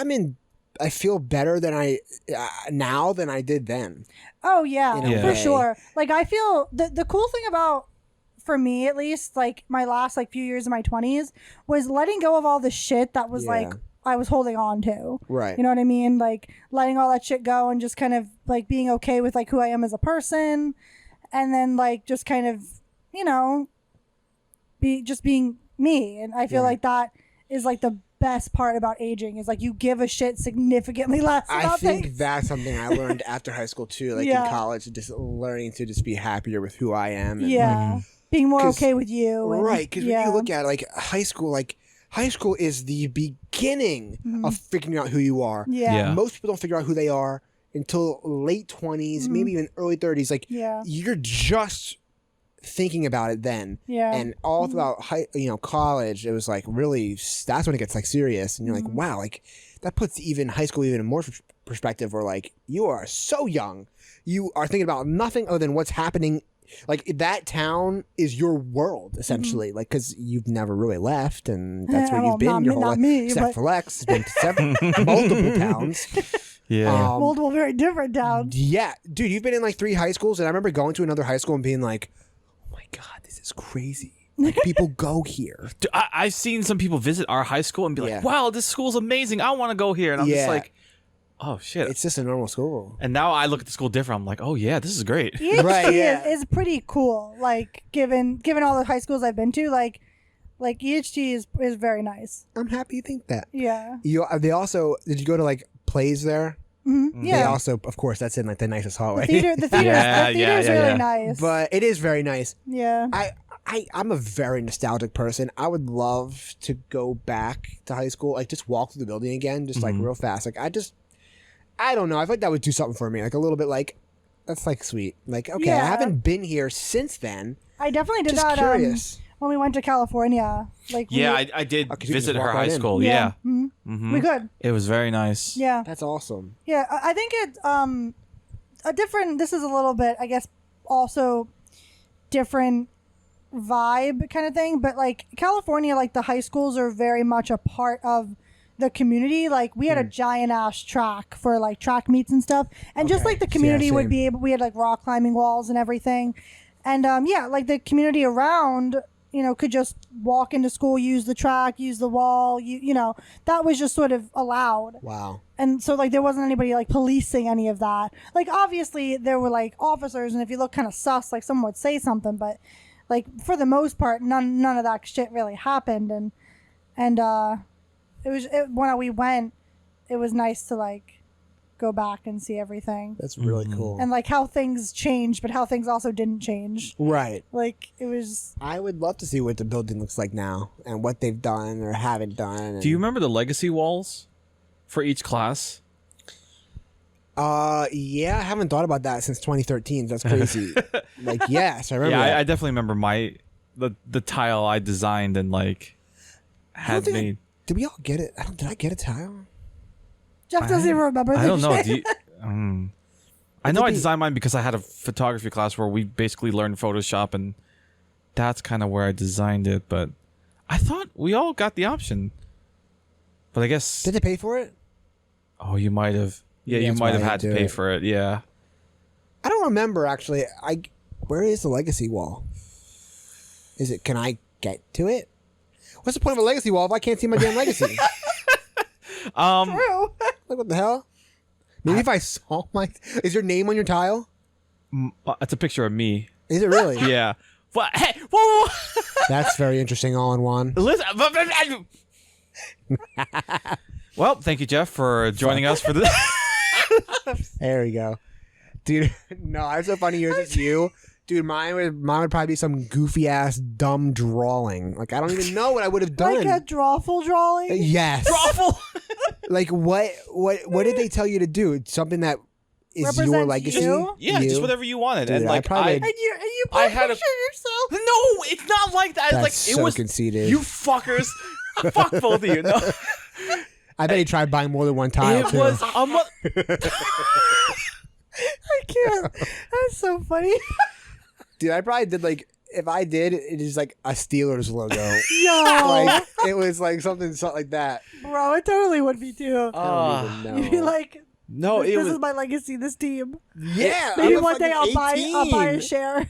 Speaker 2: I feel better than now than I did then.
Speaker 3: oh yeah,
Speaker 2: in
Speaker 1: a
Speaker 3: for
Speaker 2: way.
Speaker 3: sure. Like I feel the cool thing about, for me at least, like my last like few years of my 20s was letting go of all the shit that was
Speaker 2: Yeah.
Speaker 3: like I was holding on to.
Speaker 2: Right.
Speaker 3: You know what I mean? Like letting all that shit go and just kind of like being okay with like who I am as a person, and then like just kind of, you know, being me. And I feel
Speaker 2: Yeah.
Speaker 3: like that is like the best part about aging is like you give a shit significantly less
Speaker 2: I
Speaker 3: about
Speaker 2: think
Speaker 3: things.
Speaker 2: that's something I learned after high school too, like
Speaker 3: Yeah.
Speaker 2: in college, just learning to just be happier with who I am. And
Speaker 3: Yeah. Being more
Speaker 2: 'Cause-
Speaker 3: okay with you. And,
Speaker 2: Right, because
Speaker 3: yeah.
Speaker 2: when you look at like high school is the beginning of figuring out who you are.
Speaker 3: Mm-hmm. Yeah.
Speaker 1: Yeah.
Speaker 2: Most people don't figure out who they are until late 20s, maybe even early 30s. Like
Speaker 3: Mm-hmm. Yeah.
Speaker 2: you're just thinking about it then.
Speaker 3: Yeah.
Speaker 2: And all throughout college, it was like really, that's when it gets like serious. And you're
Speaker 3: Mm-hmm.
Speaker 2: like, wow, like that puts even high school even in more perspective where like you are so young. You are thinking about nothing other than what's happening. Like that town is your world essentially, like because you've never really left, and that's where
Speaker 3: Well,
Speaker 2: you've been
Speaker 3: not
Speaker 2: your
Speaker 3: me-
Speaker 2: whole
Speaker 3: not
Speaker 2: life.
Speaker 3: me,
Speaker 2: Except
Speaker 3: but-
Speaker 2: for Lex, has been to multiple towns.
Speaker 1: Yeah.
Speaker 3: multiple very different towns.
Speaker 2: Yeah, dude, you've been in like 3 high schools, and I remember going to another high school and being like, "Oh my god, this is crazy! Like people go here."
Speaker 1: Dude, I've seen some people visit our high school and be like,
Speaker 2: Yeah.
Speaker 1: wow, this school's amazing. I want to go here. And I'm just
Speaker 2: Yeah.
Speaker 1: like, oh, shit.
Speaker 2: It's just a normal school.
Speaker 1: And now I look at the school different. I'm like, oh, yeah, this is great.
Speaker 3: EHT
Speaker 2: Right, yeah.
Speaker 3: is pretty cool. Like given all the high schools I've been to, like EHT is very nice.
Speaker 2: I'm happy you think that.
Speaker 3: Yeah.
Speaker 2: They also did you go to like plays there?
Speaker 3: Mm-hmm.
Speaker 2: They
Speaker 3: Yeah.
Speaker 2: also, of course, that's in like the nicest hallway.
Speaker 3: The theater's
Speaker 1: Yeah,
Speaker 3: really
Speaker 1: yeah.
Speaker 3: nice.
Speaker 2: But it is very nice.
Speaker 3: yeah.
Speaker 2: I'm a very nostalgic person. I would love to go back to high school, like just walk through the building again, just like real fast. Like I don't know. I feel like that would do something for me. Like a little bit like, that's like sweet. Like, okay, I
Speaker 3: Yeah.
Speaker 2: haven't been here since then.
Speaker 3: I definitely did
Speaker 2: Just
Speaker 3: that
Speaker 2: curious.
Speaker 3: when we went to California. Like
Speaker 1: Yeah,
Speaker 3: we,
Speaker 1: I did
Speaker 2: 'cause you
Speaker 1: visit
Speaker 2: just
Speaker 1: her
Speaker 2: walk
Speaker 1: high
Speaker 2: right in.
Speaker 1: school. Yeah.
Speaker 3: Mhm.
Speaker 1: Mhm.
Speaker 3: We could.
Speaker 1: It was very nice.
Speaker 3: Yeah.
Speaker 2: That's awesome.
Speaker 3: Yeah, I think it a different. This is a little bit, I guess, also different vibe kind of thing. But like California, like the high schools are very much a part of the community. Like we had a giant ass track for like track meets and stuff, and just
Speaker 2: Okay.
Speaker 3: like the community
Speaker 2: Yeah,
Speaker 3: would
Speaker 2: same.
Speaker 3: be able. We had like rock climbing walls and everything, and yeah, like the community around. Could just walk into school, use the track, use the wall. That was just sort of allowed.
Speaker 2: Wow.
Speaker 3: And so, like, there wasn't anybody, like, policing any of that. Like, obviously, there were, like, officers, and if you look kind of sus, like, someone would say something. But, like, for the most part, none of that shit really happened. And when we went, it was nice to, like, go back and see everything.
Speaker 2: That's really cool.
Speaker 3: And, like, how things changed, but how things also didn't change.
Speaker 2: Right.
Speaker 3: Like, it was...
Speaker 2: I would love to see what the building looks like now and what they've done or haven't done. And,
Speaker 1: Do you remember the legacy walls for each class?
Speaker 2: Yeah, I haven't thought about that since 2013. That's crazy. Like, yes, I remember
Speaker 1: Yeah,
Speaker 2: that.
Speaker 1: I definitely remember the tile I designed and like had
Speaker 2: think I-
Speaker 1: made.
Speaker 2: Did we all get it? Did I get a tile?
Speaker 3: Jeff doesn't even remember
Speaker 1: I
Speaker 3: this
Speaker 1: don't know.
Speaker 3: shit.
Speaker 1: Do you, I know I designed mine because I had a photography class where we basically learned Photoshop, and that's kind of where I designed it. But I thought we all got the option. But I guess
Speaker 2: Did they pay for it?
Speaker 1: oh, you might have. Yeah, you
Speaker 2: That's
Speaker 1: might
Speaker 2: why
Speaker 1: have
Speaker 2: I
Speaker 1: had to
Speaker 2: didn't do
Speaker 1: pay
Speaker 2: it.
Speaker 1: for it. Yeah.
Speaker 2: I don't remember actually. Where is the legacy wall? Can I get to it? What's the point of a legacy wall if I can't see my damn legacy?
Speaker 3: True.
Speaker 2: Like what the hell? Maybe if I saw is your name on your tile?
Speaker 1: It's a picture of me.
Speaker 2: Is it really?
Speaker 1: Yeah. But hey, whoa, whoa.
Speaker 2: That's very interesting all in one.
Speaker 1: Listen. Well, thank you, Jeff, for joining us for this.
Speaker 2: There we go. Dude, no, it's so funny hearing it's you. Dude, mine would probably be some goofy ass dumb drawing. Like I don't even know what I would have done.
Speaker 3: Like a drawful drawing.
Speaker 2: Yes.
Speaker 1: Awful.
Speaker 2: Like what did they tell you to do? Something that is your
Speaker 3: Represents
Speaker 2: legacy?
Speaker 3: you?
Speaker 1: Yeah,
Speaker 2: You?
Speaker 1: just whatever you wanted.
Speaker 2: Dude,
Speaker 1: and
Speaker 2: I
Speaker 1: like
Speaker 2: probably-
Speaker 3: And you
Speaker 1: I
Speaker 3: put
Speaker 1: had a-
Speaker 3: picture yourself.
Speaker 1: No, it's not like that. It's
Speaker 2: That's
Speaker 1: like
Speaker 2: so
Speaker 1: it was
Speaker 2: conceited.
Speaker 1: You fuckers. Fuck both of you. No.
Speaker 2: I bet he tried buying more than one tile
Speaker 1: It
Speaker 2: too.
Speaker 1: was
Speaker 3: I can't. That's so funny.
Speaker 2: Dude, I probably did like if I did, it is like a Steelers logo.
Speaker 3: Yo,
Speaker 2: Like it was like something like that.
Speaker 3: bro, it totally would be too.
Speaker 2: I don't even know.
Speaker 3: You'd be like,
Speaker 1: no,
Speaker 3: this,
Speaker 1: it
Speaker 3: this
Speaker 1: was
Speaker 3: is my legacy, this team.
Speaker 2: Yeah,
Speaker 3: Maybe
Speaker 2: I'm a
Speaker 3: one day I'll
Speaker 2: fucking
Speaker 3: buy a
Speaker 2: 18.
Speaker 3: share.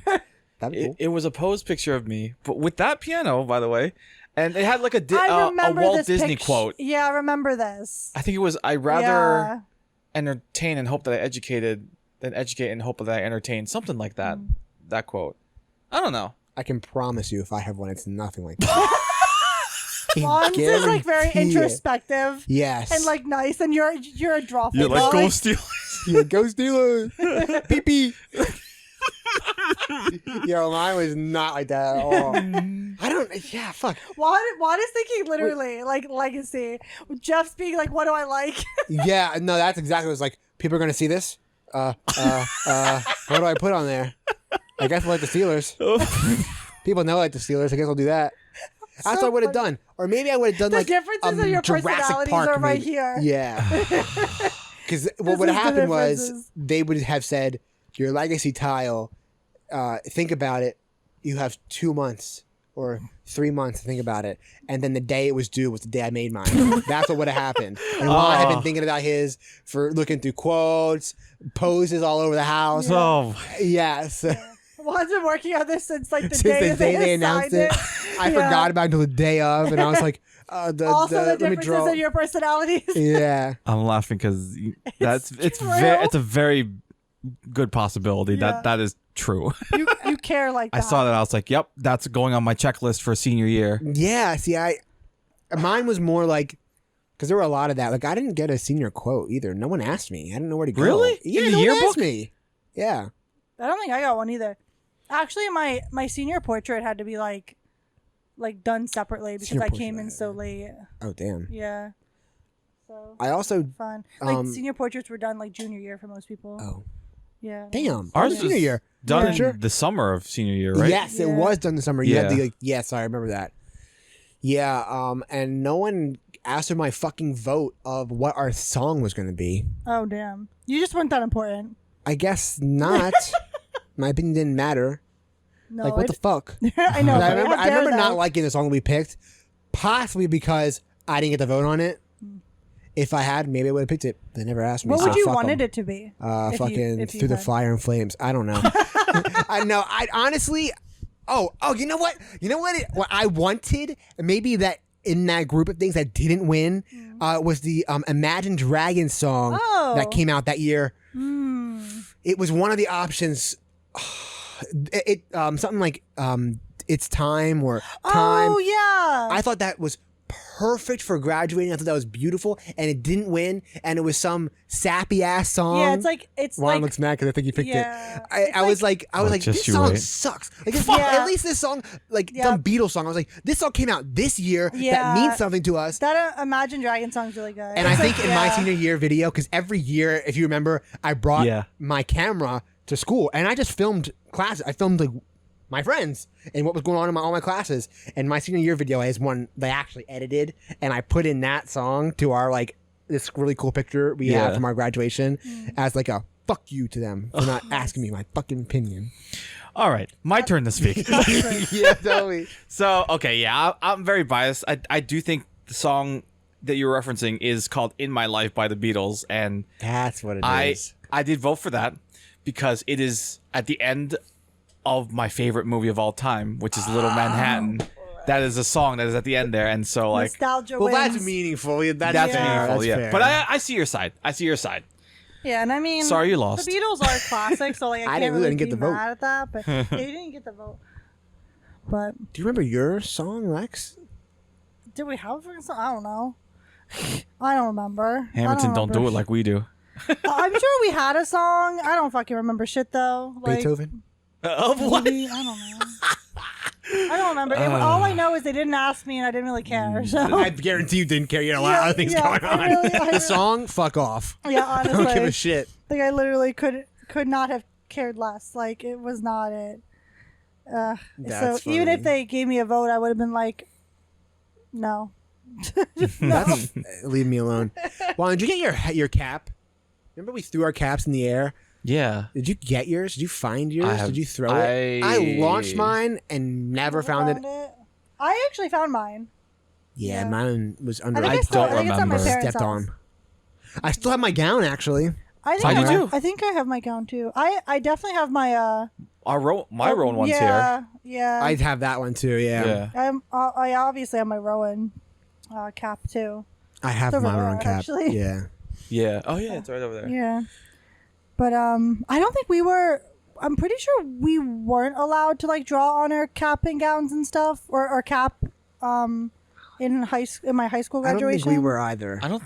Speaker 2: That'd be cool.
Speaker 1: it was a posed picture of me, but with that piano, by the way, and it had like a
Speaker 3: I
Speaker 1: a
Speaker 3: remember
Speaker 1: Walt
Speaker 3: this
Speaker 1: Disney
Speaker 3: pict-
Speaker 1: quote.
Speaker 3: Yeah, I remember this.
Speaker 1: I think it was I rather
Speaker 3: Yeah.
Speaker 1: entertain and hope that I educated than educate and hope that I entertain. Something like that. That quote. I don't know.
Speaker 2: I can promise you if I have one, it's nothing like that.
Speaker 3: Juan's is like very
Speaker 2: Guarantee it.
Speaker 3: introspective
Speaker 2: Yes.
Speaker 3: and like nice, and you're a drawful.
Speaker 1: You're like
Speaker 3: bro.
Speaker 1: go steal.
Speaker 2: Yeah, go Steelers. Pee pee. Yo, mine was not like that at all. I don't. Yeah, fuck.
Speaker 3: Juan is thinking literally like legacy. Jeff's being like, what do I like?
Speaker 2: Yeah, no, that's exactly what it's like. People are gonna see this. What do I put on there? I guess I like the Steelers. People know I like the Steelers. I guess I'll do that. That's what I would have done. Or maybe I would have done
Speaker 3: The
Speaker 2: like
Speaker 3: differences in your
Speaker 2: Jurassic
Speaker 3: personalities
Speaker 2: Park
Speaker 3: are right
Speaker 2: maybe.
Speaker 3: here.
Speaker 2: Yeah. Because what
Speaker 3: This
Speaker 2: would
Speaker 3: is
Speaker 2: have
Speaker 3: the
Speaker 2: happened was
Speaker 3: differences.
Speaker 2: they would have said, your legacy tile, think about it. You have 2 months or 3 months to think about it. And then the day it was due was the day I made mine. That's what would have happened. And Juan had been thinking about his for looking through quotes, poses all over the house.
Speaker 1: Oh,
Speaker 2: Yes.
Speaker 3: Juan's been working on this since like the
Speaker 2: Since
Speaker 3: day
Speaker 2: the
Speaker 3: they
Speaker 2: day they
Speaker 3: announced
Speaker 2: announced it. I
Speaker 3: Yeah.
Speaker 2: forgot about it until the day of. And I was like,
Speaker 3: Also, the
Speaker 2: let me
Speaker 3: differences
Speaker 2: draw.
Speaker 3: in your personalities.
Speaker 2: Yeah.
Speaker 1: I'm laughing because it's
Speaker 3: true.
Speaker 1: it's a very good possibility
Speaker 3: Yeah.
Speaker 1: that is true.
Speaker 3: You care like that.
Speaker 1: I saw that. I was like, yep, that's going on my checklist for senior year.
Speaker 2: Yeah. See, mine was more like, because there were a lot of that. Like, I didn't get a senior quote either. No one asked me. I didn't know where to go.
Speaker 1: Really?
Speaker 2: Yeah,
Speaker 1: In the
Speaker 2: no one
Speaker 1: yearbook?
Speaker 2: asked me. Yeah.
Speaker 3: I don't think I got one either. Actually, my senior portrait had to be like done separately because
Speaker 2: Senior
Speaker 3: I came
Speaker 2: portrait.
Speaker 3: in so late.
Speaker 2: Oh, damn.
Speaker 3: Yeah. So so
Speaker 2: I also
Speaker 3: fun. Like senior portraits were done like junior year for most people.
Speaker 2: oh
Speaker 3: Yeah.
Speaker 2: damn,
Speaker 1: Ours
Speaker 2: senior
Speaker 1: was
Speaker 2: year.
Speaker 1: done
Speaker 3: Yeah.
Speaker 1: in the summer of senior year, right?
Speaker 2: Yes, it
Speaker 3: Yeah.
Speaker 2: was done this summer. You had
Speaker 1: Yeah.
Speaker 2: the yes, I remember that. Yeah, and no one asked for my fucking vote of what our song was going to be.
Speaker 3: Oh damn. You just weren't that important.
Speaker 2: I guess not. My opinion didn't matter.
Speaker 3: No.
Speaker 2: Like what the fuck?
Speaker 3: I know.
Speaker 2: I
Speaker 3: right?
Speaker 2: remember,
Speaker 3: How
Speaker 2: I
Speaker 3: dare
Speaker 2: remember not
Speaker 3: they?
Speaker 2: liking the song we picked, possibly because I didn't get to vote on it. If I had, maybe I would have picked it. They never asked me.
Speaker 3: What
Speaker 2: so
Speaker 3: would you
Speaker 2: fuck
Speaker 3: wanted
Speaker 2: 'em.
Speaker 3: it to be?
Speaker 2: Fucking
Speaker 3: if you
Speaker 2: through the
Speaker 3: had?
Speaker 2: fire and flames. I don't know. I know. I honestly. Oh, you know what? You know what? What I wanted, maybe that in that group of things that didn't win, was the Imagine Dragons song
Speaker 3: Oh.
Speaker 2: that came out that year.
Speaker 3: Mm.
Speaker 2: It was one of the options. It something like It's Time or Time.
Speaker 3: Oh yeah.
Speaker 2: I thought that was perfect for graduating. I thought that was beautiful, and it didn't win. And it was some sappy ass song.
Speaker 3: yeah, it's
Speaker 2: Juan
Speaker 3: like
Speaker 2: looks mad because I think you picked
Speaker 3: yeah.
Speaker 2: it. I was like,
Speaker 1: just
Speaker 2: this
Speaker 1: you
Speaker 2: song
Speaker 1: wait.
Speaker 2: sucks. Like, this,
Speaker 3: Yeah.
Speaker 2: at least this song, like
Speaker 3: Yeah.
Speaker 2: some Beatles song. I was like, this song came out this year.
Speaker 3: Yeah.
Speaker 2: That means something to us.
Speaker 3: that Imagine Dragon song's really good.
Speaker 2: And I
Speaker 3: It's
Speaker 2: think
Speaker 3: like,
Speaker 2: in my
Speaker 3: yeah.
Speaker 2: senior year video, because every year, if you remember, I brought
Speaker 1: Yeah.
Speaker 2: my camera to school, and I just filmed classes. I filmed like my friends and what was going on in all my classes. And my senior year video is one they actually edited, and I put in that song to our like this really cool picture we
Speaker 1: Yeah.
Speaker 2: have from our graduation as like a fuck you to them for not asking me my fucking opinion.
Speaker 1: All right, my turn to speak.
Speaker 2: Yeah, totally.
Speaker 1: So, okay, yeah, I'm very biased. I do think the song that you're referencing is called "In My Life" by the Beatles, and
Speaker 2: That's what it is.
Speaker 1: I did vote for that because it is at the end of my favorite movie of all time, which is Little Manhattan. That is a song that is at the end there, and so like
Speaker 3: Nostalgia
Speaker 2: Well,
Speaker 3: wins.
Speaker 2: that's meaningful. That's
Speaker 1: that's
Speaker 2: fair.
Speaker 1: meaningful,
Speaker 2: That's
Speaker 1: yeah.
Speaker 2: fair.
Speaker 1: But I see your side. I see your side.
Speaker 3: Yeah, and I mean,
Speaker 1: Sorry you lost.
Speaker 3: The Beatles are classic, so like I
Speaker 2: I
Speaker 3: can't
Speaker 2: didn't
Speaker 3: really
Speaker 2: get
Speaker 3: be
Speaker 2: the vote.
Speaker 3: mad at that. But yeah, you didn't get the vote. But
Speaker 2: Do you remember your song, Lex?
Speaker 3: did we have a fucking song? I don't know. I don't remember.
Speaker 1: Hamilton, don't do it
Speaker 3: remember.
Speaker 1: like we do.
Speaker 3: I'm sure we had a song. I don't fucking remember shit though. Like,
Speaker 2: Beethoven?
Speaker 1: Of what?
Speaker 3: maybe, I don't know. I don't remember. All I know is they didn't ask me, and I didn't really care. So
Speaker 2: I guarantee you didn't care. You had a lot of other things
Speaker 3: yeah,
Speaker 2: going on.
Speaker 3: I really-
Speaker 2: The song, fuck off.
Speaker 3: yeah,
Speaker 2: I
Speaker 3: honestly,
Speaker 2: don't give a shit.
Speaker 3: like I literally could not have cared less. Like it was not it. So
Speaker 2: That's
Speaker 3: even if
Speaker 2: funny.
Speaker 3: they gave me a vote, I would have been like, no.
Speaker 2: That's leave me alone. Well, did you get your cap? Remember we threw our caps in the air?
Speaker 1: Yeah.
Speaker 2: Did you get yours? Did you find yours?
Speaker 1: I have-
Speaker 2: Did you throw it? I launched mine and never found it.
Speaker 3: I actually found mine.
Speaker 2: Yeah,
Speaker 3: Yeah.
Speaker 2: mine was under.
Speaker 3: I think
Speaker 1: I
Speaker 3: still,
Speaker 1: don't
Speaker 3: I think it's at my
Speaker 1: remember.
Speaker 3: parents'
Speaker 2: stepped
Speaker 3: house.
Speaker 2: on. I still have my gown actually.
Speaker 3: I think
Speaker 1: How did
Speaker 3: I,
Speaker 1: you?
Speaker 3: I think I have my gown too. I definitely have my
Speaker 1: My Rowan one's here.
Speaker 3: yeah, Yeah.
Speaker 2: I'd have that one too. Yeah,
Speaker 1: Yeah.
Speaker 3: I obviously have my Rowan cap too.
Speaker 2: I have
Speaker 3: It's over
Speaker 2: my
Speaker 3: there,
Speaker 2: own cap.
Speaker 3: actually.
Speaker 2: Yeah,
Speaker 1: Yeah. Oh yeah, it's right over there.
Speaker 3: Yeah. But I don't think we were. I'm pretty sure we weren't allowed to like draw on our cap and gowns and stuff, or cap in my high school
Speaker 2: I don't
Speaker 3: graduation.
Speaker 2: think we were either.
Speaker 1: I don't.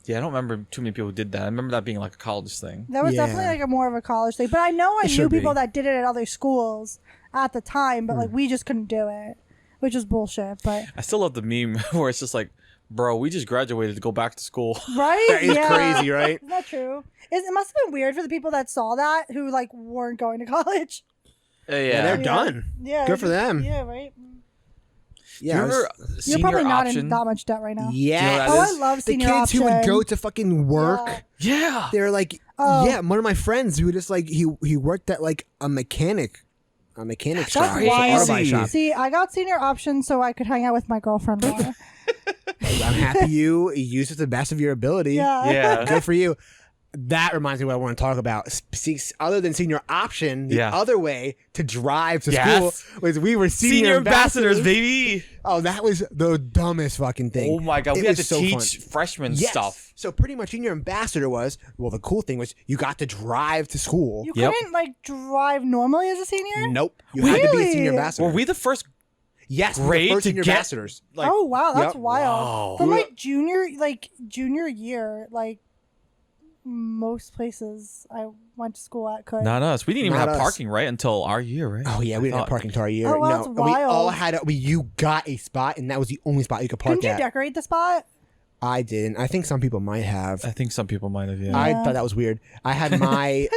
Speaker 1: Yeah, I don't remember too many people who did that. I remember that being like a college thing.
Speaker 3: That was
Speaker 2: Yeah.
Speaker 3: definitely like a more of a college thing. But I know I
Speaker 2: It
Speaker 3: knew
Speaker 2: should
Speaker 3: people
Speaker 2: be.
Speaker 3: that did it at other schools at the time, but like we just couldn't do it, which is bullshit. But
Speaker 1: I still love the meme where it's just like, bro, we just graduated to go back to school.
Speaker 3: right?
Speaker 2: That is
Speaker 3: yeah.
Speaker 2: crazy, right?
Speaker 3: Isn't that true? It must have been weird for the people that saw that who like weren't going to college.
Speaker 2: Yeah, they're done.
Speaker 3: Yeah.
Speaker 2: Good for them.
Speaker 3: Yeah, right.
Speaker 2: Yeah,
Speaker 1: Do you
Speaker 2: I was-
Speaker 1: remember
Speaker 3: You're
Speaker 1: senior
Speaker 3: probably not
Speaker 1: option?
Speaker 3: in that much debt right now.
Speaker 2: yeah.
Speaker 1: that
Speaker 3: Oh,
Speaker 1: is-
Speaker 3: I love
Speaker 2: The
Speaker 3: senior
Speaker 2: kids who would
Speaker 3: option.
Speaker 2: go to fucking work.
Speaker 3: Yeah.
Speaker 1: Yeah.
Speaker 2: They're like,
Speaker 3: Oh.
Speaker 2: yeah. One of my friends who just like he worked at like a mechanic shop,
Speaker 3: That's
Speaker 2: auto
Speaker 3: wild.
Speaker 2: body shop.
Speaker 3: See, I got senior option so I could hang out with my girlfriend more.
Speaker 2: I'm happy you used it to the best of your ability.
Speaker 3: Yeah.
Speaker 1: Yeah.
Speaker 2: Good for you. That reminds me of what I want to talk about. Other than senior option, the
Speaker 1: Yeah.
Speaker 2: other way to drive to
Speaker 1: Yes.
Speaker 2: school was we were senior,
Speaker 1: Senior ambassadors, baby.
Speaker 2: Oh, that was the dumbest fucking thing.
Speaker 1: Oh my god,
Speaker 2: It
Speaker 1: we had
Speaker 2: was
Speaker 1: to
Speaker 2: so
Speaker 1: teach
Speaker 2: fun.
Speaker 1: freshmen
Speaker 2: Yes.
Speaker 1: stuff.
Speaker 2: So pretty much senior ambassador was, well, the cool thing was you got to drive to school.
Speaker 3: You
Speaker 1: Yep.
Speaker 3: couldn't like drive normally as a senior?
Speaker 2: Nope. You had to be a senior
Speaker 3: Really?
Speaker 2: ambassador.
Speaker 1: Were we the first?
Speaker 2: yes, we were
Speaker 1: grade
Speaker 2: first
Speaker 1: to
Speaker 2: senior
Speaker 1: get-
Speaker 2: ambassadors. Like,
Speaker 3: Oh wow, that's
Speaker 2: Yep.
Speaker 3: wild.
Speaker 1: Wow.
Speaker 3: From
Speaker 2: We were-
Speaker 3: like junior year, like most places I went to school at could.
Speaker 1: Not us. We didn't even
Speaker 2: Not
Speaker 1: have
Speaker 2: us.
Speaker 1: parking right until our year, right?
Speaker 2: Oh yeah, we didn't have parking till our year.
Speaker 3: Oh, well,
Speaker 2: no,
Speaker 3: that's
Speaker 2: and we all
Speaker 3: wild.
Speaker 2: had. You got a spot, and that was the only spot you could park
Speaker 3: Couldn't you
Speaker 2: at.
Speaker 3: decorate the spot?
Speaker 2: I didn't. I think some people might have.
Speaker 1: I think some people might have. Yeah.
Speaker 2: I thought that was weird. I had my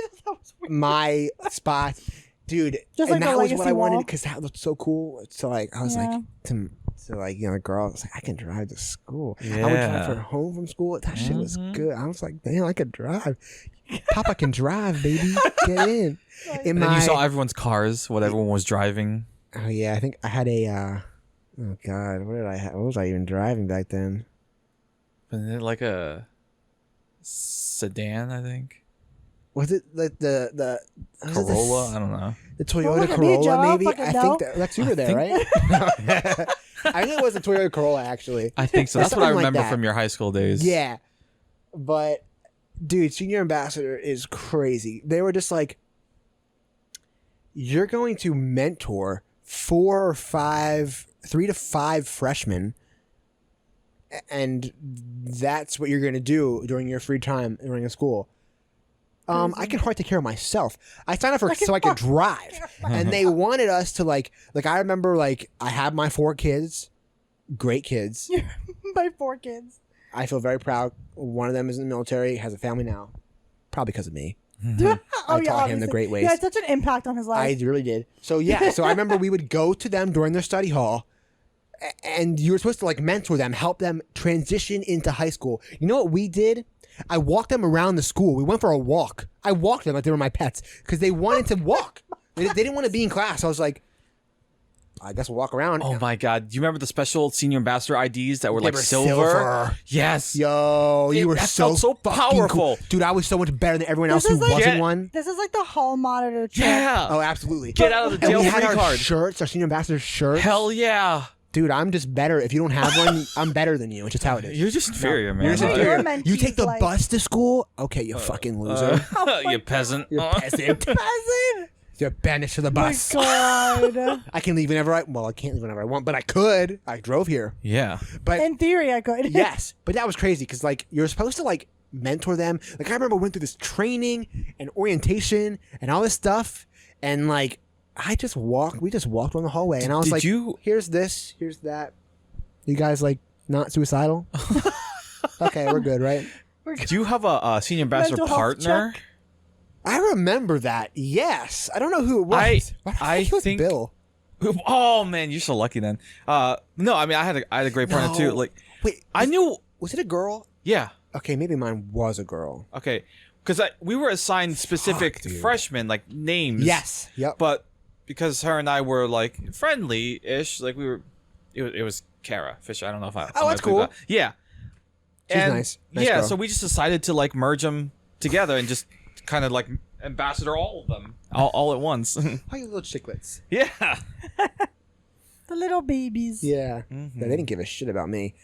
Speaker 2: my spot, dude,
Speaker 3: Just
Speaker 2: and
Speaker 3: like the
Speaker 2: that was what
Speaker 3: legacy
Speaker 2: I wanted
Speaker 3: wall.
Speaker 2: because that looked so cool. So like, I was
Speaker 3: Yeah.
Speaker 2: like, the girl, I was like, I can drive to school. I would
Speaker 1: Yeah.
Speaker 2: drive her home from school. That shit was good. I was like, damn, I could drive. Papa can drive, baby. Get in.
Speaker 1: And then you saw everyone's cars, what everyone was driving.
Speaker 2: Oh yeah, I think I had a. Oh god, what did I have? What was I even driving back then?
Speaker 1: Wasn't it like a sedan? I think
Speaker 2: Was it like the was it
Speaker 1: Corolla. I don't know.
Speaker 2: the
Speaker 3: Don't
Speaker 2: Toyota
Speaker 3: look at me, Joe.
Speaker 2: Corolla?
Speaker 3: I don't
Speaker 2: Maybe
Speaker 3: fucking
Speaker 2: I
Speaker 3: know.
Speaker 2: think that Lex, you were there, right? I think it was a Toyota Corolla actually.
Speaker 1: I think so.
Speaker 2: Or
Speaker 1: That's what I
Speaker 2: something like
Speaker 1: remember
Speaker 2: that.
Speaker 1: from your high school days.
Speaker 2: Yeah, but dude, senior ambassador is crazy. They were just like, you're going to mentor 3 to 5 freshmen, and that's what you're going to do during your free time during a school. I can hardly take care of myself. I signed up for so I could drive, and they wanted us to like I remember like I have my 4 kids, great kids.
Speaker 3: My 4 kids.
Speaker 2: I feel very proud. One of them is in the military, has a family now, probably because of me.
Speaker 3: Oh,
Speaker 2: I
Speaker 3: yeah,
Speaker 2: taught him the
Speaker 3: obviously.
Speaker 2: great ways.
Speaker 3: Yeah, it's such an impact on his
Speaker 2: I
Speaker 3: life.
Speaker 2: really did. So yeah, so I remember we would go to them during their study hall, and you were supposed to like mentor them, help them transition into high school. You know what we did? I walked them around the school. We went for a walk. I walked them like they were my pets because they wanted to walk. They didn't want to be in class. I was like, I guess we'll walk around.
Speaker 1: Oh my god! Do you remember the special senior ambassador IDs that were
Speaker 2: They
Speaker 1: like
Speaker 2: were
Speaker 1: silver? Yes.
Speaker 2: Yo, you were
Speaker 1: that
Speaker 2: so
Speaker 1: felt so
Speaker 2: fucking
Speaker 1: powerful.
Speaker 2: cool. Dude, I was so much better than everyone else
Speaker 3: This
Speaker 2: who
Speaker 3: is like-
Speaker 2: wasn't
Speaker 1: Yeah.
Speaker 2: one.
Speaker 3: This is like the hall monitor trick.
Speaker 1: Yeah.
Speaker 2: Oh, absolutely.
Speaker 1: Get out of the
Speaker 2: And
Speaker 1: jail
Speaker 2: we had
Speaker 1: free
Speaker 2: our
Speaker 1: card.
Speaker 2: shirts, our senior ambassador shirts.
Speaker 1: Hell yeah!
Speaker 2: Dude, I'm just better. If you don't have one, I'm better than you. It's just how it is.
Speaker 1: You're just inferior, man.
Speaker 2: You're just
Speaker 3: You're
Speaker 2: inferior.
Speaker 3: meant
Speaker 2: You
Speaker 3: to
Speaker 2: take the
Speaker 3: like-
Speaker 2: bus to school? Okay, you fucking loser.
Speaker 1: you peasant.
Speaker 2: You're a peasant.
Speaker 3: Peasant.
Speaker 2: You're banished to the
Speaker 3: My
Speaker 2: bus.
Speaker 3: God.
Speaker 2: I can leave whenever I can't leave whenever I want, but I could. I drove here.
Speaker 1: Yeah.
Speaker 2: But
Speaker 3: In theory, I could.
Speaker 2: yes, but that was crazy because like you're supposed to like mentor them. Like I remember we went through this training and orientation and all this stuff, and like we just walked on the hallway, and I was
Speaker 1: Did
Speaker 2: like,
Speaker 1: you-
Speaker 2: here's this, here's that. You guys like not suicidal? Okay, we're good, right?
Speaker 1: Do you have a senior ambassador
Speaker 3: Mental health
Speaker 1: partner?
Speaker 3: check.
Speaker 2: I remember that. Yes, I don't know who it was. Why did
Speaker 1: I
Speaker 2: it was
Speaker 1: think-
Speaker 2: Bill.
Speaker 1: Oh man, you're so lucky then. No, I mean I had a great partner too.
Speaker 2: No.
Speaker 1: Like
Speaker 2: Wait,
Speaker 1: I knew.
Speaker 2: was it a girl?
Speaker 1: Yeah.
Speaker 2: Okay, maybe mine was a girl.
Speaker 1: Okay. Because we were assigned specific
Speaker 2: dude.
Speaker 1: freshmen like names.
Speaker 2: Yes. Yep.
Speaker 1: But because her and I were like friendly-ish, like we were, it was Kara Fisher. I don't know if I.
Speaker 2: Oh, that's cool.
Speaker 1: Yeah.
Speaker 2: She's nice. Nice
Speaker 1: yeah.
Speaker 2: girl.
Speaker 1: So we just decided to like merge them together and just kind of like ambassador all of them all at once.
Speaker 2: Why you little chicklets?
Speaker 1: Yeah.
Speaker 3: The little babies.
Speaker 2: Yeah.
Speaker 1: Mm-hmm.
Speaker 2: No, they didn't give a shit about me.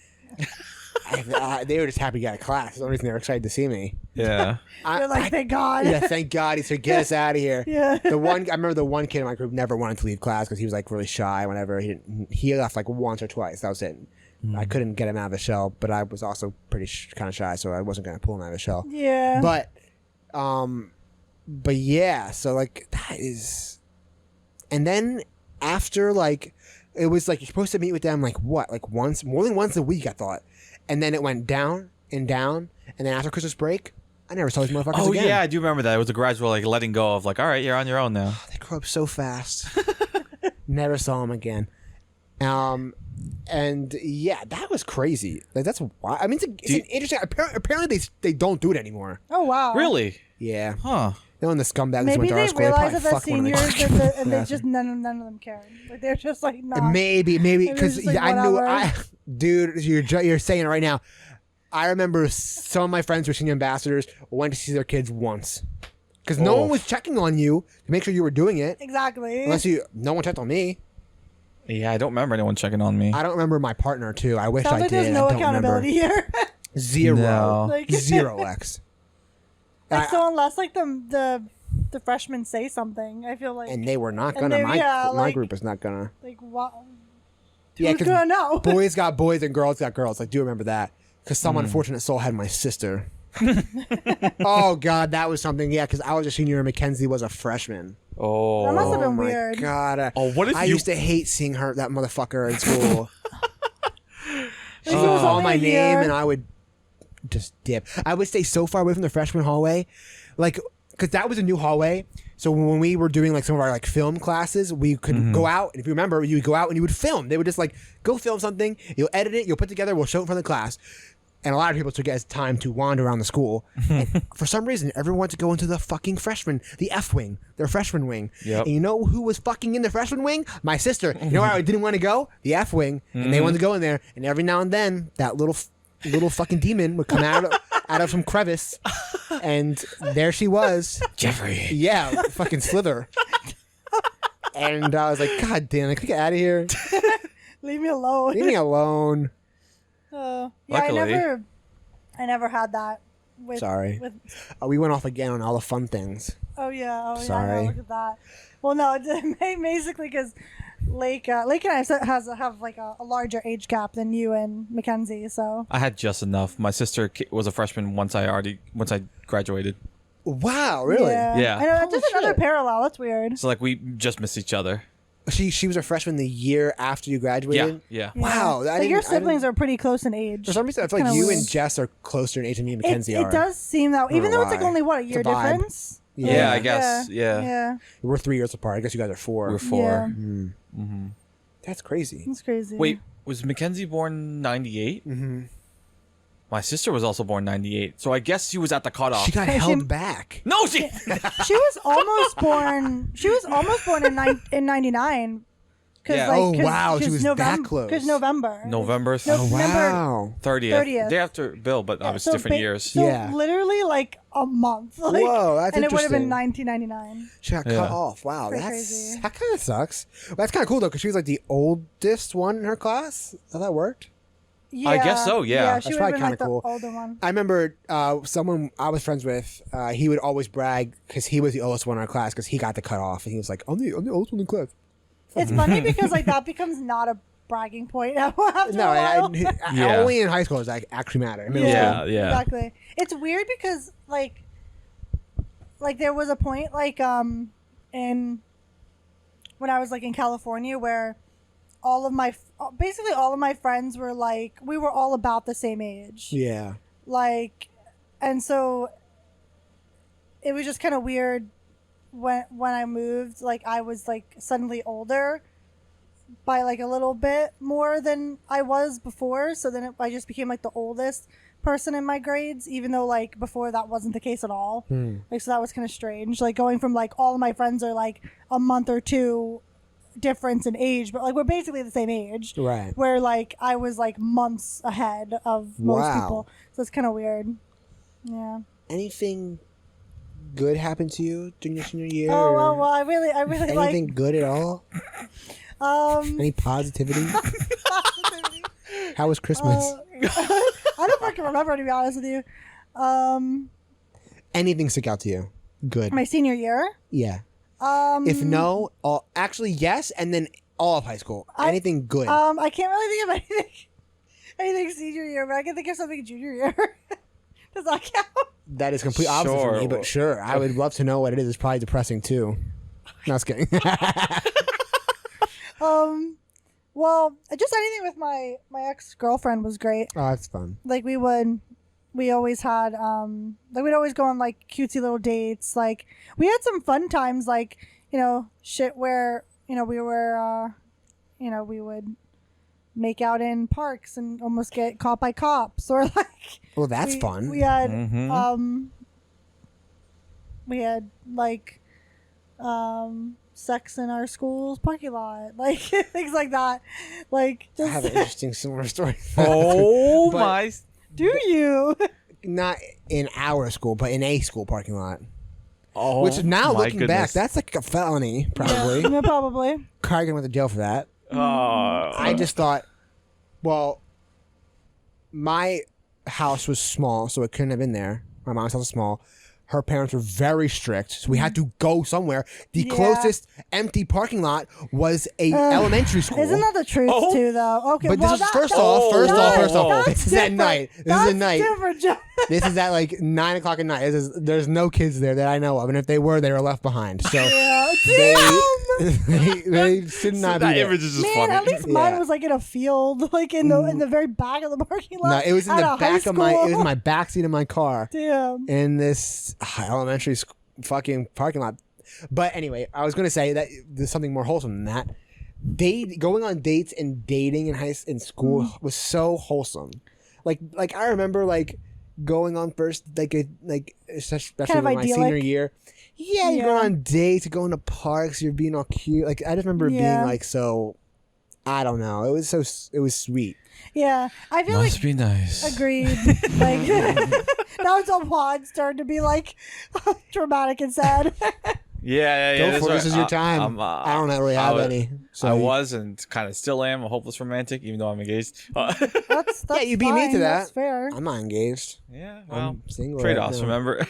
Speaker 2: They were just happy to get out of class. That's the only reason they were excited to see me.
Speaker 1: Yeah.
Speaker 3: They're like, thank God.
Speaker 2: Yeah, thank God he said, get us out of here.
Speaker 3: Yeah.
Speaker 2: I remember the one kid in my group never wanted to leave class because he was like really shy whenever he left like once or twice. That was it. I couldn't get him out of the shell, but I was also pretty kind of shy, so I wasn't going to pull him out of the shell.
Speaker 3: Yeah.
Speaker 2: But yeah, so like that is, and then after like, it was like you're supposed to meet with them like what, like more than once a week, I thought, and then it went down and down, and then after Christmas break, I never saw these motherfuckers
Speaker 1: Oh
Speaker 2: again.
Speaker 1: yeah, I do remember that. It was a gradual like letting go of like, all right, you're on your own now.
Speaker 2: They grew up so fast. Never saw them again. And yeah, that was crazy. Like that's why. I mean, it's an interesting. Apparently, they don't do it anymore.
Speaker 3: oh, wow.
Speaker 1: Really?
Speaker 2: Yeah,
Speaker 1: Huh.
Speaker 2: knowing the scumbags who
Speaker 3: Maybe
Speaker 2: went to
Speaker 3: they
Speaker 2: our school,
Speaker 3: realized
Speaker 2: they
Speaker 3: that
Speaker 2: probably
Speaker 3: the
Speaker 2: fucked one of
Speaker 3: seniors
Speaker 2: the
Speaker 3: and they just none of them cared. Like they're just like not.
Speaker 2: Maybe
Speaker 3: Maybe
Speaker 2: because
Speaker 3: it's just like,
Speaker 2: I knew.
Speaker 3: whatever.
Speaker 2: Dude, you're saying it right now. I remember some of my friends who were senior ambassadors went to see their kids once because no
Speaker 1: Oh.
Speaker 2: one was checking on you to make sure you were doing it.
Speaker 3: Exactly.
Speaker 2: Unless no one checked on me.
Speaker 1: Yeah, I don't remember anyone checking on me.
Speaker 2: I don't remember my partner too. I wish
Speaker 3: Sounds
Speaker 2: I
Speaker 3: like
Speaker 2: did.
Speaker 3: there's no
Speaker 2: I don't
Speaker 3: accountability
Speaker 2: remember.
Speaker 3: here.
Speaker 2: Zero.
Speaker 1: No.
Speaker 3: Like-
Speaker 2: Zero X.
Speaker 3: Like, so unless like the freshmen say something, I feel like
Speaker 2: And they were not
Speaker 3: And
Speaker 2: gonna.
Speaker 3: they-
Speaker 2: My
Speaker 3: yeah,
Speaker 2: my
Speaker 3: like-
Speaker 2: group is not gonna.
Speaker 3: like what?
Speaker 2: Yeah,
Speaker 3: Who's
Speaker 2: 'cause
Speaker 3: gonna know?
Speaker 2: boys got boys and girls got girls. I do remember that because some unfortunate soul had my sister. Oh God, that was something. Yeah, because I was a senior and Mackenzie was a freshman.
Speaker 1: Oh.
Speaker 3: That must have been
Speaker 2: Oh my
Speaker 3: weird.
Speaker 2: God.
Speaker 1: Oh, what if
Speaker 2: I
Speaker 1: you-
Speaker 2: used to hate seeing that motherfucker in school.
Speaker 3: It was
Speaker 2: call
Speaker 3: only
Speaker 2: my
Speaker 3: a
Speaker 2: name
Speaker 3: year.
Speaker 2: and I would just dip. I would stay so far away from the freshman hallway, like, because that was a new hallway. So when we were doing like some of our like film classes, we could go out, and if you remember, you would go out and you would film. They would just like go film something. You'll edit it. You'll put it together. We'll show it in front of the class. And a lot of people took it as time to wander around the school. And for some reason, everyone wanted to go into the fucking freshman, the F wing, their freshman wing.
Speaker 1: Yep.
Speaker 2: And you know who was fucking in the freshman wing? My sister. You know where I didn't want to go? The F wing. And they wanted to go in there. And every now and then, that little fucking demon would come out of some crevice. And there she was.
Speaker 1: Jeffrey.
Speaker 2: Yeah, fucking Slither. And I was like, God damn it, can we get out of here?
Speaker 3: Leave me alone.
Speaker 2: Leave me alone.
Speaker 3: Yeah,
Speaker 1: Luckily.
Speaker 3: I never had that. With,
Speaker 2: Sorry.
Speaker 3: With,
Speaker 2: We went off again on all the fun things.
Speaker 3: yeah.
Speaker 2: Sorry.
Speaker 3: Look at that. Well, no, basically because Lake and I have like a larger age gap than you and Mackenzie. So
Speaker 1: I had just enough. My sister was a freshman once I graduated.
Speaker 2: Wow, really?
Speaker 1: Yeah.
Speaker 3: I know.
Speaker 2: Holy
Speaker 3: Just another
Speaker 2: shit.
Speaker 3: parallel. That's weird.
Speaker 1: So like we just missed each other.
Speaker 2: She was a freshman the year after you graduated?
Speaker 1: Yeah.
Speaker 2: Wow.
Speaker 3: Like your siblings are pretty close in age.
Speaker 2: For some reason, I feel like
Speaker 3: Kinda
Speaker 2: you
Speaker 3: weird.
Speaker 2: and Jess are closer in age than me and
Speaker 3: It,
Speaker 2: Mackenzie are.
Speaker 3: it does seem that, even
Speaker 2: know
Speaker 3: though it's like
Speaker 2: why.
Speaker 3: only a
Speaker 2: It's
Speaker 3: year
Speaker 2: a vibe.
Speaker 3: difference.
Speaker 1: Yeah, I guess. Yeah.
Speaker 3: Yeah.
Speaker 2: We're 3 years apart. I guess you guys are 4.
Speaker 1: We're 4.
Speaker 3: Yeah.
Speaker 2: That's crazy.
Speaker 3: It's crazy.
Speaker 1: Wait, was Mackenzie born 98? Mm-hmm. My sister was also born 98, so I guess she was at the cutoff.
Speaker 2: She got
Speaker 3: Hey,
Speaker 2: held back.
Speaker 1: No, she.
Speaker 3: she was almost born. She was almost born in 99.
Speaker 1: Yeah.
Speaker 2: Oh, wow, she was that
Speaker 3: November,
Speaker 2: close.
Speaker 3: Because November.
Speaker 1: November
Speaker 3: No,
Speaker 2: Oh, wow.
Speaker 1: 30th. Day after Bill, but obviously different years.
Speaker 3: So
Speaker 2: Yeah.
Speaker 3: literally like a month. Like,
Speaker 2: Whoa, that's
Speaker 3: and it would have been
Speaker 2: interesting.
Speaker 3: 1999.
Speaker 2: She got cut
Speaker 1: Yeah.
Speaker 2: off. Wow,
Speaker 3: Pretty
Speaker 2: that
Speaker 3: crazy.
Speaker 2: kind of sucks. Well, that's kind of cool though, because she was like the oldest one in her class. How that worked?
Speaker 3: Yeah.
Speaker 1: I guess so, yeah.
Speaker 3: Yeah,
Speaker 1: That's
Speaker 3: she would
Speaker 2: probably
Speaker 3: have been like
Speaker 2: kinda cool.
Speaker 3: the older one.
Speaker 2: I remember someone I was friends with. He would always brag because he was the oldest one in our class because he got the cut off, and he was like, "I'm the oldest one in the class."
Speaker 3: It's funny because like that becomes not a bragging point after
Speaker 2: No,
Speaker 3: a while.
Speaker 1: Yeah.
Speaker 2: only in high school does that actually matter. In middle
Speaker 1: Yeah.
Speaker 2: school.
Speaker 3: Exactly. It's weird because like there was a point like in when I was like in California where basically all of my friends were like we were all about the same age.
Speaker 2: Yeah.
Speaker 3: Like and so it was just kind of weird when I moved, like I was like suddenly older by like a little bit more than I was before. So then I just became like the oldest person in my grades, even though like before that wasn't the case at all. Like so that was kind of strange. Like going from like all of my friends are like a month or two difference in age, but like we're basically the same age.
Speaker 2: Right.
Speaker 3: Where like I was like months ahead of most
Speaker 2: Wow.
Speaker 3: people. So it's kind of weird. Yeah.
Speaker 2: Anything good happened to you during your senior year?
Speaker 3: Oh
Speaker 2: or
Speaker 3: well, I really
Speaker 2: anything good at all? Any positivity? How was Christmas?
Speaker 3: I don't fucking remember, to be honest with you.
Speaker 2: Anything stick out to you? Good.
Speaker 3: My senior year.
Speaker 2: Yeah. If no, actually yes, and then all of high school. Anything good?
Speaker 3: I can't really think of anything senior year, but I can think of something junior year. Does that count?
Speaker 2: That is complete opposite for me,
Speaker 1: Sure.
Speaker 2: but sure. I would love to know what it is. It's probably depressing too. No, I was kidding.
Speaker 3: Well, just anything with my ex-girlfriend was great.
Speaker 2: Oh, that's fun.
Speaker 3: Like we always had like we'd always go on like cutesy little dates. Like we had some fun times, like, you know, shit where, you know, we were you know, we would make out in parks and almost get caught by cops, or like
Speaker 2: Well, that's fun.
Speaker 3: we had
Speaker 1: Mhm.
Speaker 3: we had like sex in our school's parking lot, like things like that. Like
Speaker 2: I have
Speaker 3: just
Speaker 2: an interesting similar story.
Speaker 1: Oh
Speaker 2: But-
Speaker 1: my!
Speaker 3: do you?
Speaker 2: Not in our school, but in a school parking lot.
Speaker 1: Oh,
Speaker 2: Which now
Speaker 1: my
Speaker 2: looking back,
Speaker 1: goodness.
Speaker 2: that's like a felony, probably.
Speaker 3: Yeah, probably.
Speaker 2: Cargan went to jail for that.
Speaker 1: Oh.
Speaker 2: I just thought, well, my house was small, so it couldn't have been there. My mom's house was small. Her parents were very strict, so we had to go somewhere. The
Speaker 3: Yeah.
Speaker 2: closest empty parking lot was a elementary school.
Speaker 3: Isn't that the truth
Speaker 1: Oh.
Speaker 3: too, though? Okay,
Speaker 2: But
Speaker 3: well,
Speaker 2: this is
Speaker 3: that-
Speaker 2: first
Speaker 3: that-
Speaker 2: off.
Speaker 1: that's
Speaker 2: This is at
Speaker 3: that's
Speaker 2: night. This is at
Speaker 3: different.
Speaker 2: night.
Speaker 3: That's different, Jeff.
Speaker 2: This is at like 9 o'clock at night. There's no kids there that I know of, and if they were, they were left behind. So
Speaker 3: Yeah,
Speaker 2: they should not be
Speaker 4: That
Speaker 2: there.
Speaker 4: image is just
Speaker 3: man,
Speaker 4: funny.
Speaker 3: at least mine was like in a field, like in the very back of the parking lot.
Speaker 2: No, it was in
Speaker 3: at
Speaker 2: the
Speaker 3: a high
Speaker 2: back of my. It was
Speaker 3: school.
Speaker 2: in my backseat of my car
Speaker 3: Damn.
Speaker 2: in this elementary fucking parking lot. But anyway, I was going to say that there's something more wholesome than that. Going on dates and dating in school was so wholesome. Like I remember like going on first especially
Speaker 3: Kind of
Speaker 2: in my
Speaker 3: idyllic.
Speaker 2: senior year. Yeah, you're going on dates, you're going to parks, you're being all cute. Like I just remember being like so. I don't know. It was sweet.
Speaker 3: Yeah, I feel
Speaker 1: Must
Speaker 3: like
Speaker 1: be nice.
Speaker 3: agreed. Like now it's a pod starting to be like dramatic and sad.
Speaker 4: Yeah.
Speaker 2: Go
Speaker 4: that's
Speaker 2: for it.
Speaker 4: right.
Speaker 2: This is your time. I don't really have any. So
Speaker 4: I was and kind of still am a hopeless romantic, even though I'm engaged.
Speaker 3: That's
Speaker 2: Yeah, you beat me
Speaker 3: fine.
Speaker 2: to that.
Speaker 3: That's fair.
Speaker 2: I'm not engaged.
Speaker 4: Yeah, well,
Speaker 2: I'm single.
Speaker 4: trade-offs,
Speaker 2: right now.
Speaker 4: remember?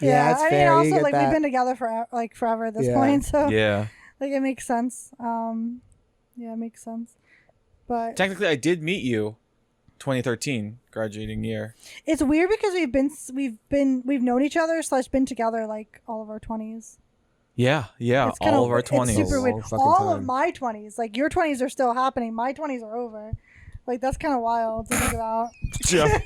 Speaker 2: Yeah, that's
Speaker 3: I
Speaker 2: fair.
Speaker 3: mean,
Speaker 2: You
Speaker 3: also
Speaker 2: get
Speaker 3: like
Speaker 2: that.
Speaker 3: we've been together for like forever at this
Speaker 2: Yeah.
Speaker 3: point, so
Speaker 4: Yeah.
Speaker 3: like it makes sense. Yeah, it makes sense. But
Speaker 4: Technically, I did meet you 2013, graduating year.
Speaker 3: it's weird because we've known each other / been together like all of our 20s.
Speaker 4: Yeah,
Speaker 3: It's kinda,
Speaker 4: all of our
Speaker 3: it's
Speaker 4: 20s.
Speaker 3: super
Speaker 2: Long
Speaker 3: weird.
Speaker 2: fucking
Speaker 3: All of
Speaker 2: time.
Speaker 3: my 20s, like your 20s are still happening. My 20s are over. Like that's kind of wild to think about.
Speaker 4: Jeff.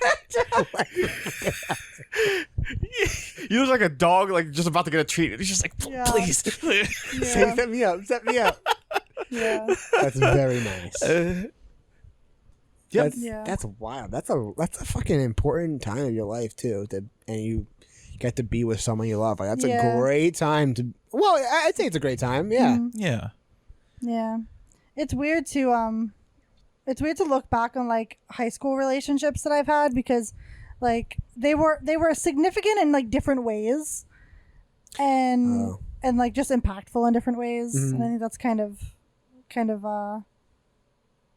Speaker 4: You look like a dog, like just about to get a treat. He's just like,
Speaker 3: Yeah.
Speaker 4: please.
Speaker 3: Yeah,
Speaker 2: Set me up. Set me up.
Speaker 3: yeah,
Speaker 2: That's very nice.
Speaker 4: Yep.
Speaker 3: Yeah.
Speaker 2: That's wild. That's a fucking important time of your life too. And you get to be with someone you love. Like, that's
Speaker 3: Yeah.
Speaker 2: a great time to. Well, I'd say it's a great time. Yeah.
Speaker 3: Mhm.
Speaker 4: Yeah.
Speaker 3: Yeah. It's weird to look back on like high school relationships that I've had because like they were significant in like different ways and like just impactful in different ways.
Speaker 2: Mhm.
Speaker 3: And I think that's kind of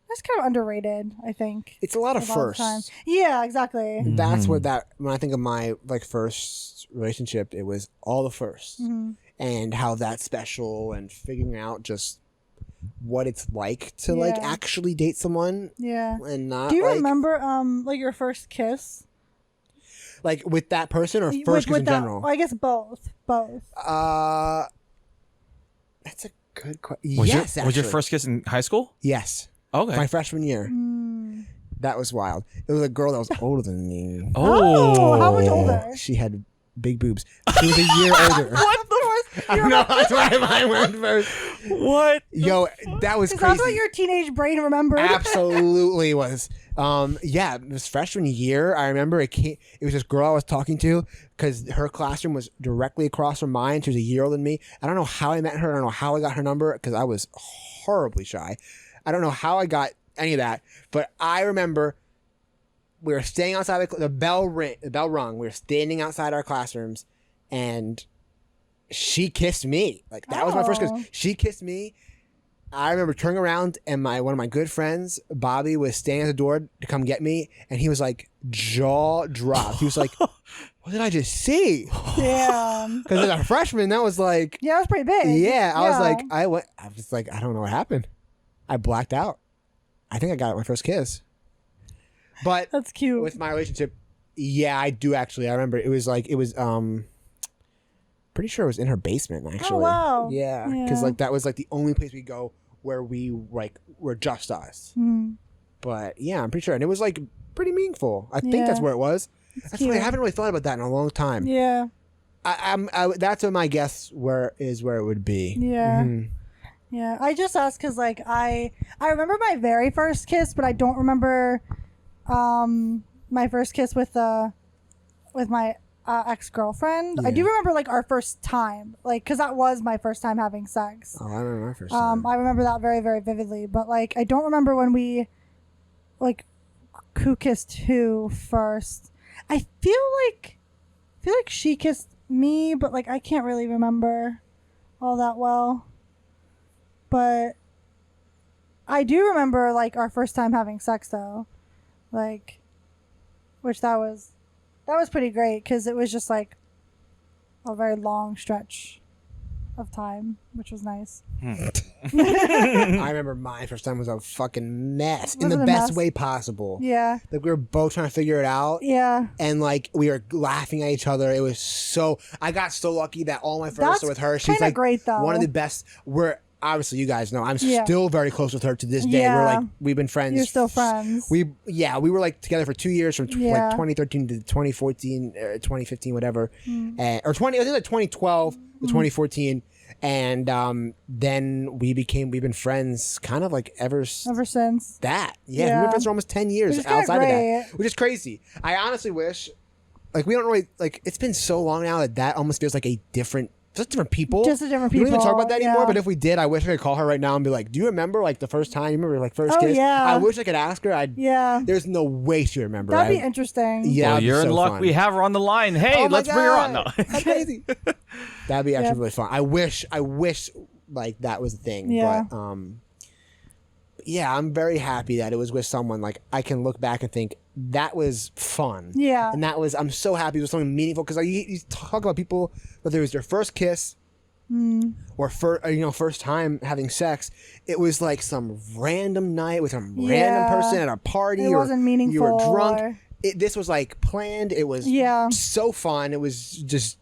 Speaker 3: that's kind of underrated, I think.
Speaker 2: It's a lot of
Speaker 3: a lot of time.
Speaker 2: firsts.
Speaker 3: Yeah, exactly.
Speaker 2: That's what when I think of my like first relationship, it was all the firsts
Speaker 3: Mhm.
Speaker 2: and how that's special and figuring out just what it's like to like
Speaker 3: Yeah.
Speaker 2: actually date someone
Speaker 3: Yeah.
Speaker 2: and not
Speaker 3: Do you
Speaker 2: like,
Speaker 3: remember like your first kiss?
Speaker 2: like with that person or
Speaker 3: With-
Speaker 2: first kiss
Speaker 3: with
Speaker 2: in
Speaker 3: that-
Speaker 2: general.
Speaker 3: I guess both. Both.
Speaker 2: That's a good question.
Speaker 4: Was
Speaker 2: Yes,
Speaker 4: your, was your
Speaker 2: actually.
Speaker 4: first kiss in high school?
Speaker 2: Yes,
Speaker 4: Okay.
Speaker 2: my freshman year.
Speaker 3: Mm.
Speaker 2: That was wild. It was a girl that was older than me.
Speaker 3: Oh, how much older?
Speaker 2: She had big boobs. She was a year older.
Speaker 3: What the
Speaker 2: I don't know. That's why I went first.
Speaker 4: What?
Speaker 2: Yo, that was
Speaker 3: Is
Speaker 2: crazy.
Speaker 3: that what your teenage brain remembered?
Speaker 2: Absolutely was. Yeah, it was freshman year. I remember it was this girl I was talking to because her classroom was directly across from mine. She was a year older than me. I don't know how I met her. I don't know how I got her number because I was horribly shy. I don't know how I got any of that, but I remember we were staying outside. The bell rung. We were standing outside our classrooms, and she kissed me. Like that was my first
Speaker 3: Oh.
Speaker 2: kiss. She kissed me. I remember turning around and one of my good friends, Bobby, was standing at the door to come get me, and he was like jaw dropped. He was like, "What did I just see?"
Speaker 3: Damn.
Speaker 2: Because as a freshman, that was like,
Speaker 3: Yeah, that's pretty big.
Speaker 2: yeah. I was like, I was like, I don't know what happened. I blacked out. I think I got my first kiss. But
Speaker 3: That's cute.
Speaker 2: with my relationship, yeah, I do actually. I remember it was pretty sure it was in her basement actually.
Speaker 3: wow.
Speaker 2: Yeah, because
Speaker 3: Yeah.
Speaker 2: like that was like the only place we go where we like were just us.
Speaker 3: Mm.
Speaker 2: But yeah, I'm pretty sure, and it was like pretty meaningful. I think that's
Speaker 3: Yeah.
Speaker 2: where it was. That's funny. I
Speaker 3: cute.
Speaker 2: haven't really thought about that in a long time.
Speaker 3: Yeah.
Speaker 2: That's what my guess where it would be.
Speaker 3: Yeah.
Speaker 2: Mhm.
Speaker 3: Yeah. I just asked because like I remember my very first kiss, but I don't remember my first kiss with my ex-girlfriend. I do
Speaker 2: Yeah.
Speaker 3: remember like our first time, like because that was my first time having sex.
Speaker 2: Oh, I remember my first time.
Speaker 3: I remember that very, very vividly, but like I don't remember when we like who kissed who first. I feel like she kissed me, but like I can't really remember all that well. But I do remember like our first time having sex though. Like which that was pretty great cuz it was just like a very long stretch of time, which was nice.
Speaker 2: I remember my first time was a fucking mess in the
Speaker 3: Wasn't a
Speaker 2: best
Speaker 3: mess.
Speaker 2: way possible.
Speaker 3: Yeah.
Speaker 2: Like we were both trying to figure it out.
Speaker 3: Yeah.
Speaker 2: And like we were laughing at each other. It was so. I got so lucky that all my firsts
Speaker 3: That's
Speaker 2: are with her. She's
Speaker 3: kinda
Speaker 2: like
Speaker 3: great, though.
Speaker 2: one of the best. We're obviously you guys know I'm
Speaker 3: Yeah.
Speaker 2: still very close with her to this day.
Speaker 3: Yeah.
Speaker 2: We've been friends.
Speaker 3: You're still friends.
Speaker 2: We were like together for 2 years from
Speaker 3: Yeah.
Speaker 2: like 2013 to 2014, 2015, whatever, or 20. I think like 2012 to 2014, and then we've been friends kind of like ever
Speaker 3: since.
Speaker 2: that. Yeah,
Speaker 3: Yeah.
Speaker 2: we've been friends for almost 10 years
Speaker 3: Which is kinda
Speaker 2: outside of that,
Speaker 3: great.
Speaker 2: which is crazy. I honestly wish, like, we don't really like. It's been so long now that almost feels like a different. Just different people.
Speaker 3: Just a different
Speaker 2: We don't even talk
Speaker 3: people,
Speaker 2: about that anymore.
Speaker 3: yeah.
Speaker 2: But if we did, I wish I could call her right now and be like, "Do you remember like the first time? You remember like first
Speaker 3: Oh,
Speaker 2: kiss?"
Speaker 3: yeah.
Speaker 2: I wish I could ask her.
Speaker 3: Yeah.
Speaker 2: There's no way she would remember.
Speaker 3: That'd be
Speaker 2: I-
Speaker 3: interesting.
Speaker 2: Yeah,
Speaker 1: Well,
Speaker 2: that'd be
Speaker 1: you're in
Speaker 2: so
Speaker 1: luck.
Speaker 2: fun.
Speaker 1: We have her on the line. Hey,
Speaker 2: Oh my
Speaker 1: let's bring her on. No.
Speaker 2: God. That's crazy. That'd be actually
Speaker 3: Yeah.
Speaker 2: really fun. I wish like that was a thing.
Speaker 3: Yeah.
Speaker 2: But yeah, I'm very happy that it was with someone like I can look back and think that was fun.
Speaker 3: Yeah.
Speaker 2: And I'm so happy it was something meaningful because you talk about people, whether it was their first kiss or first time having sex, it was like some random night with some random
Speaker 3: Yeah.
Speaker 2: person at a party.
Speaker 3: It
Speaker 2: or
Speaker 3: wasn't meaningful.
Speaker 2: You were drunk.
Speaker 3: or-
Speaker 2: This was like planned. It was
Speaker 3: Yeah.
Speaker 2: so fun. It was just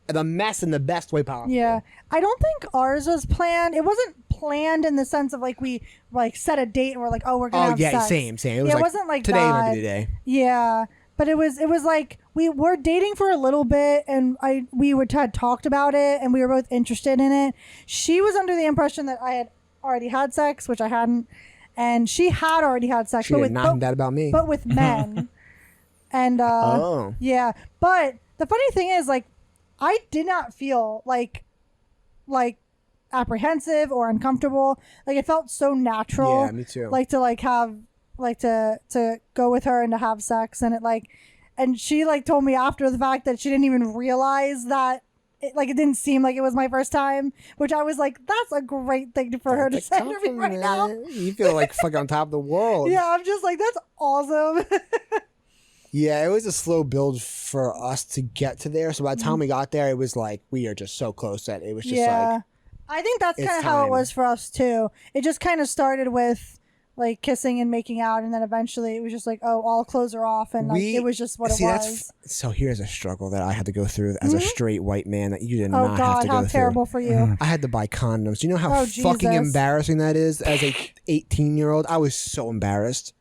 Speaker 2: the mess in the best way possible.
Speaker 3: Yeah. I don't think ours was planned. It wasn't planned in the sense of like we like set a date and we're like, oh, we're gonna
Speaker 2: Oh
Speaker 3: have
Speaker 2: yeah,
Speaker 3: sex.
Speaker 2: same. It was
Speaker 3: Yeah, it
Speaker 2: like,
Speaker 3: wasn't like
Speaker 2: today
Speaker 3: that.
Speaker 2: might be the day.
Speaker 3: Yeah. But it was like we were dating for a little bit and we had talked about it and we were both interested in it. She was under the impression that I had already had sex, which I hadn't, and she had already had sex,
Speaker 2: She
Speaker 3: but
Speaker 2: did
Speaker 3: with
Speaker 2: not think that about me.
Speaker 3: but with men. And
Speaker 2: Oh.
Speaker 3: yeah. But the funny thing is like I did not feel like apprehensive or uncomfortable. Like it felt so natural.
Speaker 2: Yeah, me too.
Speaker 3: Like to like have like to go with her and to have sex and it like and she like told me after the fact that she didn't even realize that it didn't seem like it was my first time, which I was like, that's a great thing for her to
Speaker 2: That's a
Speaker 3: say to me right now.
Speaker 2: compliment. You feel like fucking on top of the world.
Speaker 3: Yeah, I'm just like, that's awesome.
Speaker 2: Yeah, it was a slow build for us to get to there. So by the time we got there, it was like we are just so close that it was just
Speaker 3: yeah.
Speaker 2: like
Speaker 3: I think that's
Speaker 2: it's
Speaker 3: kind of how it
Speaker 2: time.
Speaker 3: was for us too. It just kind of started with like kissing and making out, and then eventually it was just like, oh, all clothes are off, and like it was just what it was.
Speaker 2: So here's a struggle that I had to go through as a straight white man that you did
Speaker 3: Oh
Speaker 2: not have
Speaker 3: God,
Speaker 2: to go
Speaker 3: how
Speaker 2: through.
Speaker 3: terrible for you!
Speaker 2: I had to buy condoms. Do you know how
Speaker 3: Oh,
Speaker 2: fucking
Speaker 3: Jesus.
Speaker 2: embarrassing that is as a 18-year-old? I was so embarrassed.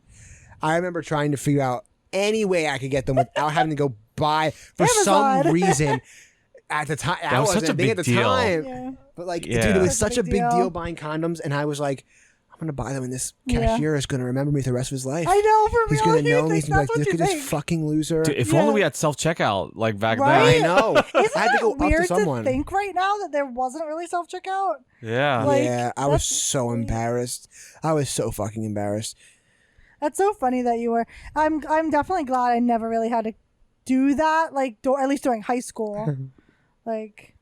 Speaker 2: I remember trying to figure out any way I could get them without having to go buy for some
Speaker 3: Amazon.
Speaker 2: reason. At the time, I
Speaker 1: was
Speaker 2: wasn't
Speaker 1: such a
Speaker 2: big at
Speaker 1: big
Speaker 2: the
Speaker 1: deal.
Speaker 2: time.
Speaker 3: Yeah.
Speaker 2: But like,
Speaker 1: Yeah.
Speaker 2: dude, it was
Speaker 3: Such
Speaker 2: such
Speaker 3: a
Speaker 2: a
Speaker 3: big
Speaker 2: big
Speaker 3: deal.
Speaker 2: deal buying condoms, and I was like, I'm gonna buy them, and this
Speaker 3: Yeah.
Speaker 2: cashier is gonna remember me for the rest of his life.
Speaker 3: I know for
Speaker 2: He's
Speaker 3: real.
Speaker 2: gonna
Speaker 3: you
Speaker 2: know me.
Speaker 3: think
Speaker 2: He's gonna be
Speaker 3: that's
Speaker 2: like,
Speaker 3: what
Speaker 2: look
Speaker 3: you
Speaker 2: at this
Speaker 3: think.
Speaker 2: fucking loser.
Speaker 1: Dude, if
Speaker 3: Yeah.
Speaker 1: only we had self checkout like back
Speaker 3: Right?
Speaker 2: I know.
Speaker 3: Isn't
Speaker 2: I had to
Speaker 3: that
Speaker 2: go up to
Speaker 3: weird
Speaker 2: someone.
Speaker 3: think right now that there wasn't really self checkout?
Speaker 1: then. Yeah.
Speaker 3: Like,
Speaker 2: Yeah, I was
Speaker 3: that's
Speaker 2: so
Speaker 3: weird.
Speaker 2: embarrassed. I was so fucking embarrassed.
Speaker 3: That's so funny that you were. I'm definitely glad I never really had to do that. Like at least during high school. Like,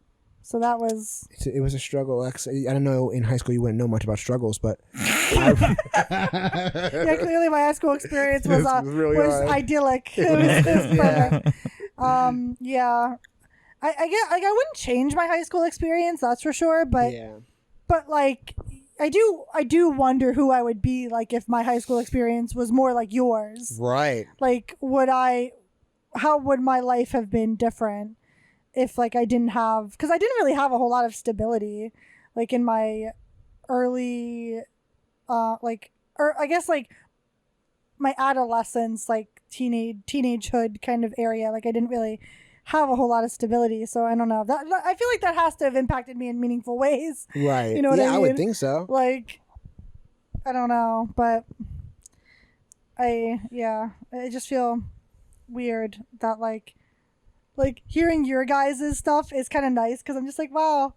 Speaker 3: so that was.
Speaker 2: It was a struggle. Lex. I don't know. In high school, you wouldn't know much about struggles, but I,
Speaker 3: Yeah, clearly my high school experience was
Speaker 2: It was really hard.
Speaker 3: idyllic. It was perfect. Yeah. I get like I wouldn't change my high school experience, that's for sure. But
Speaker 2: yeah.
Speaker 3: but like I do wonder who I would be like if my high school experience was more like yours.
Speaker 2: Right.
Speaker 3: Like how would my life have been different if like I didn't have, because I didn't really have a whole lot of stability like in my early or I guess like my adolescence, like teenagehood kind of area. Like I didn't really have a whole lot of stability, so I don't know. That I feel like that has to have impacted me in meaningful ways.
Speaker 2: Right.
Speaker 3: You know what I
Speaker 2: I would
Speaker 3: mean?
Speaker 2: think so.
Speaker 3: Like I don't know, but I just feel weird that like hearing your guys' stuff is kind of nice because I'm just like, wow,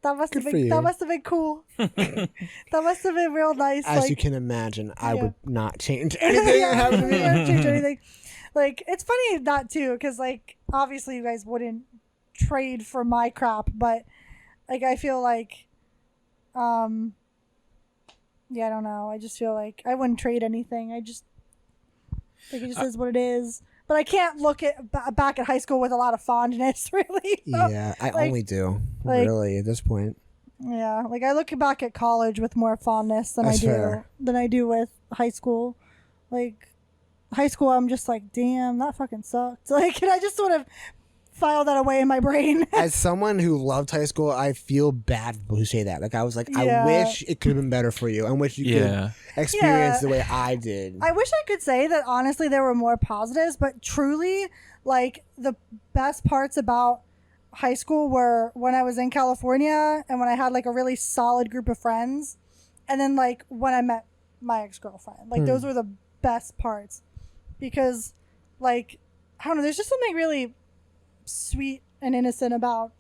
Speaker 3: that must
Speaker 2: Good
Speaker 3: have
Speaker 2: for
Speaker 3: been
Speaker 2: you.
Speaker 3: that must have been cool. That must have been real nice.
Speaker 2: As
Speaker 3: like,
Speaker 2: you can imagine, I
Speaker 3: Yeah.
Speaker 2: would not change anything that happened to me.
Speaker 3: Yeah, change anything. Like it's funny that too, because like obviously you guys wouldn't trade for my crap, but like I feel like, yeah, I don't know. I just feel like I wouldn't trade anything. I just like it just is what it is. but I can't look back at high school with a lot of fondness, really.
Speaker 2: Yeah, I
Speaker 3: Like-
Speaker 2: only do.
Speaker 3: like-
Speaker 2: Really, at this point.
Speaker 3: Yeah, like I look back at college with more fondness than
Speaker 2: That's
Speaker 3: I do
Speaker 2: fair.
Speaker 3: with high school. Like high school, I'm just like, damn, that fucking sucked. Like, and I just sort of file that away in my brain.
Speaker 2: As someone who loved high school, I feel bad for people who say that. Like, I was like,
Speaker 3: Yeah.
Speaker 2: I wish it could have been better for you. I wish you
Speaker 1: Yeah.
Speaker 2: could experience
Speaker 3: Yeah.
Speaker 2: the way I did.
Speaker 3: I wish I could say that honestly there were more positives, but truly, like the best parts about high school were when I was in California and when I had like a really solid group of friends, and then like when I met my ex-girlfriend. Like those were the best parts because, like, I don't know, there's just something really sweet and innocent about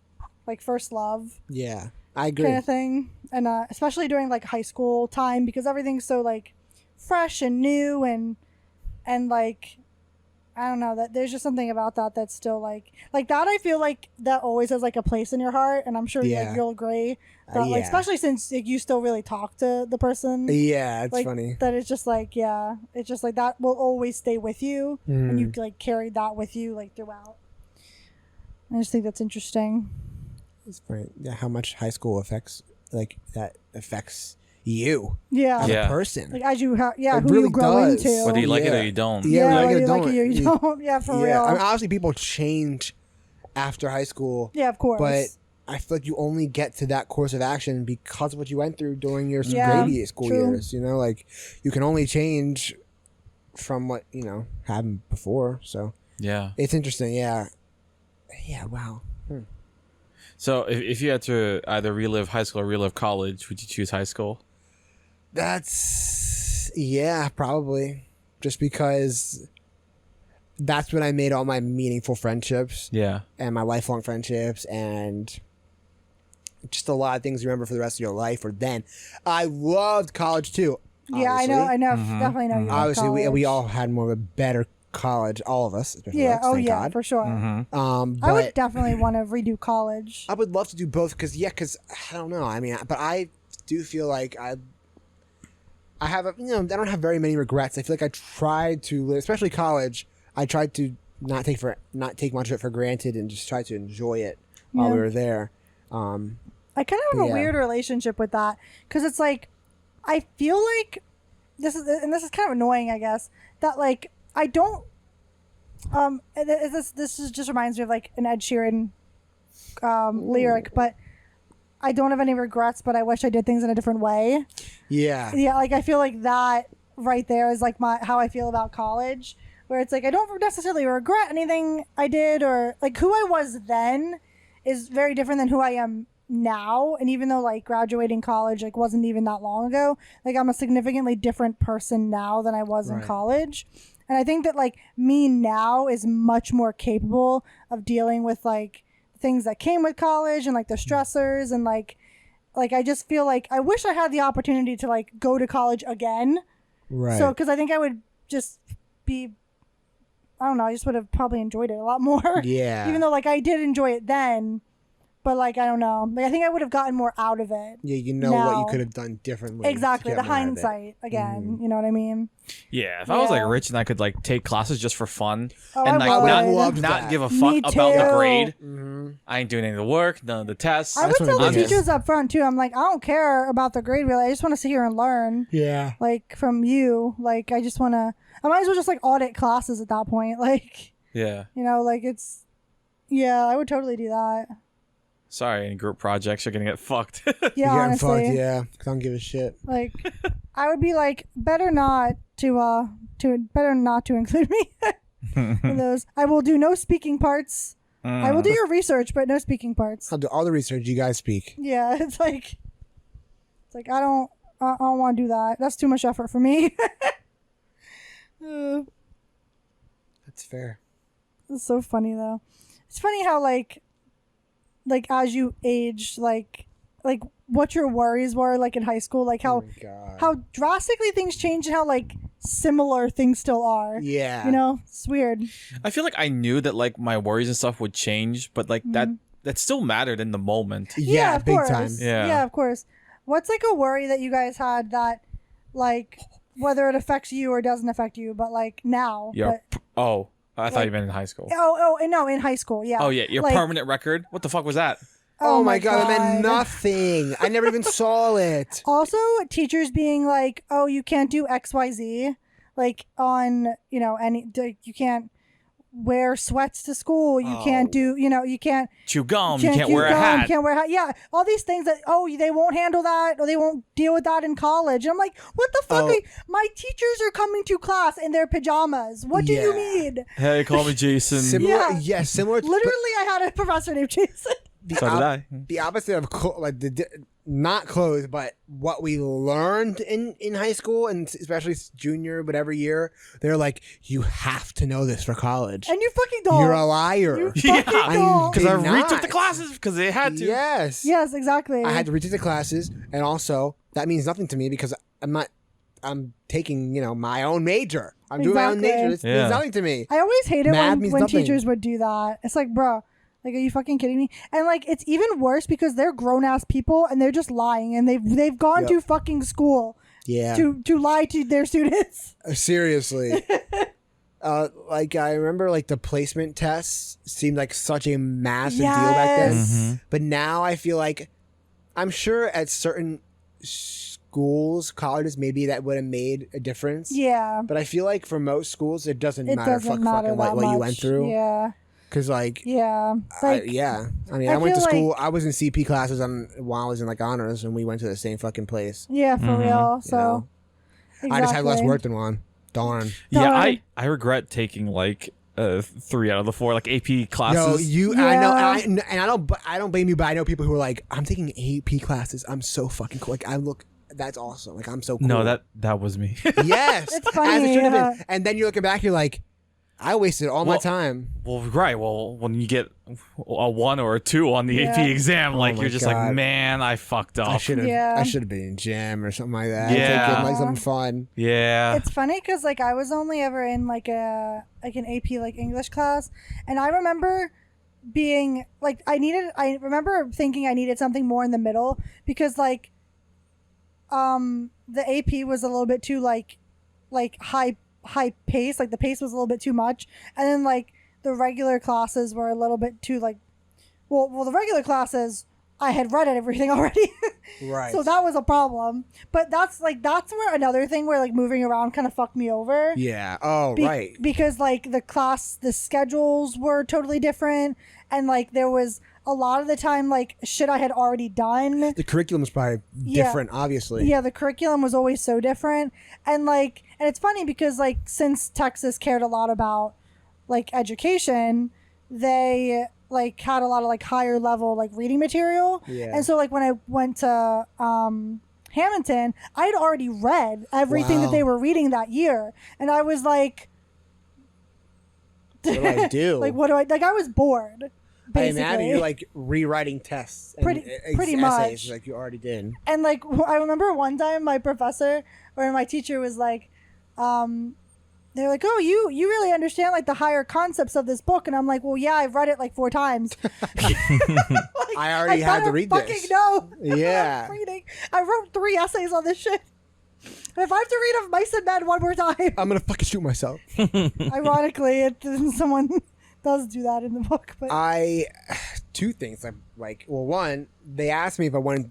Speaker 3: like first love
Speaker 2: Yeah, I agree.
Speaker 3: kind of thing, and especially during like high school time because everything's so like fresh and new and like I don't know, that there's just something about that that's still like that. I feel like that always has like a place in your heart, and I'm sure
Speaker 2: Yeah.
Speaker 3: you'll agree that like
Speaker 2: yeah.
Speaker 3: especially since like, you still really talk to the person.
Speaker 2: Yeah, it's
Speaker 3: Like
Speaker 2: funny.
Speaker 3: that, it's just like it's just like that will always stay with you, and you like carry that with you like throughout. I just think that's interesting.
Speaker 2: It's funny. Yeah, how much high school affects you
Speaker 3: Yeah,
Speaker 2: as
Speaker 1: Yeah.
Speaker 2: a person.
Speaker 3: like as you
Speaker 2: It
Speaker 3: who
Speaker 2: really
Speaker 3: you grow
Speaker 2: does.
Speaker 3: into.
Speaker 1: Whether you like it
Speaker 2: Yeah.
Speaker 1: or you don't.
Speaker 2: Yeah,
Speaker 3: Yeah,
Speaker 2: like
Speaker 3: whether
Speaker 2: it
Speaker 3: you
Speaker 2: or
Speaker 3: like it or you
Speaker 2: don't.
Speaker 3: don't. Yeah, for real.
Speaker 2: yeah, I mean, obviously people change after high school,
Speaker 3: Yeah, of course.
Speaker 2: but I feel like you only get to that course of action because of what you went through during your
Speaker 3: Yeah,
Speaker 2: grade school
Speaker 3: true.
Speaker 2: years. You know, like you can only change from what happened before. So
Speaker 1: Yeah.
Speaker 2: it's interesting. Yeah. Yeah. Wow.
Speaker 1: So if you had to either relive high school or relive college, would you choose high school?
Speaker 2: Probably just because that's when I made all my meaningful friendships
Speaker 1: Yeah.
Speaker 2: and my lifelong friendships and just a lot of things you remember for the rest of your life. Or then I loved college too.
Speaker 3: yeah, I
Speaker 2: obviously.
Speaker 3: know, definitely know. You love
Speaker 2: Obviously, we
Speaker 3: college.
Speaker 2: all had more of a better college, all of us. Especially
Speaker 3: Yeah.
Speaker 2: Lex,
Speaker 3: Oh
Speaker 2: thank
Speaker 3: yeah,
Speaker 2: God.
Speaker 3: for sure.
Speaker 2: But
Speaker 3: I would definitely want to redo college.
Speaker 2: I would love to do both because I don't know. I mean, but I do feel like I have I don't have very many regrets. I feel like I tried to live, especially college. I tried to not take much of it for granted and just try to enjoy it while
Speaker 3: Yeah.
Speaker 2: we were there.
Speaker 3: I kind of have
Speaker 2: Yeah.
Speaker 3: a weird relationship with that because it's like I feel like this is kind of annoying, I guess, that like I don't this just reminds me of like an Ed Sheeran lyric, but I don't have any regrets, but I wish I did things in a different way.
Speaker 2: Yeah.
Speaker 3: Yeah, like I feel like that right there is like how I feel about college, where it's like I don't necessarily regret anything I did, or like who I was then is very different than who I am now. And even though like graduating college like wasn't even that long ago, like I'm a significantly different person now than I was in
Speaker 2: Right.
Speaker 3: college. And I think that like me now is much more capable of dealing with like things that came with college and like the stressors and like I just feel like I wish I had the opportunity to like go to college again.
Speaker 2: Right.
Speaker 3: So because I think I would just be, I don't know, I just would have probably enjoyed it a lot more.
Speaker 2: Yeah.
Speaker 3: Even though like I did enjoy it then, but like I don't know, like I think I would have gotten more out of it.
Speaker 2: Yeah, what you
Speaker 3: now.
Speaker 2: could have done differently. to
Speaker 3: Exactly,
Speaker 2: get
Speaker 3: the
Speaker 2: more out of it.
Speaker 3: hindsight again. You know what I mean?
Speaker 1: Yeah. If I was like
Speaker 3: Yeah.
Speaker 1: rich and I could like take classes just for fun
Speaker 3: Oh,
Speaker 1: and
Speaker 3: I
Speaker 1: like
Speaker 3: would.
Speaker 1: not
Speaker 2: Loved
Speaker 1: not
Speaker 2: that.
Speaker 1: give a
Speaker 3: Me
Speaker 1: fuck about the
Speaker 3: too.
Speaker 1: grade.
Speaker 2: Mm-hmm.
Speaker 1: I ain't doing any of the work, none of the tests.
Speaker 3: I would
Speaker 2: That's what
Speaker 3: tell
Speaker 2: it
Speaker 3: the
Speaker 2: is.
Speaker 3: teachers up front too. I'm like, I don't care about the grade really. I just want to sit here and learn.
Speaker 2: Yeah.
Speaker 3: Like from you. Like I just want to. I might as well just like audit classes at that point. Like
Speaker 1: Yeah.
Speaker 3: like it's. Yeah, I would totally do that.
Speaker 1: Sorry, any group projects are gonna get fucked.
Speaker 3: Yeah,
Speaker 2: You're getting
Speaker 3: honestly.
Speaker 2: fucked, yeah. 'Cause I don't give a shit.
Speaker 3: Like I would be like better not to include me in those. I will do no speaking parts. I will do your research, but no speaking parts.
Speaker 2: I'll do all the research. You guys speak.
Speaker 3: Yeah, it's like I don't want to do that. That's too much effort for me.
Speaker 2: That's fair.
Speaker 3: It's so funny though. It's funny how like as you age, like what your worries were like in high school, like
Speaker 2: Oh
Speaker 3: how
Speaker 2: my God.
Speaker 3: how drastically things change and how like similar things still are.
Speaker 2: Yeah.
Speaker 3: You know, it's weird.
Speaker 1: I feel like I knew that like my worries and stuff would change, but like that still mattered in the moment.
Speaker 2: Yeah,
Speaker 3: of
Speaker 2: big
Speaker 3: course.
Speaker 2: time.
Speaker 1: Yeah.
Speaker 3: of course. What's like a worry that you guys had that like whether it affects you or doesn't affect you, but like now.
Speaker 1: Yeah.
Speaker 3: But,
Speaker 1: I thought you meant in high school.
Speaker 3: No, in high school, yeah.
Speaker 1: Oh yeah, your
Speaker 3: Like,
Speaker 1: permanent record. What the fuck was that?
Speaker 2: Oh my god, that meant nothing. I never even saw it.
Speaker 3: Also, teachers being like, "Oh, you can't do X, Y, Z," like on you can't wear sweats to school. You can't do you can't
Speaker 1: Chew gum. You can't wear a hat.
Speaker 3: You can't wear a hat. Yeah, all these things that they won't handle that or they won't deal with that in college. And I'm like, what the fuck? My teachers are coming to class in their pajamas. What do you need?
Speaker 1: Hey, call me Jason.
Speaker 2: Similar.
Speaker 3: Literally, I had a professor named Jason.
Speaker 1: So did I.
Speaker 2: The opposite of not clothes, but what we learned in high school and especially junior whatever year, they're like, you have to know this for college,
Speaker 3: and you fucking don't.
Speaker 2: You're a liar.
Speaker 3: You fucking don't.
Speaker 1: Because I retook the classes because they had to.
Speaker 2: Yes,
Speaker 3: exactly.
Speaker 2: I had to retake the classes, and also that means nothing to me because I'm taking my own major. I'm doing my own major. This means nothing to me.
Speaker 3: I always hate it when
Speaker 2: nothing.
Speaker 3: teachers would do that. It's like, bro. Like, are you fucking kidding me? And like, it's even worse because they're grown ass people and they're just lying and they've gone to fucking school.
Speaker 2: Yeah.
Speaker 3: To lie to their students.
Speaker 2: Seriously. Like I remember, like the placement tests seemed like such a massive deal back then.
Speaker 1: Mm-hmm.
Speaker 2: But now I feel like, I'm sure at certain schools, colleges, maybe that would have made a difference.
Speaker 3: Yeah.
Speaker 2: But I feel like for most schools, it doesn't matter.
Speaker 3: Doesn't matter
Speaker 2: what you went through.
Speaker 3: Yeah.
Speaker 2: Because like,
Speaker 3: yeah, like,
Speaker 2: I mean, I went to school. I was in CP classes while I was in like honors, and we went to the same fucking place.
Speaker 3: Yeah, for real. So,
Speaker 2: exactly. I just had less work than one. Darn.
Speaker 1: Yeah, I regret taking like 3 out of the 4 like AP classes.
Speaker 2: Yo, I know, and I don't blame you, but I know people who are like, I'm taking AP classes. I'm so fucking cool. Like that's awesome. Like I'm so cool.
Speaker 1: No, that was me.
Speaker 2: Yes,
Speaker 3: it's funny.
Speaker 2: As it should have been. And then you're looking back, you're like, I wasted all my time.
Speaker 1: Well, right. Well, when you get a 1 or a 2 on the AP exam, like you're just like, man, I fucked up.
Speaker 2: I should have been in gym or something like that.
Speaker 1: Yeah,
Speaker 2: taking like something fun.
Speaker 1: Yeah.
Speaker 3: It's funny because like I was only ever in like an AP like English class, and I remember being like I remember thinking I needed something more in the middle because like the AP was a little bit too like high pace, like the pace was a little bit too much, and then like the regular classes were a little bit too like well the regular classes I had read everything already.
Speaker 2: Right.
Speaker 3: So that was a problem. But that's where another thing where like moving around kind of fucked me over.
Speaker 2: Yeah. Oh, right.
Speaker 3: Because like the schedules were totally different, and like there was a lot of the time like shit I had already done.
Speaker 2: The curriculum is probably different, obviously.
Speaker 3: Yeah, the curriculum was always so different. And it's funny because like since Texas cared a lot about like education, they like had a lot of like higher level like reading material.
Speaker 2: Yeah.
Speaker 3: And so like when I went to Hamilton, I had already read everything that they were reading that year. And I was like,
Speaker 2: what do I do?
Speaker 3: like what do I was bored. Basically.
Speaker 2: I imagine you're like rewriting tests and
Speaker 3: pretty
Speaker 2: essays
Speaker 3: much
Speaker 2: like you already did.
Speaker 3: And like I remember one time my professor or my teacher was like, they're like, oh, you really understand like the higher concepts of this book, and I'm like, well, yeah, I've read it like 4 times.
Speaker 2: Like, I already had to read
Speaker 3: fucking
Speaker 2: this.
Speaker 3: No.
Speaker 2: Yeah.
Speaker 3: I wrote 3 essays on this shit. And if I have to read of Mice and Men one more time,
Speaker 2: I'm gonna fucking shoot myself.
Speaker 3: Ironically, someone does do that in the book. But
Speaker 2: 2 things. Like, well, one, they asked me if I wanted.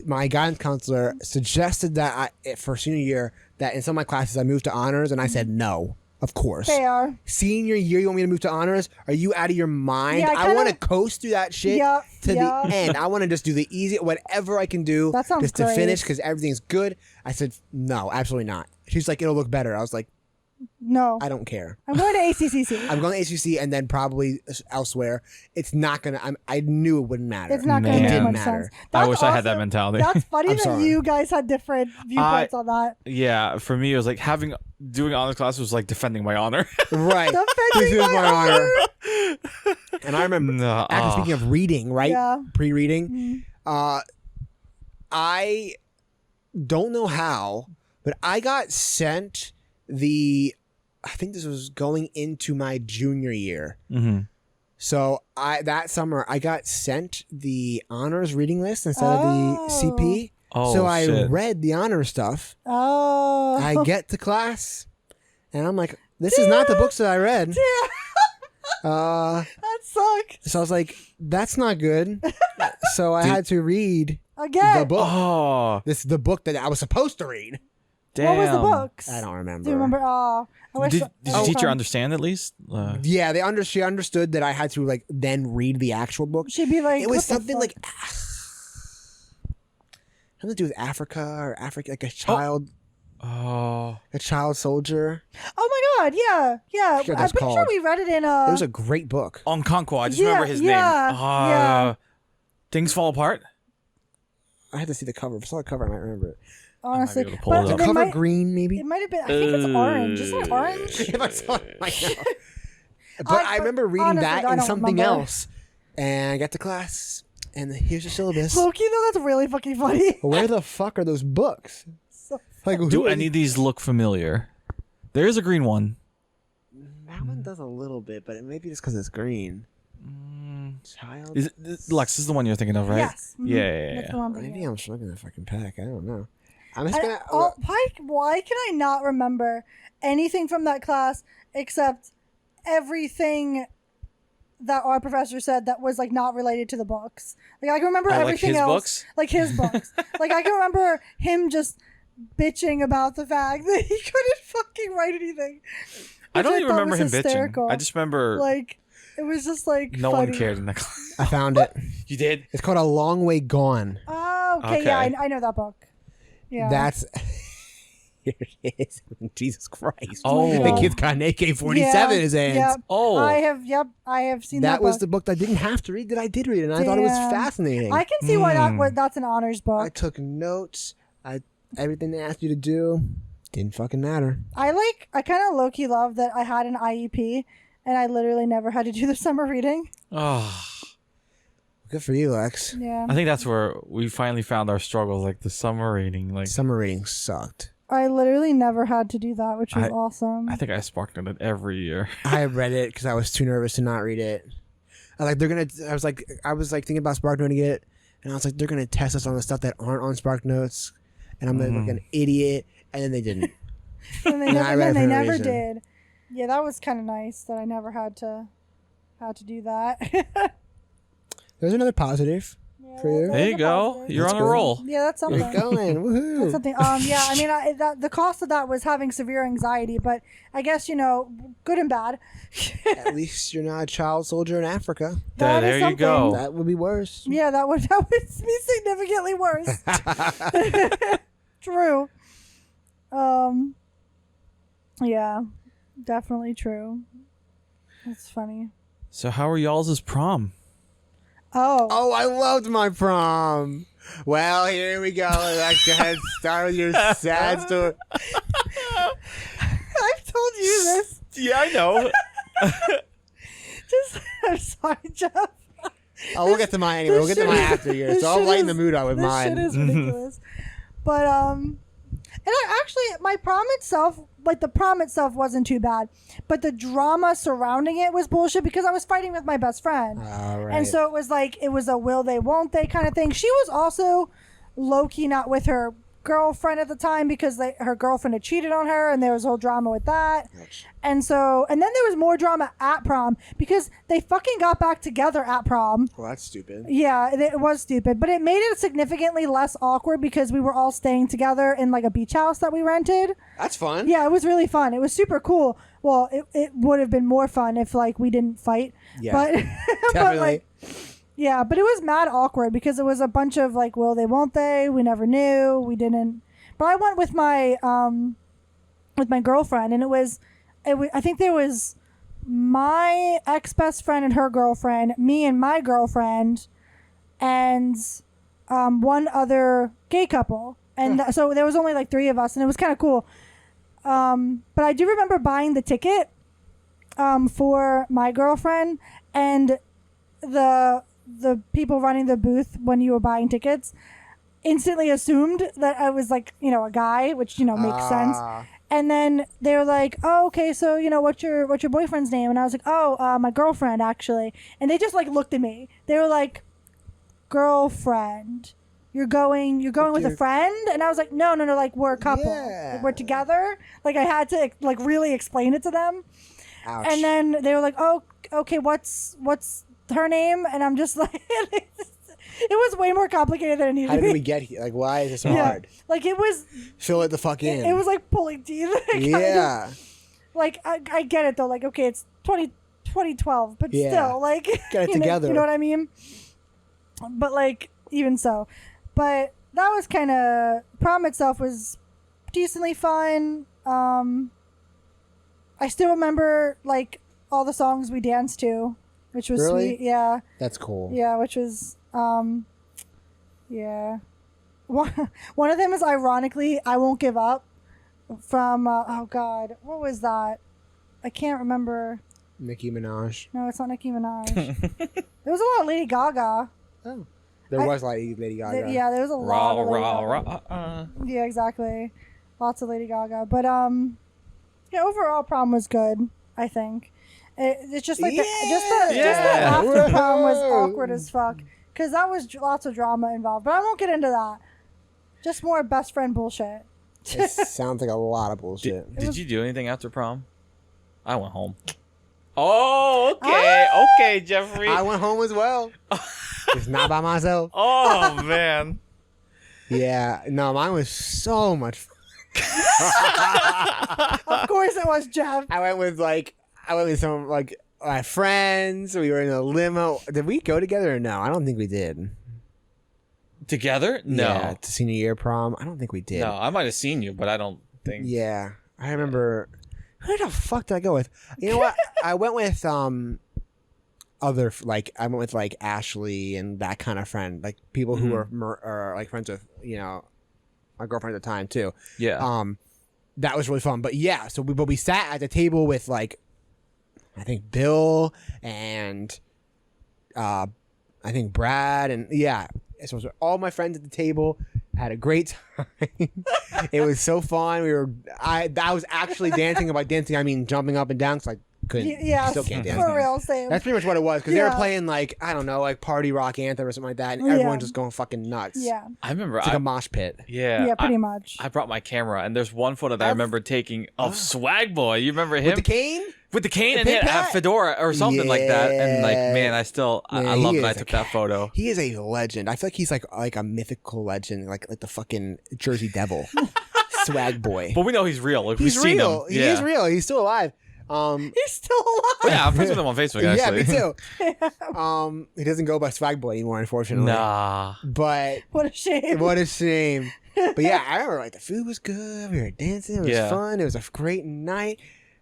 Speaker 2: My guidance counselor suggested that for senior year that in some of my classes I moved to honors, and I said no. Of course.
Speaker 3: They are.
Speaker 2: Senior year, you want me to move to honors? Are you out of your mind?
Speaker 3: Yeah,
Speaker 2: I want to coast through that shit to the end. I want to just do the easy, whatever I can do
Speaker 3: that sounds
Speaker 2: just
Speaker 3: great.
Speaker 2: to finish because everything's good. I said, no, absolutely not. She's like, it'll look better. I was like,
Speaker 3: no.
Speaker 2: I don't care.
Speaker 3: I'm going to ACCC.
Speaker 2: I'm going to ACCC and then probably elsewhere. It's not going to, I knew it wouldn't matter.
Speaker 3: It's not going to make much sense.
Speaker 1: I wish I had that mentality.
Speaker 3: That's funny that you guys had different viewpoints on that.
Speaker 1: Yeah, for me, it was like doing honors class was like defending my honor.
Speaker 2: Right.
Speaker 3: Defending my honor.
Speaker 2: And I remember, actually speaking of reading, right?
Speaker 3: Yeah.
Speaker 2: Pre-reading. I don't know how, but I got sent I think this was going into my junior year.
Speaker 1: Mm-hmm.
Speaker 2: So that summer I got sent the honors reading list instead of the CP.
Speaker 1: Oh,
Speaker 2: so I
Speaker 1: shit.
Speaker 2: read the honor stuff.
Speaker 3: Oh.
Speaker 2: I get to class and I'm like, this is not the books that I read.
Speaker 3: That sucked.
Speaker 2: So I was like, that's not good. So I had to read
Speaker 3: Again.
Speaker 2: the book.
Speaker 1: Oh,
Speaker 2: This is the book that I was supposed to read.
Speaker 1: damn.
Speaker 3: What was the books?
Speaker 2: I don't remember.
Speaker 3: Do you remember? Oh, I wish.
Speaker 1: Did your teacher
Speaker 3: fun.
Speaker 1: understand at least?
Speaker 2: Yeah, she understood that I had to like then read the actual book.
Speaker 3: She'd be like,
Speaker 2: It was
Speaker 3: "What the
Speaker 2: something
Speaker 3: fuck?"
Speaker 2: like something to do with Africa or Africa, like a child,
Speaker 1: Oh,
Speaker 2: a child soldier.
Speaker 3: Oh my god, yeah.
Speaker 2: forget what
Speaker 3: I'm
Speaker 2: that's
Speaker 3: pretty sure
Speaker 2: called.
Speaker 3: we read it in
Speaker 2: It was a great book.
Speaker 1: Onkonkwo. I just
Speaker 3: Yeah,
Speaker 1: remember his
Speaker 3: yeah,
Speaker 1: name.
Speaker 3: yeah.
Speaker 1: Things Fall Apart.
Speaker 2: I had to see the cover. If I saw the cover, I might remember it.
Speaker 3: honestly.
Speaker 1: able to pull it
Speaker 2: The
Speaker 1: up.
Speaker 2: cover
Speaker 3: might,
Speaker 2: green, maybe.
Speaker 3: it might have been. I think it's orange. Isn't it orange?
Speaker 2: If I saw it, I know. But I remember reading
Speaker 3: honestly,
Speaker 2: that
Speaker 3: I
Speaker 2: and
Speaker 3: don't
Speaker 2: something
Speaker 3: remember.
Speaker 2: else, and I got to class, and here's the syllabus.
Speaker 3: Loki, though, that's really fucking funny.
Speaker 2: Where the fuck are those books?
Speaker 3: So-
Speaker 2: Like,
Speaker 1: Do any of these look familiar? There is a green one.
Speaker 2: That one does a little bit, but it may be just because it's green. Child.
Speaker 1: Is it, Lex, this is the one you're thinking of, right?
Speaker 3: Yes. Mhm.
Speaker 1: Yeah.
Speaker 3: That's the one I'm thinking
Speaker 2: Maybe
Speaker 3: of.
Speaker 2: I'm smoking that fucking pack. I don't know. I'm just gonna.
Speaker 3: Why can I not remember anything from that class except everything that our professor said that was like not related to the books? Like I can remember
Speaker 1: Like
Speaker 3: everything
Speaker 1: his
Speaker 3: else,
Speaker 1: books?
Speaker 3: like his books. Like I can remember him just bitching about the fact that he couldn't fucking write anything.
Speaker 1: I
Speaker 3: which
Speaker 1: don't even
Speaker 3: thought
Speaker 1: remember
Speaker 3: was
Speaker 1: him
Speaker 3: hysterical.
Speaker 1: bitching. I just remember
Speaker 3: Like it was just like
Speaker 1: no
Speaker 3: funny.
Speaker 1: one cared in that class.
Speaker 2: I found it.
Speaker 1: You did?
Speaker 2: It's called A Long Way Gone.
Speaker 3: Oh, okay, yeah,
Speaker 1: Okay.
Speaker 3: I know that book. Yeah,
Speaker 2: That's. Here it is. Jesus Christ.
Speaker 1: Oh.
Speaker 2: The kid's got an AK-47
Speaker 3: Yeah,
Speaker 2: in his hands.
Speaker 3: Yep.
Speaker 1: Oh.
Speaker 3: I have seen that.
Speaker 2: That was
Speaker 3: book.
Speaker 2: the book that I didn't have to read that I did read, and I thought it was
Speaker 3: Damn.
Speaker 2: fascinating.
Speaker 3: I can see why that's an honors book.
Speaker 2: I took notes. Everything they asked you to do didn't fucking matter.
Speaker 3: I kind of low key love that I had an IEP and I literally never had to do the summer reading.
Speaker 1: Oh,
Speaker 2: Good for you, Lex.
Speaker 3: Yeah.
Speaker 1: I think that's where we finally found our struggles, like the summer reading. Like
Speaker 2: Summer reading sucked.
Speaker 3: I literally never had to do that, which was
Speaker 1: I
Speaker 3: awesome.
Speaker 1: I think I sparked on it every year.
Speaker 2: I read it because I was too nervous to not read it. I was like thinking about Spark Noting it, and I was like, they're gonna test us on the stuff that aren't on Spark Notes, and I'm like an idiot, and then they didn't.
Speaker 3: and they
Speaker 2: Yeah, I read it for no
Speaker 3: never
Speaker 2: reason.
Speaker 3: did. Yeah, that was kind of nice that I never had to do that.
Speaker 2: There's another positive for you.
Speaker 1: There you go. You're
Speaker 2: That's
Speaker 1: on a
Speaker 2: good.
Speaker 1: roll.
Speaker 3: Yeah, that's something.
Speaker 2: You're going. Woohoo.
Speaker 3: That's something. Yeah, I mean, the cost of that was having severe anxiety, but I guess good and bad.
Speaker 2: At least you're not a child soldier in Africa.
Speaker 3: That is
Speaker 1: There you
Speaker 3: something.
Speaker 1: go.
Speaker 2: That would be worse.
Speaker 3: Yeah, that would be significantly worse. True. Yeah, definitely true. That's funny.
Speaker 1: So how are y'all's prom?
Speaker 2: Oh, I loved my prom. Well, here we go. Let's go ahead and start with your sad story.
Speaker 3: I've told you this.
Speaker 1: Yeah, I know.
Speaker 3: I'm sorry, Jeff.
Speaker 2: Oh, we'll get to mine anyway. We'll get to mine after yours.
Speaker 3: This
Speaker 2: So I'll
Speaker 3: shit
Speaker 2: lighten the
Speaker 3: is-
Speaker 2: mood up with
Speaker 3: this
Speaker 2: mine.
Speaker 3: shit is ridiculous. But and I actually, my prom itself, like the prom itself, wasn't too bad, but the drama surrounding it was bullshit because I was fighting with my best friend,
Speaker 2: All right.
Speaker 3: and so it was like it was a will they won't they kind of thing. She was also low key not with her girlfriend at the time because her girlfriend had cheated on her, and there was a whole drama with that. And then there was more drama at prom because they fucking got back together at prom.
Speaker 2: Well, that's stupid.
Speaker 3: Yeah, it was stupid, but it made it significantly less awkward because we were all staying together in like a beach house that we rented.
Speaker 2: That's fun.
Speaker 3: Yeah, it was really fun. It was super cool. Well, it would have been more fun if like we didn't fight.
Speaker 2: Yeah,
Speaker 3: but,
Speaker 2: definitely.
Speaker 3: but like, yeah, but it was mad awkward because it was a bunch of like, will they, won't they? We never knew. We didn't. But I went with my girlfriend, and it was I think there was my ex-best friend and her girlfriend, me and my girlfriend, and one other gay couple. And so there was only like 3 of us, and it was kind of cool. But I do remember buying the ticket for my girlfriend, and the people running the booth when you were buying tickets instantly assumed that I was like, a guy, which, makes sense. And then they were like, oh, okay, so, what's your boyfriend's name? And I was like, oh, my girlfriend, actually. And they just, like, looked at me. They were like, girlfriend, you're going with a friend? And I was like, no, like, we're a couple.
Speaker 2: Yeah.
Speaker 3: Like, we're together. Like, I had to, like, really explain it to them.
Speaker 2: Ouch.
Speaker 3: And then they were like, oh, okay, what's her name? And I'm just like, it was way more complicated than it needed
Speaker 2: How
Speaker 3: to be.
Speaker 2: did we get here? Like, why is it so hard?
Speaker 3: Like it was.
Speaker 2: Fill it the fuck in.
Speaker 3: It was like pulling teeth. Kind of.
Speaker 2: Yeah.
Speaker 3: Like I get it though. Like okay, it's 2012, but
Speaker 2: Yeah.
Speaker 3: still, like
Speaker 2: Get it together.
Speaker 3: You know what I mean? But like even so, but that was kind of prom itself was decently fun. I still remember like all the songs we danced to, which was
Speaker 2: Really?
Speaker 3: sweet. Yeah,
Speaker 2: That's cool.
Speaker 3: yeah, which was yeah. One of them is ironically "I Won't Give Up" from oh god, what was that? I can't remember.
Speaker 2: Nicki Minaj.
Speaker 3: No, it's not Nicki Minaj. There was a lot of Lady Gaga.
Speaker 2: Oh. There was like Lady Gaga.
Speaker 3: Yeah, there was a lot of Lady Gaga.
Speaker 1: Rah.
Speaker 3: Yeah, exactly. Lots of Lady Gaga. But yeah, overall prom was good, I think. It's just like just the after prom was awkward as fuck cuz that was lots of drama involved. But I won't get into that. Just more best friend bullshit.
Speaker 2: It sounds like a lot of bullshit.
Speaker 1: Did you do anything after prom? I went home. Oh, okay. Okay, Jeffrey.
Speaker 2: I went home as well. Just not by myself.
Speaker 1: Oh, man.
Speaker 2: Yeah. No, mine was so much fun.
Speaker 3: Of course it was Jeff.
Speaker 2: I went with some like my friends. We were in a limo. Did we go together or no? I don't think we did.
Speaker 1: Together? No.
Speaker 2: Yeah, to senior year prom. I don't think we did.
Speaker 1: No, I might have seen you, but I don't think.
Speaker 2: Yeah. I remember. Who the fuck did I go with? You know what? I went with I went with like Ashley and that kind of friend, like people who were like friends with, you know, my girlfriend at the time too.
Speaker 1: Yeah.
Speaker 2: That was really fun. But yeah, so we sat at the table with like, I think Bill and I think Brad and yeah, so it was all my friends at the table. Had a great time. It was so fun. I was actually dancing. By dancing, I mean jumping up and down because I couldn't.
Speaker 3: Yeah,
Speaker 2: still can't dance.
Speaker 3: for real, same.
Speaker 2: That's pretty much what it was because they were playing like I don't know, like party rock anthem or something like that, and everyone's just going fucking nuts.
Speaker 3: Yeah.
Speaker 1: I remember.
Speaker 2: It's like a mosh pit.
Speaker 1: Yeah.
Speaker 3: Yeah, pretty much.
Speaker 1: I brought my camera, and there's one photo that I remember taking of Swag Boy. You remember him?
Speaker 2: With the cane?
Speaker 1: With the cane
Speaker 2: The
Speaker 1: and he
Speaker 2: big
Speaker 1: had a
Speaker 2: hat?
Speaker 1: fedora or something like that. And like,
Speaker 2: Yeah.
Speaker 1: man, I
Speaker 2: Man,
Speaker 1: love
Speaker 2: he
Speaker 1: that I
Speaker 2: is
Speaker 1: took that photo.
Speaker 2: He is a legend. I feel like he's like a mythical legend, like the fucking Jersey Devil, Swag Boy.
Speaker 1: But we know he's real. Like,
Speaker 2: He's
Speaker 1: we've seen
Speaker 2: real.
Speaker 1: him.
Speaker 2: He
Speaker 1: Yeah.
Speaker 2: is real. He's still alive.
Speaker 3: He's still alive.
Speaker 1: Yeah, I'm friends with him on Facebook, actually.
Speaker 2: Yeah, me too. He doesn't go by Swag Boy anymore, unfortunately.
Speaker 1: Nah.
Speaker 2: But
Speaker 3: What a shame.
Speaker 2: what a shame. But yeah, I remember like the food was good. We were dancing. It was fun. It was a great night.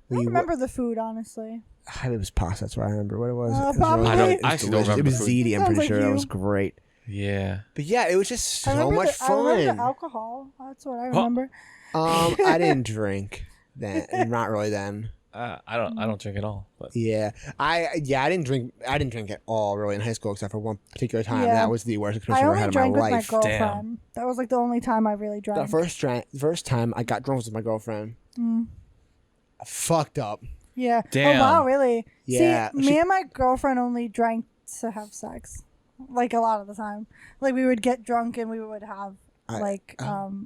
Speaker 3: I don't remember the food, honestly.
Speaker 2: It was pasta. That's what I remember. What it was. It was
Speaker 3: probably.
Speaker 1: I still don't
Speaker 2: delicious.
Speaker 1: remember
Speaker 2: It was
Speaker 1: the food.
Speaker 2: ziti. I'm
Speaker 3: Sounds
Speaker 2: pretty
Speaker 3: like
Speaker 2: sure that
Speaker 3: you.
Speaker 2: was great.
Speaker 1: Yeah.
Speaker 2: But yeah, it was just
Speaker 3: I
Speaker 2: so
Speaker 3: remember
Speaker 2: much
Speaker 3: I remember the
Speaker 2: fun.
Speaker 3: alcohol. That's what I remember.
Speaker 2: I didn't drink then. Not really then.
Speaker 1: I don't drink at all. But
Speaker 2: Yeah, I didn't drink. I didn't drink at all really in high school except for one particular time.
Speaker 3: Yeah.
Speaker 2: That was the worst experience
Speaker 3: I
Speaker 2: I've ever
Speaker 3: only
Speaker 2: had in
Speaker 3: drank
Speaker 2: my
Speaker 3: with my
Speaker 2: life.
Speaker 3: girlfriend. That was like the only time I really drank.
Speaker 2: The first time I got drunk was with my girlfriend. I fucked up.
Speaker 3: Yeah.
Speaker 1: Damn.
Speaker 3: Oh wow, really?
Speaker 2: Yeah,
Speaker 3: See, me and my girlfriend only drank to have sex, like a lot of the time. Like we would get drunk and we would have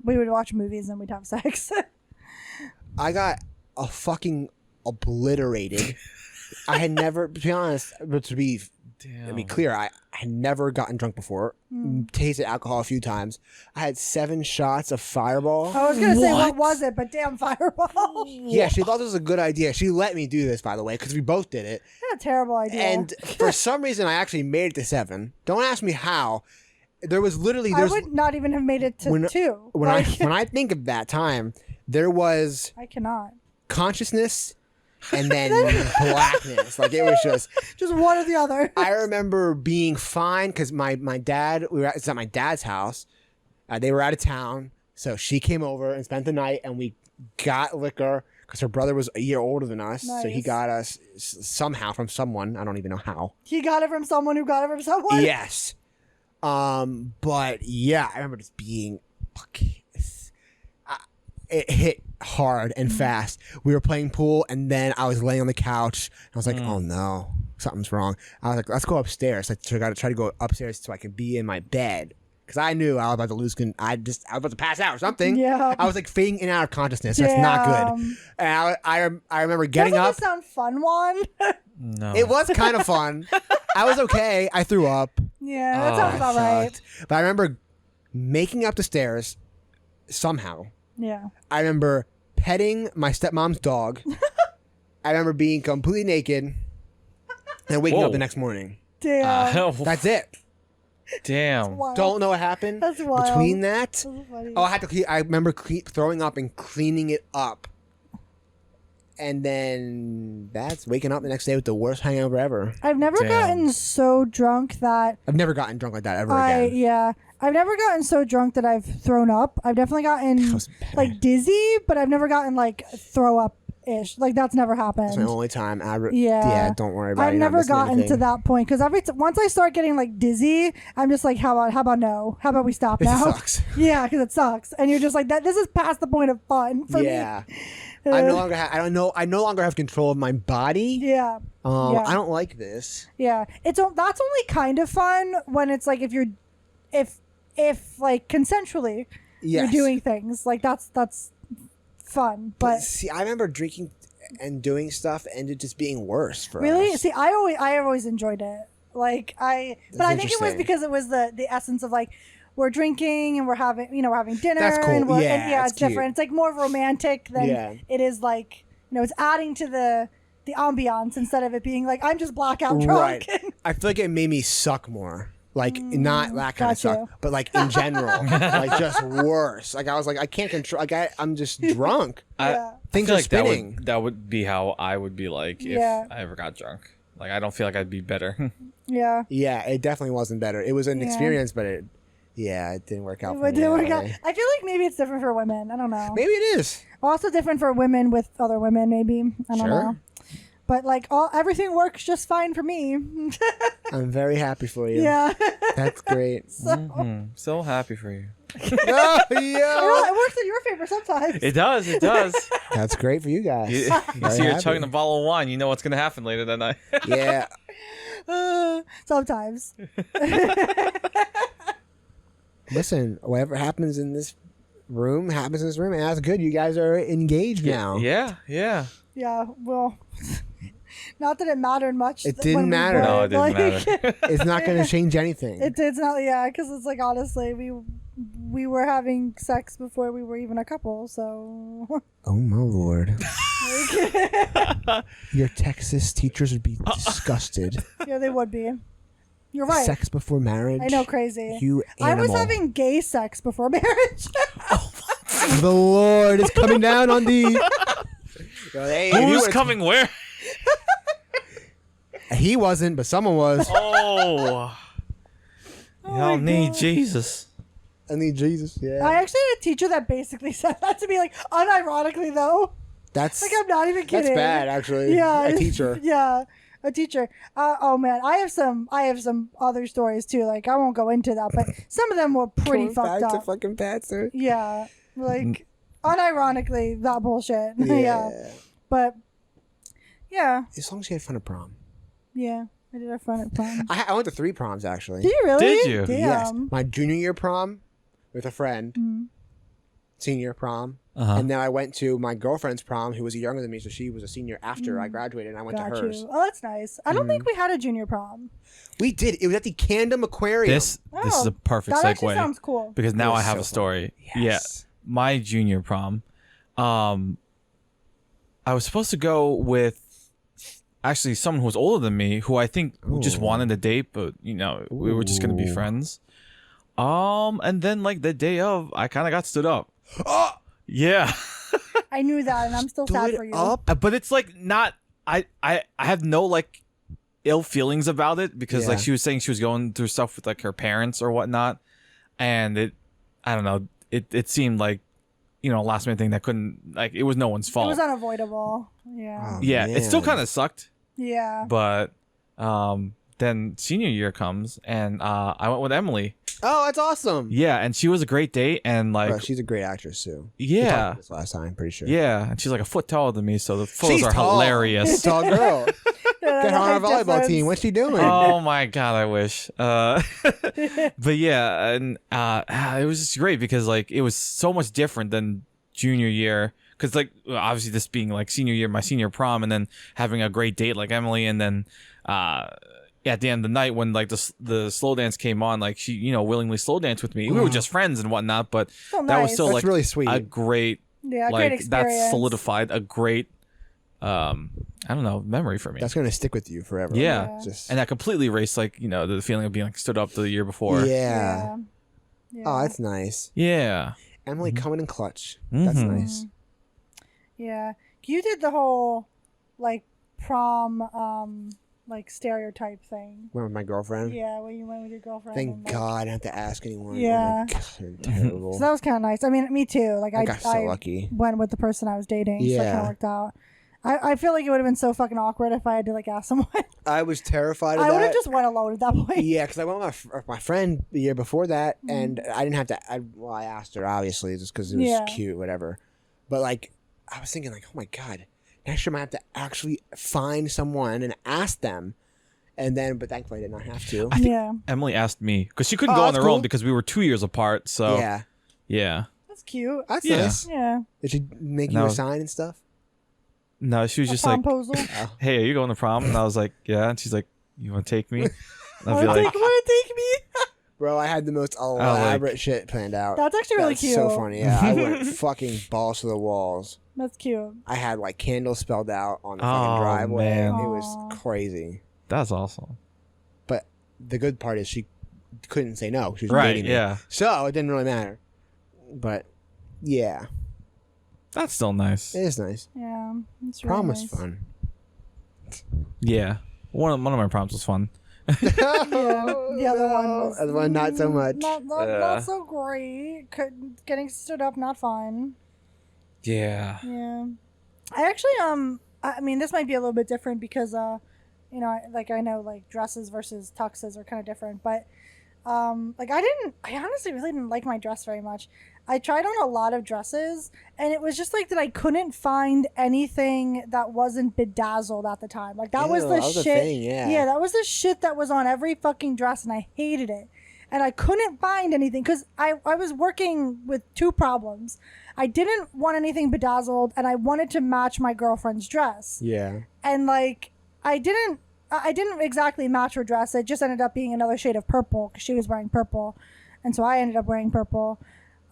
Speaker 3: we would watch movies and we'd have sex.
Speaker 2: I got a fucking obliterated. I had never, to be honest, but to be clear, I had never gotten drunk before. Tasted alcohol a few times. I had 7 shots of Fireball.
Speaker 3: I was gonna say what
Speaker 1: What?
Speaker 3: was it, but damn Fireball.
Speaker 2: Yeah, she thought this was a good idea. She let me do this, by the way, because we both did it.
Speaker 3: What a terrible idea.
Speaker 2: And for some reason, I actually made it to 7. Don't ask me how. There was literally
Speaker 3: I would not even have made it to 2.
Speaker 2: when I think of that time, there was
Speaker 3: I cannot.
Speaker 2: consciousness and then blackness. Like it was
Speaker 3: Just one or the other.
Speaker 2: I remember being fine because my dad, it's at my dad's house. They were out of town, so she came over and spent the night, and we got liquor because her brother was a year older than us. So he
Speaker 3: Nice.
Speaker 2: got us somehow from someone. I don't even know how.
Speaker 3: He got it from someone who got it from someone.
Speaker 2: Yes. But yeah, I remember just being fucking. It hit hard and fast. We were playing pool, and then I was laying on the couch. And I was like, "Oh no, something's wrong." I was like, "Let's go upstairs." I got to try to go upstairs so I could be in my bed because I knew I was about to lose. I was about to pass out or something.
Speaker 3: Yeah.
Speaker 2: I was like fading in and out of consciousness. That's not good. And I remember getting
Speaker 3: Doesn't
Speaker 2: up.
Speaker 3: this sound fun, Juan?
Speaker 1: No.
Speaker 2: It was kind of fun. I was okay. I threw up.
Speaker 3: Yeah, that sounds about right.
Speaker 2: Sucked. But I remember making up the stairs somehow.
Speaker 3: Yeah.
Speaker 2: I remember petting my stepmom's dog. I remember being completely naked and waking
Speaker 1: Whoa.
Speaker 2: up the next morning.
Speaker 3: Damn.
Speaker 2: That's it.
Speaker 1: Damn.
Speaker 3: Wild.
Speaker 2: Don't know what happened
Speaker 3: That's wild.
Speaker 2: between that.
Speaker 3: That's funny.
Speaker 2: Oh, I remember throwing up and cleaning it up. And then that's waking up the next day with the worst hangover ever.
Speaker 3: I've never
Speaker 1: Damn.
Speaker 3: gotten so drunk that
Speaker 2: I've never gotten drunk like that ever again.
Speaker 3: yeah. I've never gotten so drunk that I've thrown up. I've definitely gotten
Speaker 2: was bad.
Speaker 3: like dizzy, but I've never gotten like throw up ish. Like that's never happened.
Speaker 2: That's my only time.
Speaker 3: Yeah.
Speaker 2: Don't worry about it.
Speaker 3: I've
Speaker 2: You're not
Speaker 3: never
Speaker 2: missing
Speaker 3: gotten
Speaker 2: anything.
Speaker 3: to that point because once I start getting like dizzy, I'm just like, how about no? How about we stop
Speaker 2: It
Speaker 3: now?
Speaker 2: sucks.
Speaker 3: Yeah, because it sucks, and you're just like that. This is past the point of fun for
Speaker 2: Yeah.
Speaker 3: me.
Speaker 2: I no longer have. I no longer have control of my body.
Speaker 3: Yeah, yeah.
Speaker 2: I don't like this.
Speaker 3: yeah. That's only kind of fun when it's like if like consensually
Speaker 2: Yes.
Speaker 3: you're doing things like that's fun. But
Speaker 2: See, I remember drinking and doing stuff and it just being worse for
Speaker 3: really,
Speaker 2: us.
Speaker 3: see, I always enjoyed it. Like but I think it was
Speaker 2: interesting.
Speaker 3: because it was the essence of like we're drinking and we're having dinner.
Speaker 2: That's cool.
Speaker 3: And
Speaker 2: Yeah,
Speaker 3: yeah,
Speaker 2: it's
Speaker 3: it's different.
Speaker 2: cute.
Speaker 3: It's like more romantic than
Speaker 2: Yeah.
Speaker 3: it is like it's adding to the ambiance instead of it being like I'm just blackout drunk.
Speaker 2: Right. I feel like it made me suck more. Like not that kind of
Speaker 3: got
Speaker 2: suck,
Speaker 3: you.
Speaker 2: but like in general, like just worse. Like I was like, I can't control. Like I'm just drunk.
Speaker 3: Yeah.
Speaker 2: Things
Speaker 1: I feel
Speaker 2: are
Speaker 1: like
Speaker 2: spinning.
Speaker 1: that would be how I would be like if
Speaker 3: Yeah.
Speaker 1: I ever got drunk. Like I don't feel like I'd be better.
Speaker 3: Yeah.
Speaker 2: Yeah, it definitely wasn't better. It was an
Speaker 3: Yeah.
Speaker 2: experience, but it didn't work out. For
Speaker 3: It
Speaker 2: me
Speaker 3: didn't
Speaker 2: that
Speaker 3: work out.
Speaker 2: way.
Speaker 3: I feel like maybe it's different for women. I don't know.
Speaker 2: Maybe it is.
Speaker 3: Also different for women with other women, maybe. I don't
Speaker 2: Sure.
Speaker 3: know. But like everything works just fine for me.
Speaker 2: I'm very happy for you.
Speaker 3: Yeah.
Speaker 2: That's great.
Speaker 1: So happy for you.
Speaker 2: Oh,
Speaker 3: Well,
Speaker 2: yeah.
Speaker 3: it works in your favor sometimes.
Speaker 1: It does. It does.
Speaker 2: That's great for you guys.
Speaker 1: you
Speaker 2: Very
Speaker 1: see, you're
Speaker 2: happy.
Speaker 1: chugging a bottle of wine. You know what's gonna happen later that night.
Speaker 2: Yeah.
Speaker 3: Sometimes.
Speaker 2: Listen, whatever happens in this room happens in this room, and that's good. You guys are engaged now.
Speaker 1: Yeah. Yeah.
Speaker 3: Yeah. Well, not that it mattered much.
Speaker 2: It
Speaker 3: when
Speaker 2: didn't
Speaker 3: we
Speaker 2: matter.
Speaker 3: were,
Speaker 1: No, it didn't
Speaker 3: like,
Speaker 1: matter.
Speaker 2: It's not going to change anything.
Speaker 3: It's not. Yeah, because it's like honestly, we were having sex before we were even a couple. So.
Speaker 2: Oh my lord. Your Texas teachers would be disgusted.
Speaker 3: Yeah, they would be. You're right.
Speaker 2: Sex before marriage.
Speaker 3: I know, crazy.
Speaker 2: You
Speaker 3: I
Speaker 2: animal.
Speaker 3: was having gay sex before marriage.
Speaker 2: The Lord is coming down on thee. Hey,
Speaker 1: Who's coming where?
Speaker 2: He wasn't, but someone was.
Speaker 1: Oh. Y'all need Jesus.
Speaker 2: I need Jesus. Yeah.
Speaker 3: I actually had a teacher that basically said that to me, like unironically though.
Speaker 2: That's
Speaker 3: Like I'm not even kidding.
Speaker 2: that's bad, actually.
Speaker 3: Yeah,
Speaker 2: A teacher.
Speaker 3: Yeah, a teacher. Oh man, I have some other stories too. Like I won't go into that, but some of them were pretty
Speaker 2: Going
Speaker 3: fucked
Speaker 2: back
Speaker 3: up.
Speaker 2: to fucking pastor.
Speaker 3: Yeah, like unironically that bullshit. Yeah, but yeah,
Speaker 2: As long as you had fun at prom.
Speaker 3: yeah, I did have fun at prom.
Speaker 2: I went to 3 proms, actually.
Speaker 3: Did you really?
Speaker 1: Did you?
Speaker 3: Damn.
Speaker 2: Yes. My junior year prom with a friend.
Speaker 3: Mm-hmm.
Speaker 2: Senior prom.
Speaker 1: Uh-huh.
Speaker 2: And then I went to my girlfriend's prom, who was younger than me, so she was a senior after I graduated, and I went
Speaker 3: Got
Speaker 2: to hers.
Speaker 3: you. Oh, that's nice. I don't think we had a junior prom.
Speaker 2: We did. It was at the Candom Aquarium.
Speaker 1: This is a perfect
Speaker 3: That actually
Speaker 1: segue
Speaker 3: sounds cool.
Speaker 1: because now
Speaker 2: It
Speaker 1: I
Speaker 2: was
Speaker 1: have
Speaker 2: so
Speaker 1: a
Speaker 2: fun.
Speaker 1: story.
Speaker 2: Yes.
Speaker 1: Yeah, my junior prom. I was supposed to go with actually someone who was older than me, who I think just
Speaker 2: Ooh.
Speaker 1: wanted a date, but we were just gonna be
Speaker 2: Ooh.
Speaker 1: friends. And then like the day of, I kind of got stood up. Oh, yeah.
Speaker 3: I knew that, and I'm still sad
Speaker 2: Stood
Speaker 3: for you.
Speaker 2: up.
Speaker 1: But it's like not. I have no like ill feelings about it because like
Speaker 2: Yeah.
Speaker 1: she was saying she was going through stuff with like her parents or whatnot, and I don't know. It seemed like a last minute thing that couldn't like it was no one's
Speaker 3: It
Speaker 1: fault.
Speaker 3: was unavoidable. Yeah.
Speaker 2: Oh,
Speaker 1: Yeah, it still
Speaker 2: man.
Speaker 1: kind of sucked,
Speaker 3: Yeah.
Speaker 1: but then senior year comes and I went with Emily.
Speaker 2: Oh, that's awesome.
Speaker 1: Yeah, and she was a great date and like
Speaker 2: Bro, she's a great actress, too. We talked
Speaker 1: yeah.
Speaker 2: about this last time, pretty sure.
Speaker 1: Yeah, and she's like a foot taller than me, so the photos
Speaker 2: She's
Speaker 1: are
Speaker 2: tall.
Speaker 1: hilarious.
Speaker 2: Tall girl. Get her on our volleyball team. What's she doing?
Speaker 1: Oh my god, I wish. But yeah, and it was just great because like it was so much different than junior year because like obviously this being like senior year, my senior prom, and then having a great date like Emily, and then at the end of the night when like the slow dance came on, like she willingly slow danced with me. We were just friends and whatnot, but
Speaker 3: Still
Speaker 1: that was
Speaker 3: nice.
Speaker 1: still
Speaker 2: That's
Speaker 1: like
Speaker 2: really sweet.
Speaker 1: a great
Speaker 3: great
Speaker 1: like
Speaker 3: experience.
Speaker 1: that solidified a great I don't know, memory for me.
Speaker 2: That's gonna stick with you forever.
Speaker 1: Yeah.
Speaker 2: Just
Speaker 1: And that completely erased like the feeling of being like stood up the year before.
Speaker 2: yeah.
Speaker 3: Yeah.
Speaker 2: Oh, that's nice.
Speaker 1: Yeah.
Speaker 2: Emily coming in clutch. That's nice.
Speaker 3: Yeah. You did the whole like prom like stereotype thing.
Speaker 2: Went with my girlfriend.
Speaker 3: Yeah, when you went with your girlfriend.
Speaker 2: Thank
Speaker 3: and, like,
Speaker 2: God I didn't have to ask anyone.
Speaker 3: Yeah.
Speaker 2: Oh my God, they're terrible.
Speaker 3: So that was kind of nice. I mean, me too. Like
Speaker 2: I got so lucky.
Speaker 3: went with the person I was dating. So it kind
Speaker 2: Yeah.
Speaker 3: of worked out. I feel like it would have been so fucking awkward if I had to like ask someone.
Speaker 2: I was terrified of
Speaker 3: I
Speaker 2: that.
Speaker 3: would have just went alone at that point.
Speaker 2: Yeah, because I went with my friend the year before that, and I didn't have to. I asked her obviously just because it was
Speaker 3: Yeah.
Speaker 2: cute, whatever. But like, I was thinking like, oh my God, next year I might have to actually find someone and ask them, and then, but thankfully I did not have to.
Speaker 3: Yeah.
Speaker 1: Emily asked me because she couldn't
Speaker 2: Oh,
Speaker 1: go on
Speaker 2: that's
Speaker 1: her own
Speaker 2: cool.
Speaker 1: because we were 2 years apart. So
Speaker 2: Yeah,
Speaker 1: yeah.
Speaker 3: That's cute.
Speaker 2: that's
Speaker 1: Yeah.
Speaker 2: nice.
Speaker 3: Yeah.
Speaker 2: Did she make you
Speaker 1: No.
Speaker 2: a sign and stuff?
Speaker 1: No, she was just like,
Speaker 3: Promposal.
Speaker 1: "Hey, are you going to prom?" And I was like, "Yeah." And she's like, "You want to take me?" And I'd be
Speaker 3: Wanna
Speaker 1: like,
Speaker 3: take me?
Speaker 2: Bro, I had the most
Speaker 1: like-
Speaker 2: elaborate shit planned out.
Speaker 3: That's actually really
Speaker 2: That's
Speaker 3: cute.
Speaker 2: so funny. Yeah, I went fucking balls to the walls.
Speaker 3: That's cute.
Speaker 2: I had like candles spelled out on the
Speaker 1: Oh,
Speaker 2: fucking driveway.
Speaker 1: man.
Speaker 2: It
Speaker 3: Aw.
Speaker 2: was crazy.
Speaker 1: "That's awesome."
Speaker 2: But the good part is she couldn't say no. She was
Speaker 1: Right?
Speaker 2: dating me.
Speaker 1: Yeah.
Speaker 2: So it didn't really matter. But yeah,
Speaker 1: That's still nice.
Speaker 2: it is nice.
Speaker 3: Yeah. It's really
Speaker 2: Prom was
Speaker 3: nice.
Speaker 2: fun.
Speaker 1: Yeah. One of my proms was fun.
Speaker 3: Yeah. The other one was
Speaker 2: The other one, not so much.
Speaker 3: Not so great. Getting stood up, not fun.
Speaker 1: Yeah.
Speaker 3: Yeah. I actually I mean this might be a little bit different because I know like dresses versus tuxes are kind of different, but like I honestly really didn't like my dress very much. I tried on a lot of dresses and it was just like that I couldn't find anything that wasn't bedazzled at the time. Like that was
Speaker 2: Ew,
Speaker 3: the
Speaker 2: that was a
Speaker 3: shit.
Speaker 2: thing, yeah.
Speaker 3: Yeah, that was the shit that was on every fucking dress and I hated it. And I couldn't find anything because I was working with two problems. I didn't want anything bedazzled and I wanted to match my girlfriend's dress.
Speaker 2: Yeah.
Speaker 3: And like I didn't exactly match her dress. It just ended up being another shade of purple because she was wearing purple. And so I ended up wearing purple.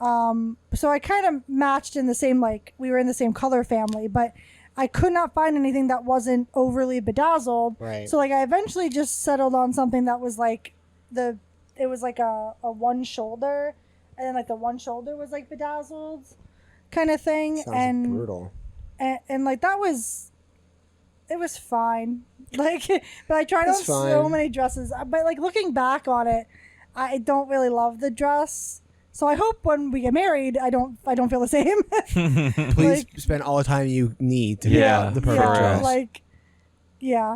Speaker 3: So I kind of matched in the same, like we were in the same color family, but I could not find anything that wasn't overly bedazzled.
Speaker 2: Right.
Speaker 3: So like I eventually just settled on something that was like it was like a one shoulder and then like the one shoulder was like bedazzled kind of thing.
Speaker 2: Sounds brutal.
Speaker 3: And like that was, it was fine. Like, but I tried on
Speaker 2: It's
Speaker 3: so
Speaker 2: fine.
Speaker 3: many dresses. But like looking back on it, I don't really love the dress. So I hope when we get married, I don't feel the same.
Speaker 2: Please
Speaker 3: like-
Speaker 2: spend all the time you need to
Speaker 1: Yeah,
Speaker 2: pick out the perfect
Speaker 1: for real.
Speaker 2: dress.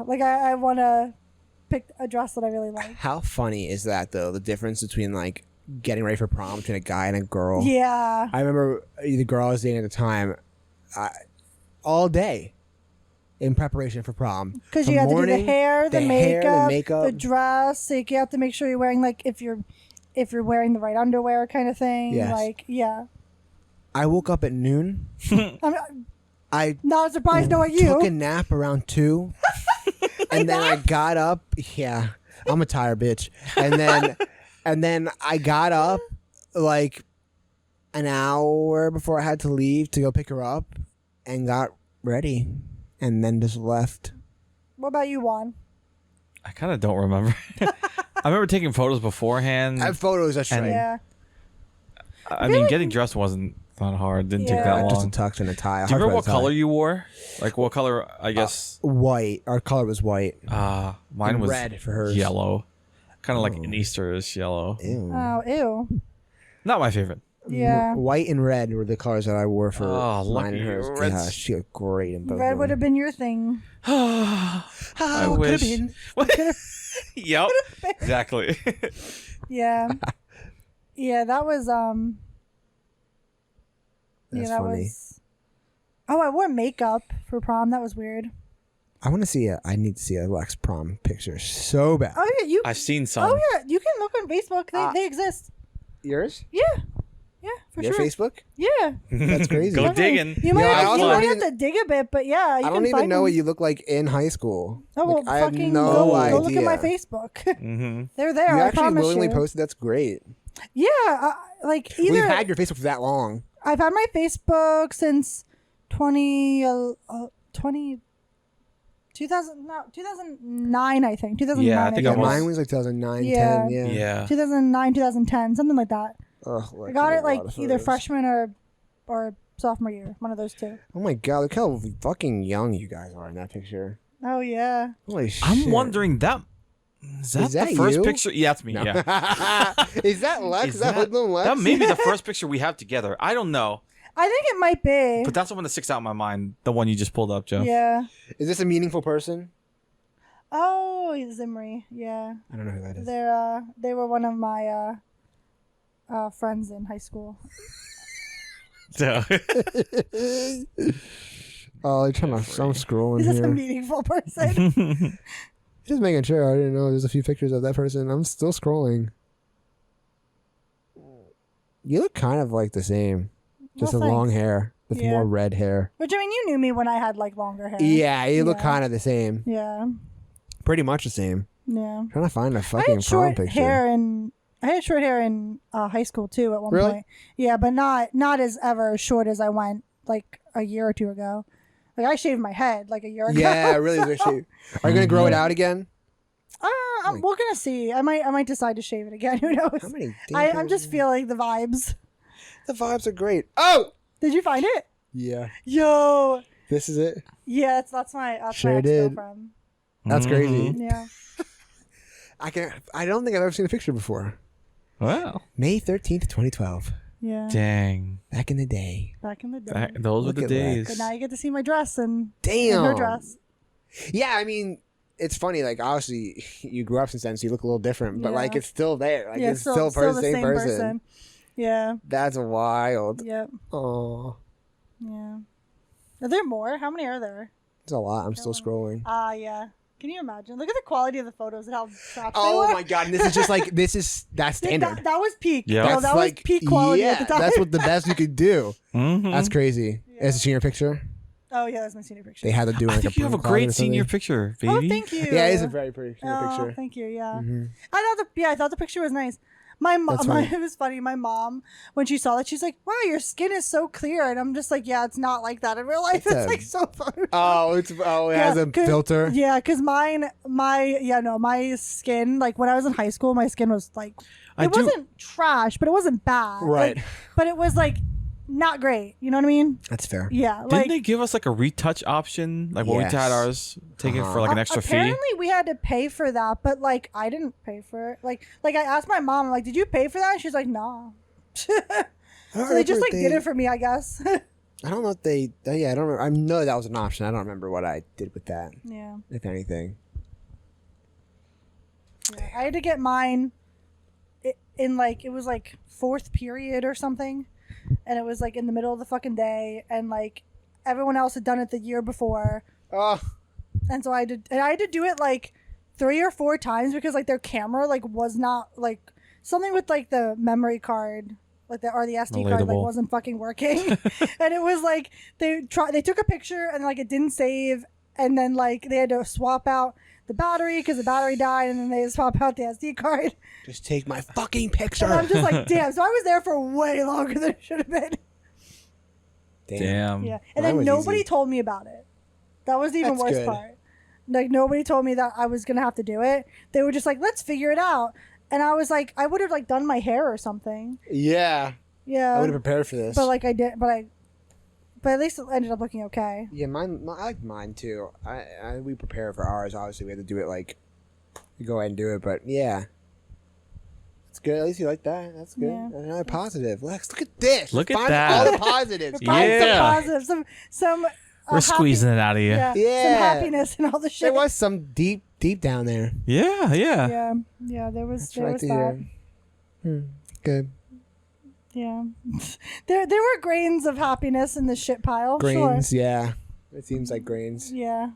Speaker 3: Like I want to pick a dress that I really like.
Speaker 2: How funny is that though? The difference between like getting ready for prom between a guy and a girl.
Speaker 3: Yeah.
Speaker 2: I remember the girl I was dating at the time, all day in preparation for prom.
Speaker 3: Because
Speaker 2: From
Speaker 3: you have to do the
Speaker 2: morning,
Speaker 3: hair, the makeup,
Speaker 2: makeup.
Speaker 3: the dress. Like you have to make sure you're wearing like if you're wearing the right underwear kind of thing.
Speaker 2: Yes.
Speaker 3: Like yeah.
Speaker 2: I woke up at noon.
Speaker 3: I'm
Speaker 2: I
Speaker 3: not surprised knowing you.
Speaker 2: took a nap around 2. And then I got up. Yeah, I'm a tired bitch. And then I got up like an hour before I had to leave to go pick her up and got ready and then just left.
Speaker 3: What about you, Juan?
Speaker 1: I kind of don't remember. I remember taking photos beforehand.
Speaker 2: I have photos, that's
Speaker 1: And-
Speaker 2: right.
Speaker 3: Yeah.
Speaker 1: I mean, getting dressed wasn't that hard. Didn't take
Speaker 3: Yeah.
Speaker 1: that
Speaker 2: Just a
Speaker 1: long.
Speaker 2: tux and a tie.
Speaker 1: Do you remember what
Speaker 2: Hard part of the
Speaker 1: color
Speaker 2: tie.
Speaker 1: you wore? Like what color? I guess
Speaker 2: White. Our color was white.
Speaker 1: mine
Speaker 2: and
Speaker 1: was
Speaker 2: red for hers.
Speaker 1: yellow, kind of like an Easter-ish yellow.
Speaker 2: Ew.
Speaker 3: Oh, ew.
Speaker 1: Not my favorite.
Speaker 3: Yeah.
Speaker 2: White and red were the colors that I wore for
Speaker 1: Oh,
Speaker 2: mine
Speaker 1: lucky
Speaker 2: and hers.
Speaker 1: you. Red's-
Speaker 2: Yeah, she looked great in both.
Speaker 3: Red
Speaker 2: of
Speaker 3: would
Speaker 2: them.
Speaker 3: have been your thing.
Speaker 1: I
Speaker 2: Oh,
Speaker 1: wish.
Speaker 2: could've been.
Speaker 1: What? Yep. Exactly.
Speaker 3: Yeah. Yeah, that was
Speaker 2: That's
Speaker 3: that
Speaker 2: funny.
Speaker 3: was. Oh, I wore makeup for prom. That was weird.
Speaker 2: I want to see I need to see a Lex prom picture so bad.
Speaker 3: Oh yeah,
Speaker 1: I've seen some.
Speaker 3: Oh yeah, you can look on Facebook. They exist.
Speaker 2: Yours?
Speaker 3: Yeah. Yeah. For
Speaker 2: Your
Speaker 3: sure.
Speaker 2: Facebook?
Speaker 3: Yeah.
Speaker 2: That's crazy.
Speaker 1: Go
Speaker 3: Definitely.
Speaker 1: digging.
Speaker 3: You might,
Speaker 2: Yeah, I
Speaker 3: have,
Speaker 2: also
Speaker 3: you might
Speaker 2: don't
Speaker 3: have
Speaker 2: even-
Speaker 3: to dig a bit, but yeah, you
Speaker 2: I
Speaker 3: can
Speaker 2: don't even
Speaker 3: find
Speaker 2: know what
Speaker 3: them.
Speaker 2: you look like in high school.
Speaker 3: Oh, well,
Speaker 2: Like, I have
Speaker 3: fucking
Speaker 2: no
Speaker 3: go
Speaker 2: idea.
Speaker 3: look at my Facebook.
Speaker 1: Mm-hmm.
Speaker 3: They're there.
Speaker 2: You
Speaker 3: I
Speaker 2: actually
Speaker 3: promise
Speaker 2: willingly
Speaker 3: you.
Speaker 2: posted. That's great.
Speaker 3: Yeah, like
Speaker 2: Well,
Speaker 3: either
Speaker 2: you've had your Facebook for that long.
Speaker 3: I've had my Facebook since 2009, I think. 2009.
Speaker 1: Yeah, I think
Speaker 2: Yeah,
Speaker 1: almost.
Speaker 2: mine was like 2009,
Speaker 3: Yeah.
Speaker 2: 10. Yeah.
Speaker 1: Yeah.
Speaker 3: 2009, 2010, something like that.
Speaker 2: Ugh,
Speaker 3: I got it like
Speaker 2: a lot of
Speaker 3: either
Speaker 2: photos.
Speaker 3: freshman or sophomore year, one of those two.
Speaker 2: Oh my god! Look how fucking young you guys are in that picture.
Speaker 3: Oh yeah.
Speaker 2: Holy shit!
Speaker 1: I'm wondering is that
Speaker 2: that
Speaker 1: the first
Speaker 2: you?
Speaker 1: picture? Yeah, that's me. Yeah.
Speaker 2: Is that Lex? Is that Hoodlum Lex?
Speaker 1: That may be the first picture we have together. I don't know,
Speaker 3: I think it might be.
Speaker 1: but that's the one that sticks out in my mind. The one you just pulled up, Joe.
Speaker 3: Yeah.
Speaker 2: Is this a meaningful person?
Speaker 3: Oh, Zimri. Yeah.
Speaker 2: I don't know who that is.
Speaker 3: They were one of my friends in high school.
Speaker 1: So.
Speaker 2: Oh, they're trying to. I'm scrolling
Speaker 3: Is this a
Speaker 2: here.
Speaker 3: meaningful person?
Speaker 2: Just making sure. I didn't know there's a few pictures of that person. I'm still scrolling. You look kind of like the same, just
Speaker 3: Well,
Speaker 2: with long
Speaker 3: thanks.
Speaker 2: hair with
Speaker 3: Yeah.
Speaker 2: more red hair.
Speaker 3: Which I mean, you knew me when I had like longer hair.
Speaker 2: Yeah, you look
Speaker 3: Yeah.
Speaker 2: kind of the same.
Speaker 3: Yeah.
Speaker 2: Pretty much the same.
Speaker 3: Yeah.
Speaker 2: Trying to find a
Speaker 3: I
Speaker 2: fucking
Speaker 3: had
Speaker 2: prom
Speaker 3: short
Speaker 2: picture.
Speaker 3: hair I had short hair in high school too at one
Speaker 2: Really?
Speaker 3: point. Yeah, but not as ever short as I went like a year or two ago. Like I shaved my head like a year ago.
Speaker 2: Yeah, really. Are you gonna grow it out again?
Speaker 3: We're gonna see. I might decide to shave it again. Who knows?
Speaker 2: How many?
Speaker 3: I'm just feeling the vibes.
Speaker 2: The vibes are great. Oh,
Speaker 3: Did you find it?
Speaker 2: yeah.
Speaker 3: Yo.
Speaker 2: This is it.
Speaker 3: Yeah, that's my
Speaker 2: Sure
Speaker 3: my
Speaker 2: did.
Speaker 3: ex-girlfriend.
Speaker 2: That's crazy.
Speaker 3: Yeah.
Speaker 2: I don't think I've ever seen a picture before.
Speaker 1: Wow.
Speaker 2: May 13th, 2012.
Speaker 3: Yeah.
Speaker 1: Dang.
Speaker 2: Back in the day.
Speaker 3: Back in the day.
Speaker 1: Those were
Speaker 2: Look
Speaker 1: the
Speaker 2: at that.
Speaker 1: days.
Speaker 3: But now you get to see my dress and
Speaker 2: Damn.
Speaker 3: her dress.
Speaker 2: Yeah, I mean, it's funny. Like, obviously, you grew up since then, so you look a little different. But
Speaker 3: Yeah.
Speaker 2: like, it's still there. Like,
Speaker 3: Yeah,
Speaker 2: it's still
Speaker 3: the
Speaker 2: same person.
Speaker 3: Yeah.
Speaker 2: That's wild.
Speaker 3: Yep.
Speaker 2: Oh,
Speaker 3: Yeah. Are there more? How many are there?
Speaker 2: it's a lot. I'm still scrolling.
Speaker 3: Yeah. Can you imagine? Look at the quality of the photos and how trapped they
Speaker 2: Oh
Speaker 3: were.
Speaker 2: my god! And this is just like that's
Speaker 3: That,
Speaker 2: standard.
Speaker 3: that was peak.
Speaker 1: Yeah.
Speaker 3: No,
Speaker 2: That's
Speaker 3: that
Speaker 2: like
Speaker 3: was peak quality
Speaker 2: yeah,
Speaker 3: at the time.
Speaker 2: that's what the best you could do.
Speaker 1: Mhm.
Speaker 2: That's crazy.
Speaker 3: Yeah.
Speaker 2: Is it senior picture?
Speaker 3: Oh yeah, that's my senior picture.
Speaker 2: They had to do
Speaker 1: I
Speaker 2: like
Speaker 1: think
Speaker 2: a
Speaker 1: you have a
Speaker 2: broom closet or
Speaker 1: great senior
Speaker 2: something.
Speaker 1: picture,
Speaker 3: Oh,
Speaker 1: baby.
Speaker 3: thank you.
Speaker 2: Yeah, it is a very pretty senior
Speaker 3: Oh,
Speaker 2: picture.
Speaker 3: thank you. Yeah.
Speaker 2: Mhm.
Speaker 3: I thought the picture was nice. My
Speaker 2: That's
Speaker 3: mom,
Speaker 2: funny.
Speaker 3: it was funny. My mom, when she saw that, she's like, "Wow, your skin is so clear," and I'm just like, "Yeah, it's not like that in real life. It's
Speaker 2: a-
Speaker 3: like so fun."
Speaker 2: It has a
Speaker 3: 'cause-
Speaker 2: filter.
Speaker 3: Yeah, because my skin, like when I was in high school, my skin was like,
Speaker 1: I
Speaker 3: it
Speaker 1: do-
Speaker 3: wasn't trash, but it wasn't bad.
Speaker 2: Right.
Speaker 3: Like, but it was like not great. You know what I mean?
Speaker 2: That's fair.
Speaker 3: Yeah.
Speaker 1: Didn't
Speaker 3: like
Speaker 1: they give us like a retouch option? Like when we
Speaker 2: Yes.
Speaker 1: had ours taken
Speaker 2: Uh-huh.
Speaker 1: for like an extra fee?
Speaker 3: apparently we had to pay for that, but like I didn't pay for it. Like I asked my mom, like, did you pay for that? And she's like, no. So they just like did it for me, I guess.
Speaker 2: I don't know if they. Yeah, I don't remember. I know that was an option. I don't remember what I did with that,
Speaker 3: yeah.
Speaker 2: if anything.
Speaker 3: Yeah. I had to get mine in like it was like fourth period or something, and it was like in the middle of the fucking day, and like everyone else had done it the year before,
Speaker 2: Oh,
Speaker 3: and so I had to do it like 3 or 4 times because like their camera like was not like something with like the memory card. Like the SD card like
Speaker 1: Relatable.
Speaker 3: wasn't fucking working, and it was like they took a picture and like it didn't save, and then like they had to swap out the battery because the battery died, and then they had to swap out the SD card.
Speaker 2: just take my fucking picture.
Speaker 3: And I'm just like, damn. So I was there for way longer than it should have been.
Speaker 1: Damn.
Speaker 3: Yeah, and
Speaker 2: Mine
Speaker 3: then
Speaker 2: was
Speaker 3: nobody
Speaker 2: easy.
Speaker 3: told me about it. That was the even
Speaker 2: That's
Speaker 3: worst
Speaker 2: good.
Speaker 3: part. Like nobody told me that I was gonna have to do it. They were just like, let's figure it out. And I was like, I would have like done my hair or something.
Speaker 2: Yeah,
Speaker 3: Yeah.
Speaker 2: I would have prepared for this.
Speaker 3: But like I did, but at least it ended up looking okay.
Speaker 2: yeah, I like mine too. We prepare for ours. Obviously, we had to do it like, we go ahead and do it. But yeah, it's good. At least you like that. That's good.
Speaker 3: Yeah.
Speaker 2: Another positive. Lex, look at this.
Speaker 1: Look at
Speaker 2: Find
Speaker 1: that.
Speaker 2: all the positives.
Speaker 3: Find
Speaker 1: Yeah.
Speaker 3: some positive, some.
Speaker 1: We're squeezing it out of you.
Speaker 3: Yeah,
Speaker 2: Yeah.
Speaker 3: some happiness and all the shit.
Speaker 2: There was some deep down there.
Speaker 1: Yeah.
Speaker 3: Yeah, there was
Speaker 2: That's
Speaker 3: there
Speaker 2: right
Speaker 3: was
Speaker 2: to
Speaker 3: that.
Speaker 2: hear. Good.
Speaker 3: Yeah, there were grains of happiness in the shit pile.
Speaker 2: Grains,
Speaker 3: Sure.
Speaker 2: yeah. It seems like grains.
Speaker 3: Yeah.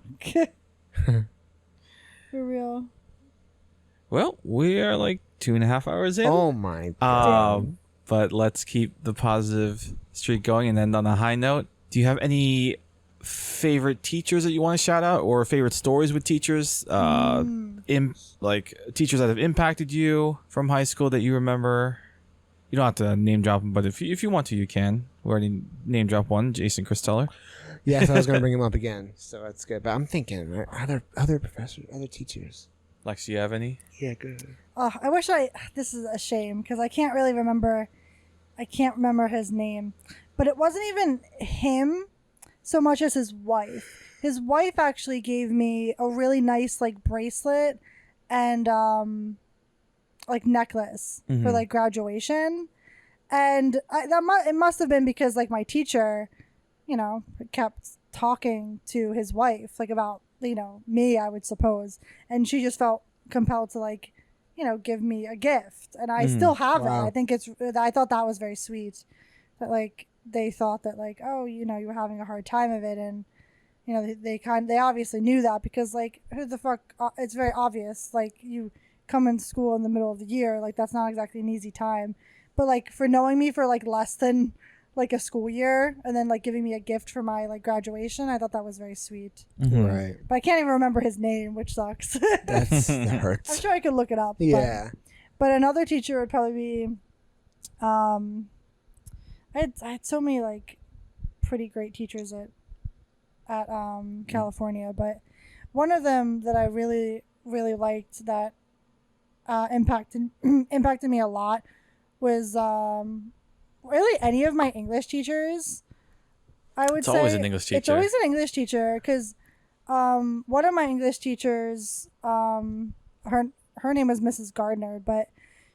Speaker 3: For real.
Speaker 1: Well, we are like 2.5 hours in.
Speaker 2: Oh my god.
Speaker 1: Um, but let's keep the positive streak going and end on a high note. Do you have any favorite teachers that you want to shout out, or favorite stories with teachers? Like teachers that have impacted you from high school that you remember? You don't have to name drop them, but if you want to, you can. We already name drop one, Jason Christeller.
Speaker 2: Yes, I was going to bring him up again, so that's good. But I'm thinking, right, other professors, other teachers.
Speaker 1: Lex, do you have any?
Speaker 2: Yeah, good.
Speaker 3: I wish this is a shame because I can't really remember. I can't remember his name, but it wasn't even him so much as his wife. His wife actually gave me a really nice like bracelet and like necklace for like graduation, and it must have been because like my teacher, you know, kept talking to his wife like about, you know, me, I would suppose, and she just felt compelled to like, you know, give me a gift, and I still have it. I thought that was very sweet that like they thought that like, oh, you know, you were having a hard time of it, and you know they obviously knew that because like who the fuck, it's very obvious, like you come in school in the middle of the year, like that's not exactly an easy time, but like for knowing me for like less than like a school year and then like giving me a gift for my like graduation, I thought that was very sweet.
Speaker 2: Right.
Speaker 3: But I can't even remember his name, which sucks.
Speaker 2: That hurts.
Speaker 3: I'm sure I could look it up.
Speaker 2: Yeah.
Speaker 3: But another teacher would probably be, I had so many like pretty great teachers at California, but one of them that I really liked that impacted me a lot was really any of my English teachers. I would say
Speaker 1: it's always an English teacher.
Speaker 3: It's always an English teacher because one of my English teachers, her name was Mrs. Gardner, but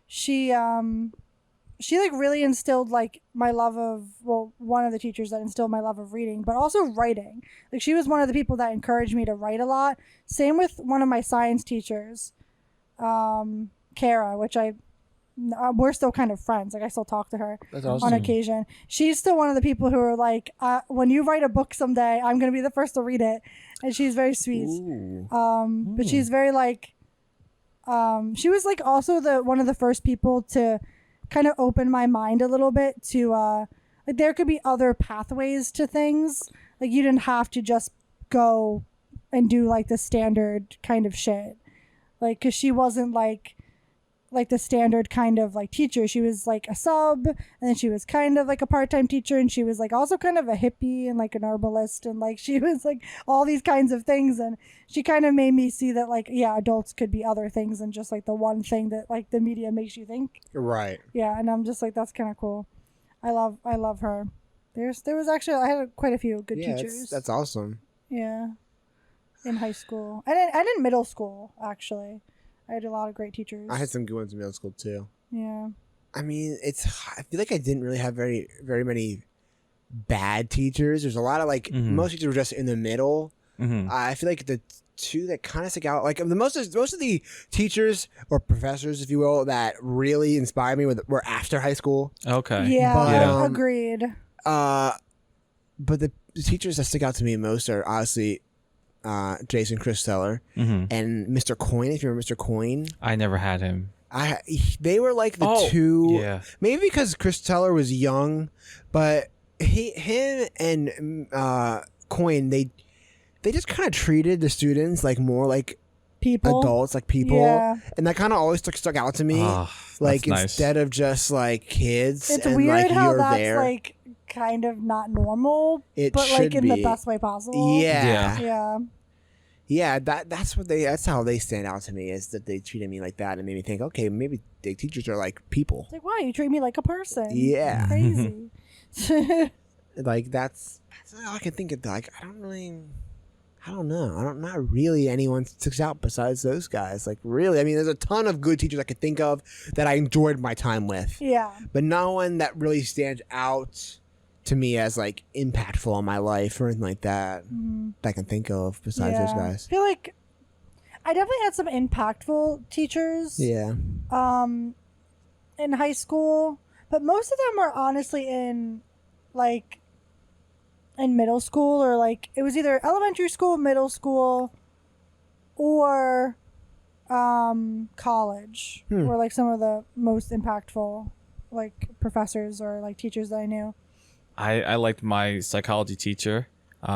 Speaker 3: she like really instilled like my love of, well, one of the teachers that instilled my love of reading, but also writing. Like she was one of the people that encouraged me to write a lot. Same with one of my science teachers, Kara, which we're still kind of friends. Like I still talk to her on occasion. She's still one of the people who are like, when you write a book someday, I'm going to be the first to read it. And she's very sweet. But she's very like, she was like also one of the first people to kind of open my mind a little bit to, like there could be other pathways to things. Like you didn't have to just go and do like the standard kind of shit. Like, cause she wasn't like the standard kind of like teacher. She was like a sub, and then she was kind of like a part-time teacher, and she was like also kind of a hippie and like an herbalist, and like she was like all these kinds of things, and she kind of made me see that like, yeah, adults could be other things than just like the one thing that like the media makes you think.
Speaker 2: Right.
Speaker 3: Yeah, and I'm just like, that's kind of cool. I love her. There was actually, I had quite a few good teachers.
Speaker 2: That's awesome.
Speaker 3: Yeah. In high school. And in middle school, actually. I had a lot of great teachers.
Speaker 2: I had some good ones in middle school too.
Speaker 3: Yeah.
Speaker 2: I mean, I feel like I didn't really have very, very many bad teachers. There's a lot of like, most teachers were just in the middle. I feel like the two that kind of stick out, like most of the teachers or professors, if you will, that really inspired me were after high school.
Speaker 1: Okay.
Speaker 3: Yeah, agreed.
Speaker 2: But the teachers that stick out to me most are honestly Jason Christeller and Mr. Coyne. If you remember Mr. Coyne,
Speaker 1: I never had him.
Speaker 2: They were like the two.
Speaker 1: Yeah.
Speaker 2: Maybe because Christeller was young, but him and Coyne, they just kind of treated the students like more like
Speaker 3: people,
Speaker 2: adults, like people, and that kind of always stuck out to me. Like instead of just like kids.
Speaker 3: It's
Speaker 2: and
Speaker 3: weird
Speaker 2: like
Speaker 3: how
Speaker 2: you're
Speaker 3: that's
Speaker 2: there.
Speaker 3: Like kind of not normal,
Speaker 2: It
Speaker 3: but
Speaker 2: should
Speaker 3: like in
Speaker 2: be.
Speaker 3: the best way possible.
Speaker 2: Yeah, that's how they stand out to me, is that they treated me like that and made me think, okay, maybe the teachers are like people.
Speaker 3: It's like, wow, you treat me like a person.
Speaker 2: Yeah.
Speaker 3: Crazy.
Speaker 2: Like that's all I can think of. Like I don't know. Not really anyone sticks out besides those guys. Like really, I mean, there's a ton of good teachers I could think of that I enjoyed my time with.
Speaker 3: Yeah.
Speaker 2: But no one that really stands out to me as like impactful on my life or anything like that that I can think of besides those guys.
Speaker 3: I feel like I definitely had some impactful teachers.
Speaker 2: Yeah.
Speaker 3: In high school, but most of them were honestly in middle school, or like it was either elementary school, middle school, or college were like some of the most impactful like professors or like teachers that I knew.
Speaker 1: I liked my psychology teacher,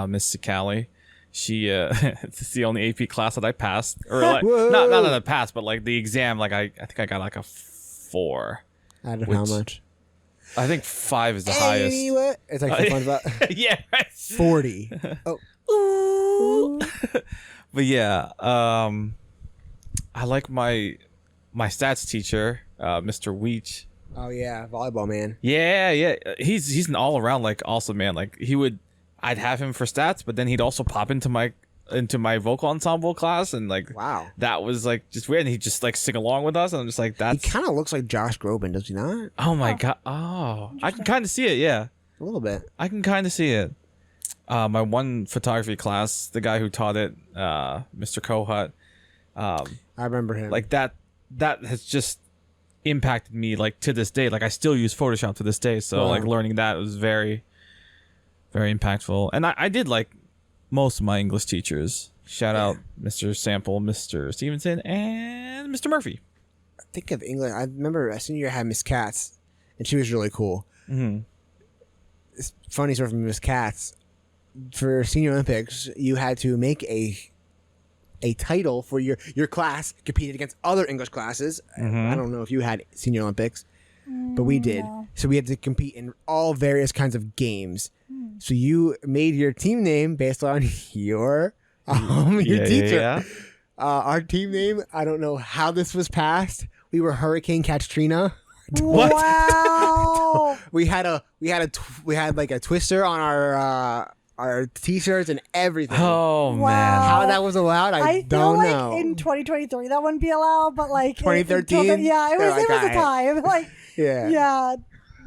Speaker 1: Miss Sakali. She it's the only AP class that I passed, or like, not on the pass, but like the exam. Like I think I got like a 4.
Speaker 2: Out of how much?
Speaker 1: I think 5 is the highest.
Speaker 2: What? It's like fun about
Speaker 1: Yeah, right.
Speaker 2: 40. Oh.
Speaker 1: But yeah, I like my stats teacher, Mr. Weech.
Speaker 2: Oh yeah, volleyball man.
Speaker 1: Yeah. He's an all around like awesome man. Like I'd have him for stats, but then he'd also pop into my vocal ensemble class, and like
Speaker 2: Wow.
Speaker 1: that was like just weird. And he'd just like sing along with us, and I'm just like,
Speaker 2: He
Speaker 1: that's
Speaker 2: kind of looks like Josh Groban, does he not?
Speaker 1: oh my god. Oh, I can kind of see it. Yeah,
Speaker 2: A little bit.
Speaker 1: I can kind of see it. My one photography class, the guy who taught it, Mr. Kohut,
Speaker 2: I remember him.
Speaker 1: like that has just impacted me like to this day. Like I still use Photoshop to this day, so
Speaker 2: Wow.
Speaker 1: like learning that was very, very impactful. And I did like most of my English teachers. Shout out Mr. Sample, Mr. Stevenson, and Mr. Murphy.
Speaker 2: think of England. I remember a senior year I had Miss Katz, and she was really cool.
Speaker 1: Mm-hmm.
Speaker 2: It's funny story from Miss Katz. For Senior Olympics, you had to make a title for your class, competed against other English classes. I don't know if you had Senior Olympics, but we did.
Speaker 3: No.
Speaker 2: So we had to compete in all various kinds of games. So you made your team name based on your teacher.
Speaker 1: Yeah.
Speaker 2: Our team name, I don't know how this was passed. We were Hurricane Katrina.
Speaker 1: What?
Speaker 3: Wow.
Speaker 2: We had like a twister on our t-shirts and everything.
Speaker 1: Oh
Speaker 3: Wow.
Speaker 1: man.
Speaker 2: How that was allowed, I
Speaker 3: feel
Speaker 2: don't
Speaker 3: like
Speaker 2: know.
Speaker 3: in 2023 that wouldn't be allowed, but like
Speaker 2: 2013?
Speaker 3: yeah, it was
Speaker 2: They're like,
Speaker 3: it was a
Speaker 2: "Alright."
Speaker 3: time. Like
Speaker 2: Yeah.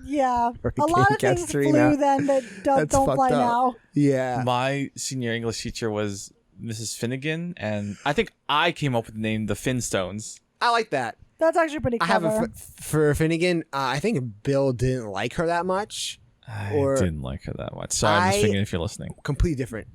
Speaker 3: yeah. A
Speaker 2: Hurricane
Speaker 3: lot of things
Speaker 2: Katrina.
Speaker 3: flew then that
Speaker 2: That's
Speaker 3: don't
Speaker 2: fucked
Speaker 3: fly
Speaker 2: up.
Speaker 3: now.
Speaker 2: Yeah.
Speaker 1: My senior English teacher was Mrs. Finnegan, and I think I came up with the name the Finstones.
Speaker 2: I like that.
Speaker 3: That's actually pretty
Speaker 2: I have
Speaker 3: clever.
Speaker 2: for Finnegan. I think Bill didn't like her that much.
Speaker 1: I
Speaker 2: Or-
Speaker 1: didn't like her that much. Sorry, Miss
Speaker 2: I-
Speaker 1: Finnegan, if you're listening.
Speaker 2: Completely different.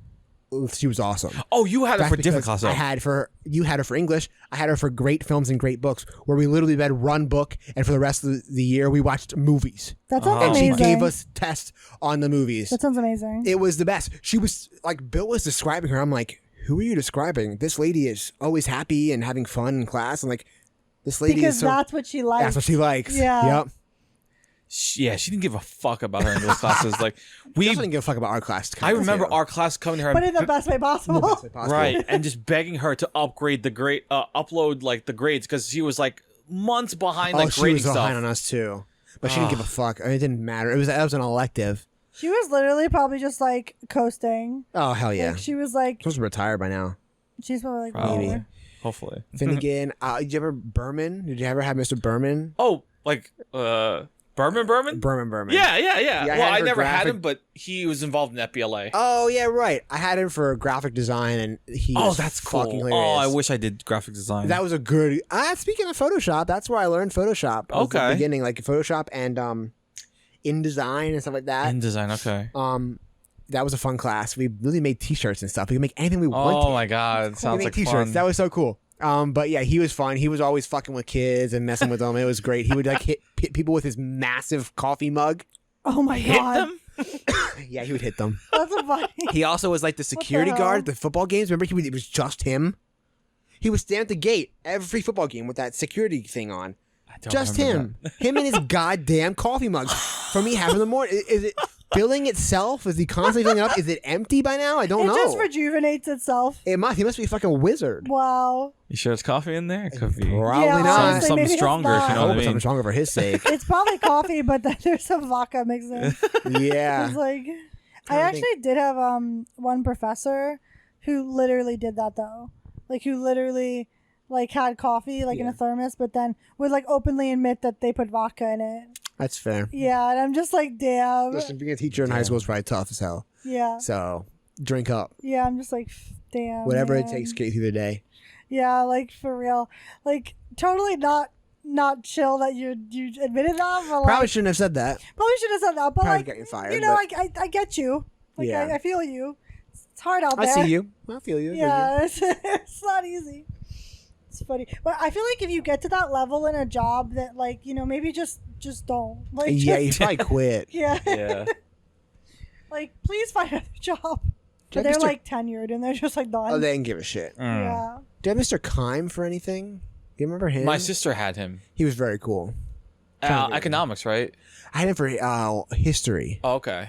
Speaker 2: She was awesome.
Speaker 1: Oh, you had her
Speaker 2: That's
Speaker 1: for different
Speaker 2: because
Speaker 1: classes.
Speaker 2: You had her for English. I had her for great films and great books, where we literally read one book, and for the rest of the year we watched movies.
Speaker 3: That sounds
Speaker 2: And
Speaker 3: amazing.
Speaker 2: she gave us tests on the movies.
Speaker 3: That sounds amazing.
Speaker 2: It was the best. She was like, Bill was describing her. I'm like, who are you describing? This lady is always happy and having fun in class. And like, this lady
Speaker 3: because
Speaker 2: is so.
Speaker 3: that's what she likes.
Speaker 2: That's what she likes.
Speaker 3: Yeah.
Speaker 2: Yep.
Speaker 1: She didn't give a fuck about her English classes. Like
Speaker 2: We also didn't give a fuck about our class.
Speaker 1: I remember our class coming to her,
Speaker 3: but in the best way possible.
Speaker 1: right, and just begging her to upgrade the grade, upload like the grades, because she was like months behind, like
Speaker 2: she
Speaker 1: grading
Speaker 2: was
Speaker 1: stuff.
Speaker 2: behind on us too, but she didn't give a fuck. I mean, it didn't matter. That was an elective.
Speaker 3: She was literally probably just like coasting.
Speaker 2: Oh hell yeah!
Speaker 3: Like, she was like,
Speaker 2: Supposed to retire by now.
Speaker 3: she's probably like,
Speaker 1: Probably.
Speaker 3: whatever.
Speaker 1: Hopefully.
Speaker 2: Finnegan. Did you ever Berman? Did you ever have Mr. Berman?
Speaker 1: Oh, like Berman?
Speaker 2: Berman.
Speaker 1: Yeah.
Speaker 2: Yeah,
Speaker 1: Well,
Speaker 2: had
Speaker 1: I
Speaker 2: her
Speaker 1: never had
Speaker 2: graphic-
Speaker 1: him, but he was involved in FBLA.
Speaker 2: Oh yeah, right. I had him for graphic design, and he.
Speaker 1: Oh,
Speaker 2: was
Speaker 1: that's cool.
Speaker 2: fucking
Speaker 1: Oh,
Speaker 2: hilarious.
Speaker 1: I wish I did graphic design.
Speaker 2: That was a good. Speaking of Photoshop, that's where I learned Photoshop. That was the
Speaker 1: Okay.
Speaker 2: beginning, like Photoshop and InDesign and stuff like that.
Speaker 1: in design. Okay.
Speaker 2: That was a fun class. We really made T-shirts and stuff. We could make anything we wanted.
Speaker 1: Oh my god,
Speaker 2: We
Speaker 1: sounds
Speaker 2: made
Speaker 1: like
Speaker 2: T-shirts.
Speaker 1: fun.
Speaker 2: That was so cool. But yeah, he was fun. He was always fucking with kids and messing with them. It was great. He would like hit people with his massive coffee mug.
Speaker 3: Oh my
Speaker 1: Hit
Speaker 3: god.
Speaker 1: them?
Speaker 2: Yeah, he would hit them.
Speaker 3: That's so funny.
Speaker 2: He also was like the security
Speaker 3: hell?
Speaker 2: guard at the football games. Remember, it was just him. He would stand at the gate every football game with that security thing on.
Speaker 1: I don't
Speaker 2: Just
Speaker 1: remember
Speaker 2: him. Him and his goddamn coffee mug. For me, half in the morning. Is it filling itself? Is he constantly filling it up? Is it empty by now? I don't
Speaker 3: It
Speaker 2: know.
Speaker 3: just rejuvenates itself.
Speaker 2: He must be a fucking wizard.
Speaker 3: Wow.
Speaker 1: You sure it's coffee in there? It could be.
Speaker 2: Probably
Speaker 3: Yeah,
Speaker 2: not.
Speaker 3: honestly,
Speaker 1: Something
Speaker 3: maybe it's
Speaker 1: stronger, if
Speaker 3: not.
Speaker 1: you
Speaker 2: I
Speaker 1: know
Speaker 2: hope
Speaker 1: what I
Speaker 2: it's something
Speaker 1: mean.
Speaker 2: stronger for his sake.
Speaker 3: It's probably coffee, but then there's some vodka mixed in.
Speaker 2: Yeah.
Speaker 3: It's like, I
Speaker 2: I
Speaker 3: actually did have one professor who literally did that though. Like who literally like had coffee like in a thermos, but then would like openly admit that they put vodka in it.
Speaker 2: That's fair.
Speaker 3: Yeah, and I'm just like, damn.
Speaker 2: Listen, being a teacher in high school is probably tough as hell.
Speaker 3: Yeah,
Speaker 2: So drink up.
Speaker 3: yeah. I'm just like, damn.
Speaker 2: Whatever it
Speaker 3: man.
Speaker 2: takes to get you through the day.
Speaker 3: Yeah, like for real. Like totally not chill that you admitted that. But
Speaker 2: Probably
Speaker 3: like,
Speaker 2: shouldn't have said that.
Speaker 3: probably should have said that. But
Speaker 2: Probably
Speaker 3: like,
Speaker 2: got you fired,
Speaker 3: you know,
Speaker 2: but-
Speaker 3: I get you. Like
Speaker 2: Yeah.
Speaker 3: I feel you. It's hard out
Speaker 2: I
Speaker 3: there.
Speaker 2: see you. I feel you.
Speaker 3: Yeah, it's not easy. It's funny, but I feel like if you get to that level in a job that, like, you know, maybe just just don't. Like,
Speaker 2: Yeah, you
Speaker 3: just,
Speaker 2: probably quit.
Speaker 3: yeah.
Speaker 1: Yeah.
Speaker 3: Like, please find another job. But
Speaker 2: Did
Speaker 3: they're
Speaker 2: Mr.
Speaker 3: like tenured and they're just like done.
Speaker 2: Oh, they didn't give a shit.
Speaker 3: Yeah.
Speaker 2: Do you have Mr. Kime for anything? Do you remember him?
Speaker 1: My sister had him.
Speaker 2: He was very cool. Trying to get
Speaker 1: Economics, right?
Speaker 2: I had him for history.
Speaker 1: Oh, okay.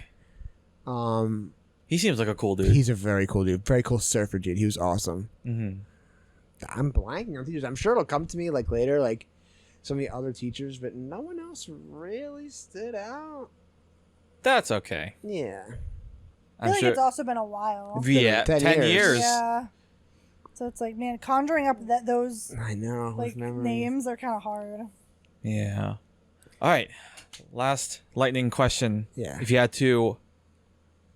Speaker 1: He seems like a cool dude.
Speaker 2: He's a very cool dude. Very cool surfer dude. He was awesome.
Speaker 1: Mm-hmm.
Speaker 2: I'm blanking on teachers. I'm sure it'll come to me like later, like some of the other teachers, but no one else really stood out.
Speaker 1: That's okay.
Speaker 2: Yeah.
Speaker 3: I feel like it's also been a while.
Speaker 1: Yeah, 10 years.
Speaker 3: Yeah. So it's like, man, conjuring up those
Speaker 2: I know.
Speaker 3: like names are kind of hard.
Speaker 1: Yeah. All right. Last lightning question.
Speaker 2: Yeah.
Speaker 1: If you had to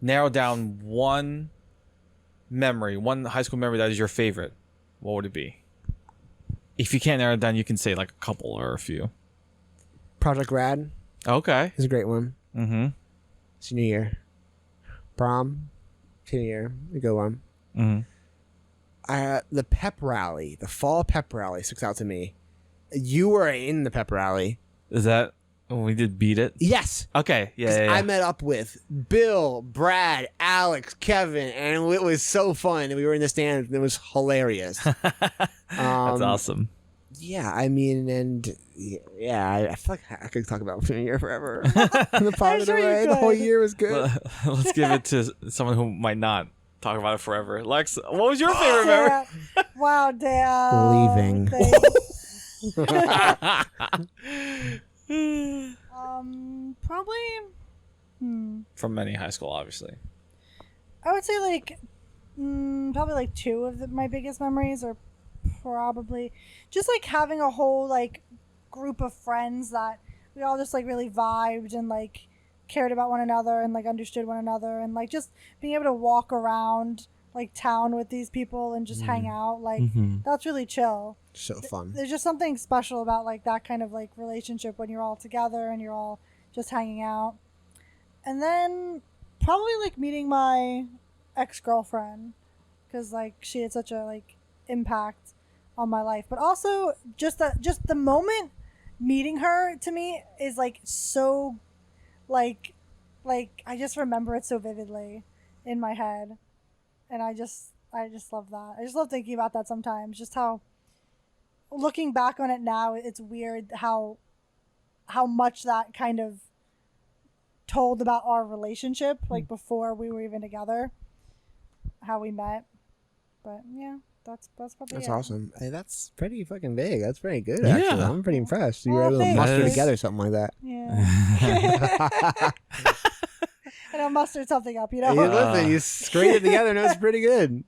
Speaker 1: narrow down one memory, one high school memory that is your favorite, what would it be? If you can't narrow it down, you can say like a couple or a few.
Speaker 2: Project Rad
Speaker 1: Okay.
Speaker 2: is a great one.
Speaker 1: Mm-hmm.
Speaker 2: Senior year. Prom. Senior year. A good one.
Speaker 1: Mm-hmm.
Speaker 2: The pep rally, the fall pep rally sticks out to me. You were in the pep rally.
Speaker 1: Is that when we did Beat It?
Speaker 2: Yes.
Speaker 1: Okay. Yeah.
Speaker 2: I met up with Bill, Brad, Alex, Kevin, and it was so fun. We were in the stands, and it was hilarious.
Speaker 1: That's awesome.
Speaker 2: Yeah, I mean, and yeah, I feel like I could talk about senior year forever. In the positive
Speaker 3: sure you
Speaker 2: way, the whole
Speaker 3: could.
Speaker 2: year was good.
Speaker 1: Let's give it to someone who might not talk about it forever. Lex, what was your favorite memory?
Speaker 3: Wow, damn.
Speaker 2: Leaving.
Speaker 3: Probably.
Speaker 1: From many high school, obviously.
Speaker 3: I would say like probably like two of my biggest memories are probably just like having a whole like group of friends that we all just like really vibed and like cared about one another and like understood one another and like just being able to walk around like town with these people and just hang out like that's really chill.
Speaker 2: So fun.
Speaker 3: There's just something special about like that kind of like relationship when you're all together and you're all just hanging out. And then probably like meeting my ex-girlfriend because like she had such a like impact on my life, but also just the moment meeting her to me is like so like I just remember it so vividly in my head, and I just love that. I just love thinking about that sometimes, just how looking back on it now it's weird how much that kind of told about our relationship like before we were even together, how we met. But yeah, that's probably
Speaker 2: That's
Speaker 3: it.
Speaker 2: awesome. Hey, that's pretty fucking big. That's pretty good,
Speaker 1: Yeah.
Speaker 2: actually. I'm pretty impressed. You were
Speaker 3: Well,
Speaker 2: able to
Speaker 3: thanks.
Speaker 2: muster
Speaker 1: That is-
Speaker 2: together something like that.
Speaker 3: Yeah. And I mustered something up, you know.
Speaker 2: Hey, listen, you scraped it together and it was pretty good.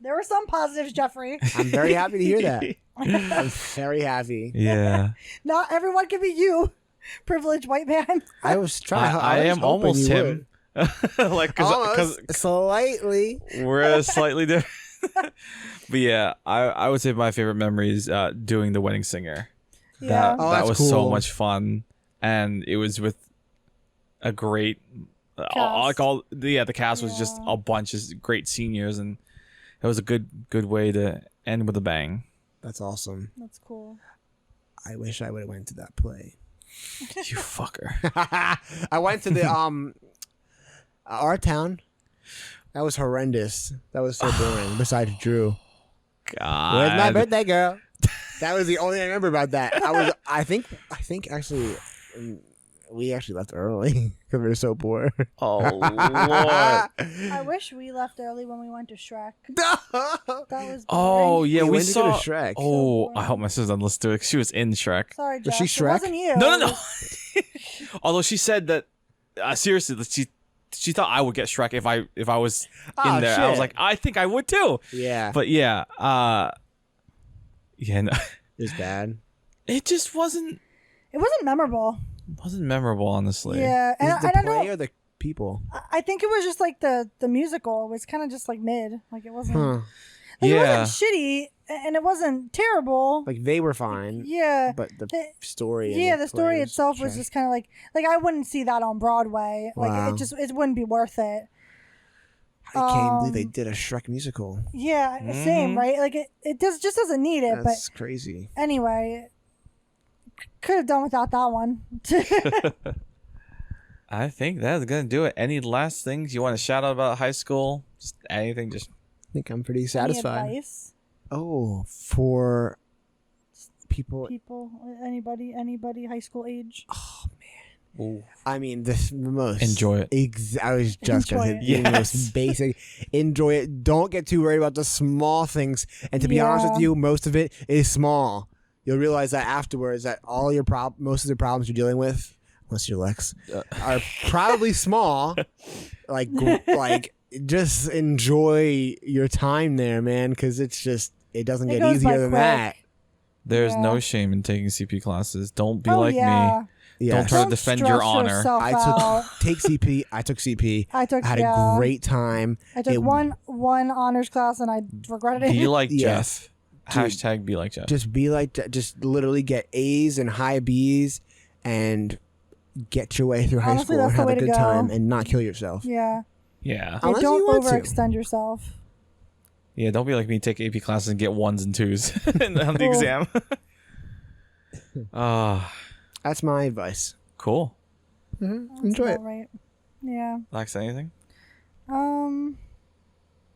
Speaker 3: There were some positives, Jeffrey.
Speaker 2: I'm very happy to hear that. I'm very happy.
Speaker 1: Yeah.
Speaker 3: Not everyone can be you, privileged white man.
Speaker 2: I was trying.
Speaker 1: I
Speaker 2: was
Speaker 1: am
Speaker 2: hoping
Speaker 1: almost
Speaker 2: you
Speaker 1: him. Like, because
Speaker 2: Almost, slightly.
Speaker 1: we're slightly different. But yeah, I would say my favorite memory is doing the Wedding Singer.
Speaker 3: Yeah.
Speaker 2: Oh,
Speaker 1: That
Speaker 2: that's
Speaker 1: was so
Speaker 2: cool.
Speaker 1: much fun, and it was with a great, the cast was just a bunch of great seniors, and it was a good way to end with a bang.
Speaker 2: That's awesome.
Speaker 3: That's cool.
Speaker 2: I wish I would have went to that play.
Speaker 1: You fucker.
Speaker 2: I went to the our town. That was horrendous. That was so boring. Besides Drew.
Speaker 1: God.
Speaker 2: Where's my birthday girl? That was the only thing I remember about that. I think actually we actually left early because we were so poor.
Speaker 1: Oh Lord.
Speaker 3: I wish we left early when we went to Shrek. That was
Speaker 1: Oh
Speaker 3: boring.
Speaker 1: yeah,
Speaker 2: We
Speaker 1: we
Speaker 2: went to go
Speaker 1: saw.
Speaker 2: to Shrek.
Speaker 1: Oh,
Speaker 3: boring.
Speaker 1: I hope my sister doesn't listen to it. She was in Shrek.
Speaker 3: Sorry, Jeff.
Speaker 2: she
Speaker 3: It
Speaker 2: Shrek?
Speaker 3: wasn't you.
Speaker 1: No. Although she said that seriously, that she thought I would get Shrek if I was
Speaker 2: Oh,
Speaker 1: in there. I was
Speaker 2: shit.
Speaker 1: like, I think I would too.
Speaker 2: Yeah.
Speaker 1: But yeah, yeah, no,
Speaker 2: It was bad.
Speaker 1: it just wasn't
Speaker 3: It wasn't memorable.
Speaker 1: memorable, honestly.
Speaker 3: Yeah,
Speaker 2: Is
Speaker 3: and
Speaker 2: it the
Speaker 3: I don't
Speaker 2: play
Speaker 3: know.
Speaker 2: or the people?
Speaker 3: I think it was just like the musical was kind of just like mid. Like it wasn't.
Speaker 2: Huh.
Speaker 3: Like,
Speaker 1: Yeah.
Speaker 3: It wasn't shitty, and it wasn't terrible.
Speaker 2: Like they were fine.
Speaker 3: Yeah.
Speaker 2: But the
Speaker 3: The-
Speaker 2: story. and
Speaker 3: Yeah, the story
Speaker 2: play
Speaker 3: itself was
Speaker 2: trash.
Speaker 3: just kind of like I wouldn't see that on Broadway. Like
Speaker 2: Wow.
Speaker 3: it wouldn't be worth it.
Speaker 2: I can't believe they did a Shrek musical.
Speaker 3: Yeah, same, right? Like it just doesn't need it.
Speaker 2: That's crazy.
Speaker 3: But anyway, could have done without that one.
Speaker 1: I think that's gonna do it. Any last things you want to shout out about high school? Just anything? Just
Speaker 2: I think I'm pretty
Speaker 3: Any
Speaker 2: satisfied.
Speaker 3: advice?
Speaker 2: Oh, for people.
Speaker 3: Anybody high school age?
Speaker 1: ooh.
Speaker 2: I mean, the most
Speaker 1: Enjoy it.
Speaker 2: I was just gonna say
Speaker 3: Enjoy
Speaker 2: the
Speaker 1: it.
Speaker 2: most
Speaker 1: Yes.
Speaker 2: basic. Enjoy it. Don't get too worried about the small things. And to be honest
Speaker 3: Yeah.
Speaker 2: with you, most of it is small. You'll realize that afterwards that all your most of the problems you're dealing with, unless you're Lex, are probably small. Like just enjoy your time there, man, because it doesn't
Speaker 3: It
Speaker 2: get
Speaker 3: goes by
Speaker 2: easier than
Speaker 3: quick.
Speaker 2: that.
Speaker 1: There's
Speaker 3: Yeah.
Speaker 1: no shame in taking CP classes. Don't be
Speaker 3: Oh,
Speaker 1: like
Speaker 3: yeah.
Speaker 1: me.
Speaker 2: Yeah.
Speaker 1: Don't try to defend your
Speaker 3: stress
Speaker 1: honor.
Speaker 3: yourself
Speaker 2: I
Speaker 3: out.
Speaker 2: took CP. I took CP.
Speaker 3: I took
Speaker 2: had a great time.
Speaker 3: I took
Speaker 2: It-
Speaker 3: one honors class and I regretted it.
Speaker 1: Be like
Speaker 2: Yes.
Speaker 1: Jeff.
Speaker 2: Dude.
Speaker 1: Hashtag be like Jeff.
Speaker 2: Just be like, just literally get A's and high B's and get your way through high
Speaker 3: Honestly,
Speaker 2: school and
Speaker 3: that's the
Speaker 2: have
Speaker 3: way
Speaker 2: a
Speaker 3: to
Speaker 2: good
Speaker 3: go.
Speaker 2: time and not kill yourself.
Speaker 3: Yeah.
Speaker 1: Yeah.
Speaker 3: Hey,
Speaker 2: Unless
Speaker 3: don't
Speaker 2: you want to.
Speaker 3: overextend yourself.
Speaker 1: Yeah, don't be like me. Take AP classes and get ones and twos on the
Speaker 3: Cool.
Speaker 1: exam. Ah,
Speaker 2: That's my advice.
Speaker 1: cool.
Speaker 3: That's
Speaker 2: Enjoy
Speaker 3: about
Speaker 2: it.
Speaker 3: Right. Yeah.
Speaker 1: Lex, anything?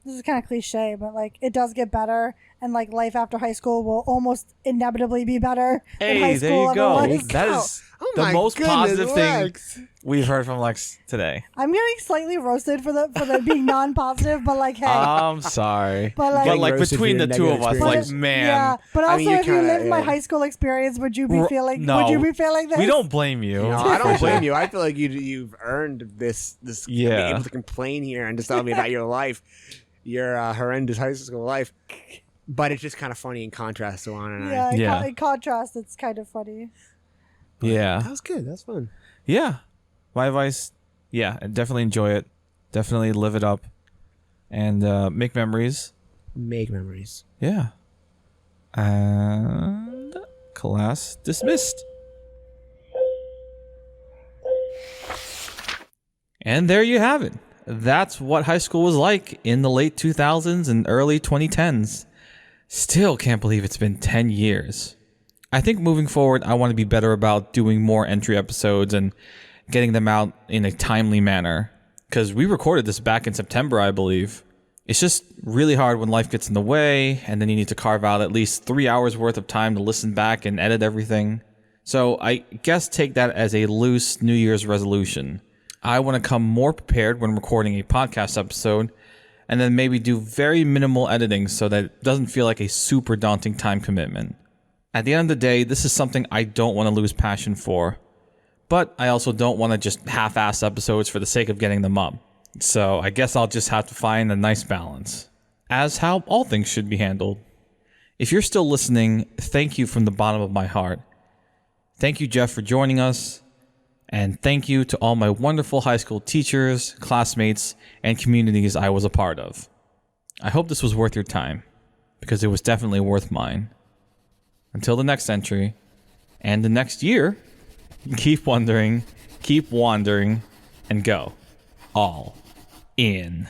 Speaker 3: This is kind of cliche, but like it does get better, and like life after high school will almost inevitably be better than high
Speaker 1: Hey, there
Speaker 3: school
Speaker 1: you
Speaker 3: ever
Speaker 1: go.
Speaker 3: was.
Speaker 1: That is
Speaker 2: Oh
Speaker 1: the
Speaker 2: my
Speaker 1: most
Speaker 2: goodness,
Speaker 1: positive
Speaker 2: Lex.
Speaker 1: thing we've heard from Lex today.
Speaker 3: I'm getting slightly roasted for the being non-positive, but like, hey,
Speaker 1: I'm sorry.
Speaker 3: But, like-
Speaker 1: but like
Speaker 2: Roasted
Speaker 1: between
Speaker 2: for
Speaker 1: the
Speaker 2: your
Speaker 1: two of us,
Speaker 2: negative
Speaker 1: like,
Speaker 2: experience.
Speaker 1: man.
Speaker 3: yeah. But
Speaker 2: I
Speaker 3: also,
Speaker 2: mean, you
Speaker 3: if you
Speaker 2: kinda-
Speaker 3: lived my
Speaker 2: yeah.
Speaker 3: high school experience, would you be feeling?
Speaker 1: no.
Speaker 3: Would you be feeling this?
Speaker 1: We don't blame you.
Speaker 2: No, I don't blame you. I feel like you've earned this
Speaker 1: Yeah.
Speaker 2: being able to complain here and just tell me about your life, your horrendous high school life. But it's just kind of funny in contrast to Juan and I.
Speaker 3: Yeah.
Speaker 1: Yeah.
Speaker 3: In contrast, it's kind of funny.
Speaker 1: Yeah.
Speaker 2: That was good. That's fun.
Speaker 1: Yeah. My advice, yeah, definitely enjoy it. Definitely live it up. And make memories.
Speaker 2: Make memories.
Speaker 1: Yeah. And class dismissed. And there you have it. That's what high school was like in the late 2000s and early 2010s. Still can't believe it's been 10 years. I think moving forward, I want to be better about doing more entry episodes and getting them out in a timely manner. Because we recorded this back in September, I believe. It's just really hard when life gets in the way, and then you need to carve out at least 3 hours worth of time to listen back and edit everything. So I guess take that as a loose New Year's resolution. I want to come more prepared when recording a podcast episode, and then maybe do very minimal editing so that it doesn't feel like a super daunting time commitment. At the end of the day, this is something I don't want to lose passion for, but I also don't want to just half-ass episodes for the sake of getting them up. So I guess I'll just have to find a nice balance, as how all things should be handled. If you're still listening, thank you from the bottom of my heart. Thank you, Jeff, for joining us. And thank you to all my wonderful high school teachers, classmates, and communities I was a part of. I hope this was worth your time, because it was definitely worth mine. Until the next entry, and the next year, keep wondering, keep wandering, and go all in.